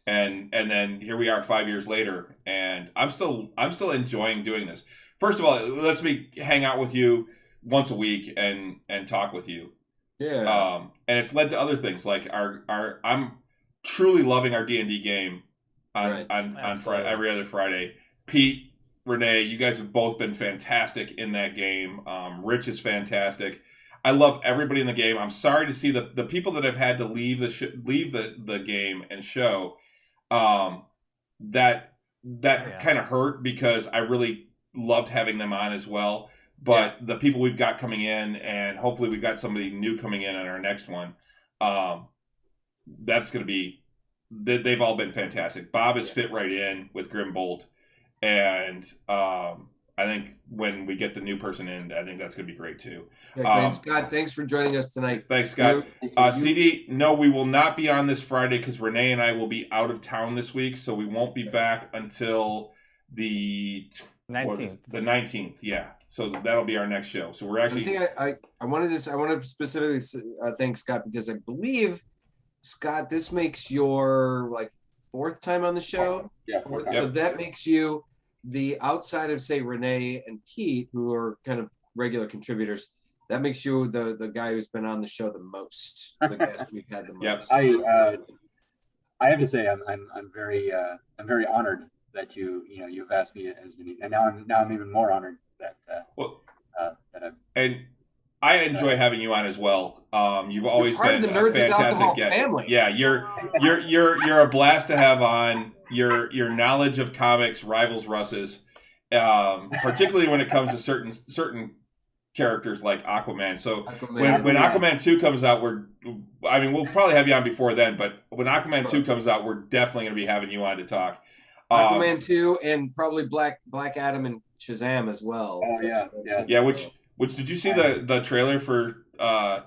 And then here we are 5 years later, and I'm still enjoying doing this. First of all, it lets me hang out with you once a week and talk with you. Yeah. And it's led to other things like I'm truly loving our D&D game on Friday, every other Friday. Pete, Renee, you guys have both been fantastic in that game. Rich is fantastic. I love everybody in the game. I'm sorry to see the people that have had to leave the game and show. That kind of hurt because I really loved having them on as well. But the people we've got coming in, and hopefully we've got somebody new coming in on our next one, that's going to be. They've all been fantastic. Bob has fit right in with Grimbold. And I think when we get the new person in, I think that's going to be great too. Scott, thanks for joining us tonight. Thanks, Scott. CD, no, we will not be on this Friday because Renee and I will be out of town this week, so we won't be back until the 19th. The 19th, yeah. So that'll be our next show. So we're actually. I want to specifically thank Scott because I believe, Scott, this makes your fourth time on the show. Yeah. So that makes you the outside of, say, Renee and Pete, who are kind of regular contributors. That makes you the guy who's been on the show the most. The guest we've had the most. I have to say I'm very honored that you've asked me as many, and now I'm even more honored that and I enjoy having you on as well. You've always been a fantastic guest. Family. Yeah, you're a blast to have on. Your knowledge of comics rivals Russ's, particularly when it comes to certain characters like Aquaman. So when Aquaman 2 comes out, we'll probably have you on before then, but when Aquaman 2 comes out, we're definitely going to be having you on to talk. Aquaman 2 and probably Black Adam and Shazam as well. Which did you see the trailer for or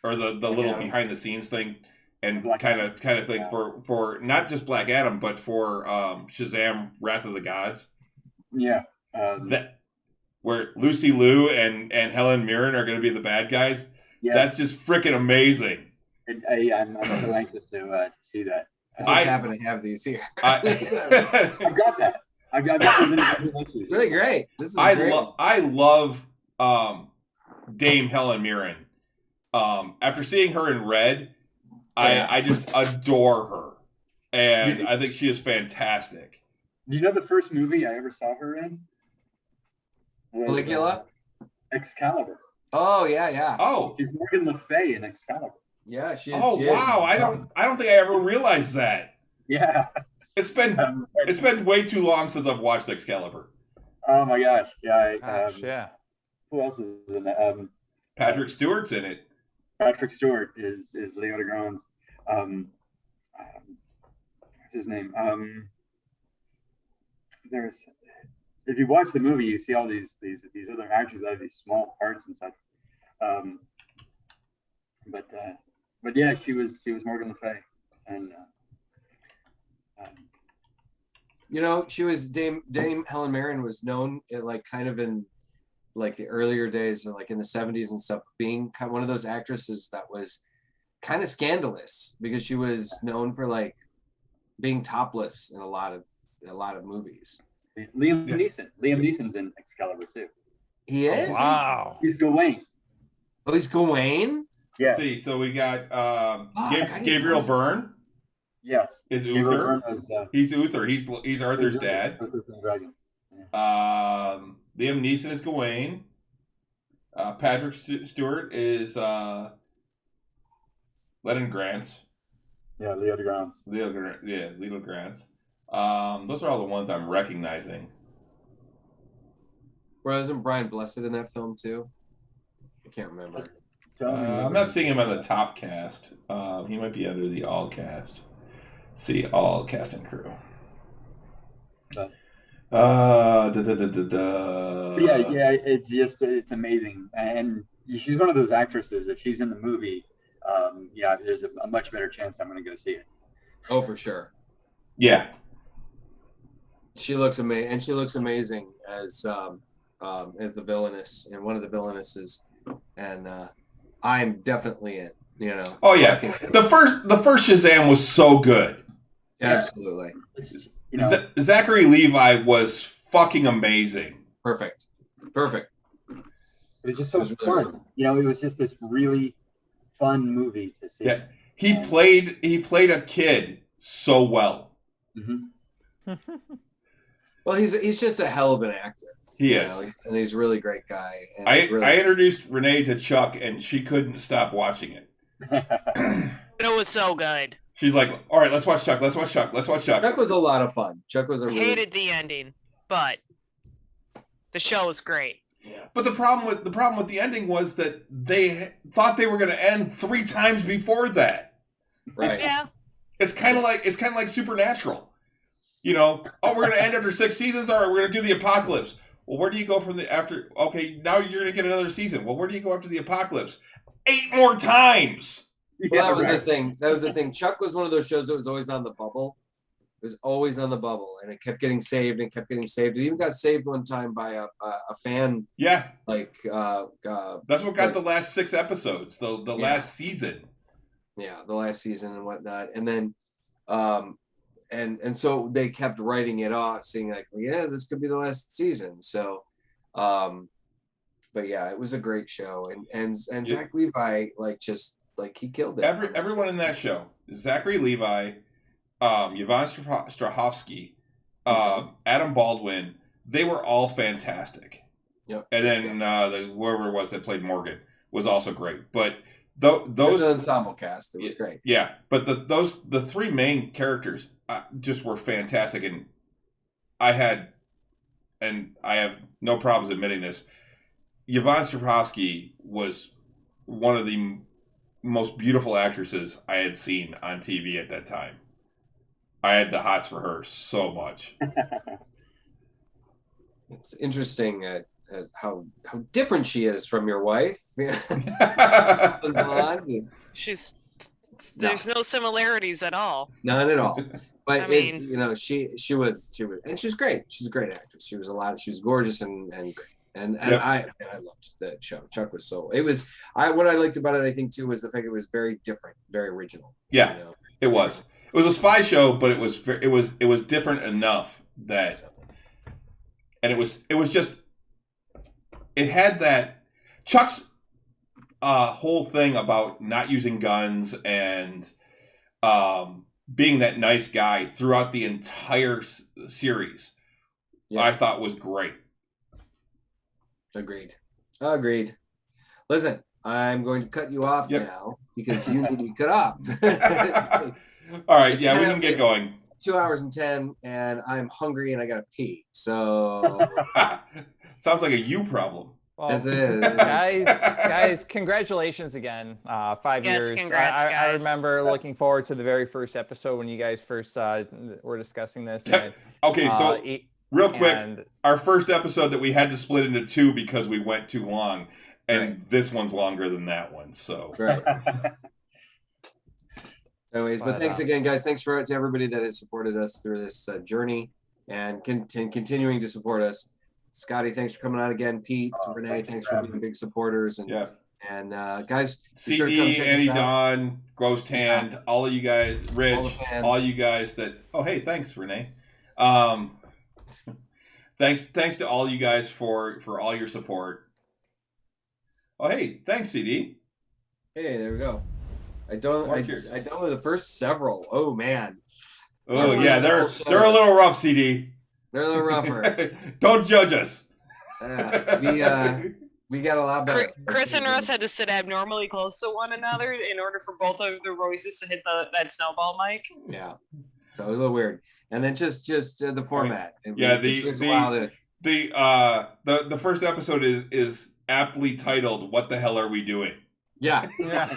the little behind the scenes thing? and Black kind Adam. of thing Yeah. for not just Black Adam, but for Shazam: Wrath of the Gods. Yeah. That where Lucy Liu and Helen Mirren are going to be the bad guys. Yeah. That's just freaking amazing. I'm so anxious to see that. I just happen to have these here. I've got that. I've got that. Really great. This is I great. I love Dame Helen Mirren. After seeing her in Red, I just adore her, and I think she is fantastic. Do you know the first movie I ever saw her in? Caligula? Excalibur. Oh yeah. Oh, She's Morgan Le Fay in Excalibur. Yeah, she is. oh wow! I don't think I ever realized that. Yeah. It's been way too long since I've watched Excalibur. Oh my gosh! Yeah. Yeah. Who else is in that? Patrick Stewart's in it. Patrick Stewart is Leo DeGrange. What's his name? There's, if you watch the movie, you see all these other actors that have these small parts and such. But yeah, she was Morgan Le Fay, and she was Dame Helen Mirren was known kind of in like the earlier days, like in the 70s and stuff, being kind of one of those actresses that was kind of scandalous because she was known for like being topless in a lot of movies. Liam Neeson's in Excalibur too. He is? Wow. He's Gawain. Oh, he's Gawain? Yeah. Let's see, so we got Gabriel Byrne. Yes. Is Gabriel Uther? Byrne is, He's Uther. He's Arthur's dad. Arthur's dragon. Liam Neeson is Gawain. Patrick Stewart is Lennon Grant. Yeah, Leo DeGrange. Leo Grant. Those are all the ones I'm recognizing. Wasn't Brian Blessed in that film too? I can't remember. I'm not seeing him on the top cast. He might be under the all cast. See, all cast and crew. Yeah, it's amazing, and she's one of those actresses. If she's in the movie, there's a much better chance I'm going to go see it. Oh, for sure. Yeah, she looks amazing, and she looks amazing as the villainess and one of the villainesses, and I'm definitely in. Oh yeah, the first Shazam was so good. Absolutely. Zachary Levi was fucking amazing. Perfect. It was just so fun. It was just this really fun movie to see. Yeah, he played a kid so well. Mm-hmm. Well, he's just a hell of an actor. He is, and he's a really great guy. And I introduced Renee to Chuck, and she couldn't stop watching it. It was so good. She's like, "All right, let's watch Chuck. Let's watch Chuck. Let's watch Chuck." Chuck was a lot of fun. Chuck was Hated the ending, but the show was great. Yeah. But the problem with the ending was that they thought they were going to end 3 times before that. Right. Yeah. It's kind of like Supernatural. We're going to end after 6 seasons. All right, we're going to do the apocalypse. Well, where do you go from the after? Okay, now you're going to get another season. Well, where do you go after the apocalypse? 8 more times. Well, that was the thing. That was the thing. Chuck was one of those shows that was always on the bubble. It was always on the bubble, and it kept getting saved and kept getting saved. It even got saved one time by a fan. Yeah. Like that's what got the last 6 episodes. The last season. Yeah, the last season and whatnot, and then, and so they kept writing it off, saying like, well, yeah, this could be the last season. So, but yeah, it was a great show, and Zach Levi he killed it. Everyone in that show, Zachary Levi, Yvonne Strahovski, Adam Baldwin, they were all fantastic. Yep. And then whoever it was that played Morgan was also great. But those ensemble cast, it was great. Yeah, but the 3 main characters just were fantastic, and I have no problems admitting this. Yvonne Strahovski was one of the most beautiful actresses I had seen on TV at that time. I had the hots for her so much. It's interesting how different she is from your wife. She's There's no similarities at all. None at all. But I it's, mean- you know, she was, and she's great. She's a great actress. She was gorgeous and great. And Yep. I loved that show. Chuck was what I liked about it, I think too, was the fact it was very different, very original. Yeah. You know? It was. It was a spy show, but it was different enough that, and it was just, it had that Chuck's whole thing about not using guns and being that nice guy throughout the entire series. Yeah. I thought was great. Agreed. Listen, I'm going to cut you off now because you need to be cut off. All right, It's yeah, we kind can of get going. 2 hours and 10, and I'm hungry and I gotta pee. So Sounds like a you problem. Well, as it is. guys, congratulations again. 5 Yes, years. congrats, I guys. remember looking forward to the very first episode when you guys first were discussing this. And, Okay, so real quick, and- our first episode that we had to split into two because we went too long, and Right. this one's longer than that one. So Right. Anyways, but But, thanks again, guys. Thanks to everybody that has supported us through this journey and continuing to support us. Scotty, thanks for coming on again. Pete, Renee, thanks for being big supporters. And yeah, and guys, be sure to come CD, check Annie, us out. Dawn, Ghost Hand, all of you guys, Rich, All the fans. all you guys that. Oh, hey, thanks, Renee. Thanks to all you guys for all your support. Oh, hey, thanks, CD. Hey, there we go. I downloaded the first several. Oh man, Oh Yeah, yeah, we're- they're a little rough, CD. they're a little rougher. Don't judge us. We got a lot better. Chris and Russ had to sit abnormally close to one another in order for both of their voices to hit that snowball mic. Yeah, so a little weird. And then just the format. Yeah, It takes a while to- the first episode is aptly titled "What the hell are we doing?" yeah. Right.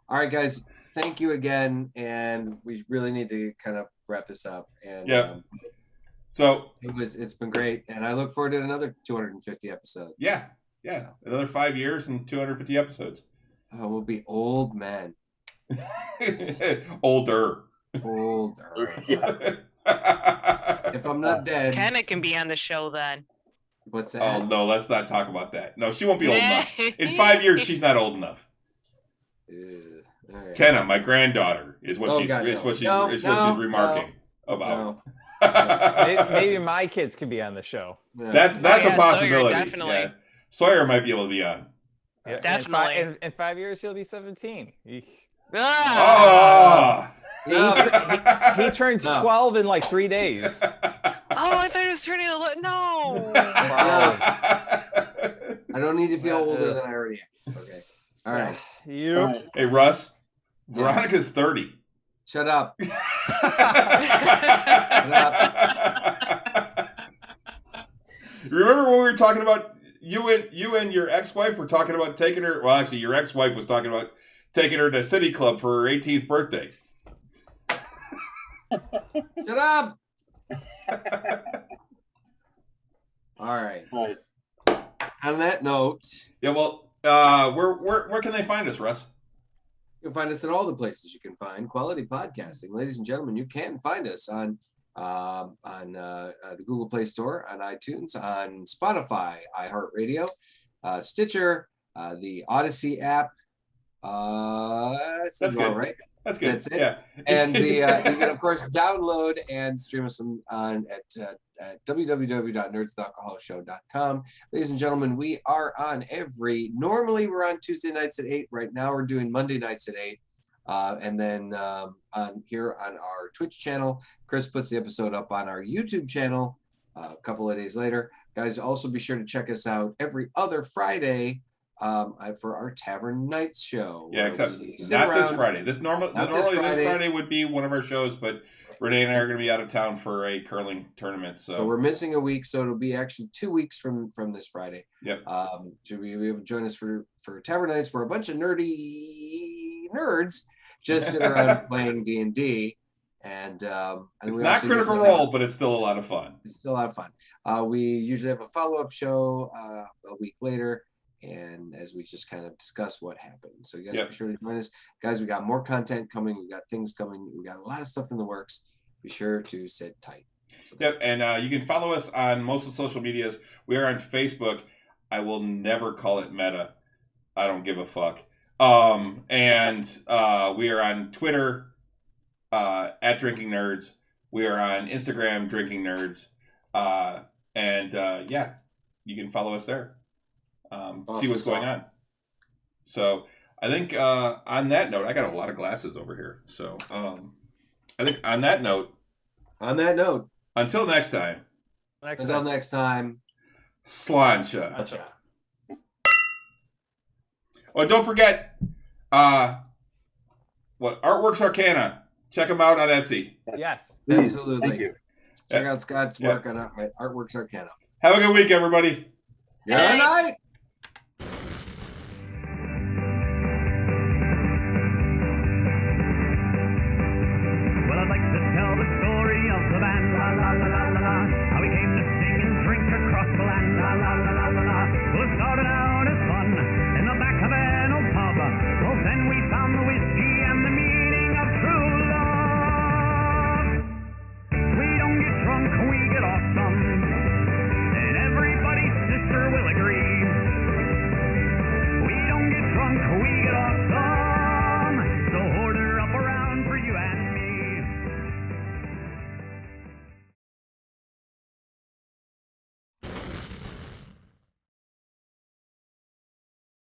All right, guys. Thank you again, and we really need to kind of wrap this up. And Yeah. So it's been great, and I look forward to another 250 episodes. yeah, another 5 years and 250 episodes. Oh, we'll be old men. Older. Yeah. If I'm not dead, Kenna can be on the show then. what's that? Oh no, let's not talk about that. No, she won't be old enough. In 5 years, she's not old enough. All right. Kenna, my granddaughter, is what Oh, she's God, is no. what she's No, is what no, she's remarking about. No. Maybe my kids could be on the show. No. That's yeah, a Sawyer, possibility. definitely. Yeah. Sawyer might be able to be on. Yeah, Definitely. In 5 years, he'll be 17. Ah! Oh. He turns No. 12 in like 3 days. Oh, I thought it was turning no. I don't need to feel older than I already am. Okay. All right. Yep. All right. Hey Russ, Veronica's 30. Shut up. Remember when we were talking about you and your ex-wife were talking about taking her? Well, actually, your ex-wife was talking about taking her to City Club for her 18th birthday. Shut up. All right. All right. On that note, Yeah, well, where can they find us, Russ? you can find us in all the places you can find quality podcasting. Ladies and gentlemen, you can find us on the Google Play Store, on iTunes, on Spotify, iHeartRadio, Stitcher, the Odyssey app. That's good. all right. That's good. That's it. Yeah. And you can of course download and stream us on at www.nerdsalcoholshow.com. Ladies and gentlemen, we are on normally we're on Tuesday nights at 8. Right now we're doing Monday nights at 8. And then on here on our Twitch channel, Chris puts the episode up on our YouTube channel a couple of days later. Guys, also be sure to check us out every other Friday for our Tavern Nights show. Yeah, where except we sit not this around- Friday. Not Normally this this Friday would be one of our shows, but Renee and I are going to be out of town for a curling tournament. So So we're missing a week, so it'll be actually 2 weeks from this Friday. Yep. So we able to join us for Tavern Nights, where a bunch of nerds just sit around playing D&D, and it's we not also Critical usually have- Role, but it's still a lot of fun. It's still a lot of fun. We usually have a follow-up show a week later, and as we just kind of discuss what happened. So you guys Yep. be sure to join us. Guys, we got more content coming. We got things coming. We got a lot of stuff in the works. Be sure to sit tight. So Yep, and you can follow us on most of the social medias. We are on Facebook. I will never call it Meta. I don't give a fuck. And we are on Twitter at Drinking Nerds. We are on Instagram, Drinking Nerds. Yeah, you can follow us there. See what's going on. So I think on that note, I got a lot of glasses over here. So I think on that note, until next time. Next time. Slainte. Oh, don't forget, Artworks Arcana. Check them out on Etsy. Yes. Please. Absolutely. Thank you. Check out Scott's work on Artworks Arcana. Have a good week, everybody. Good night.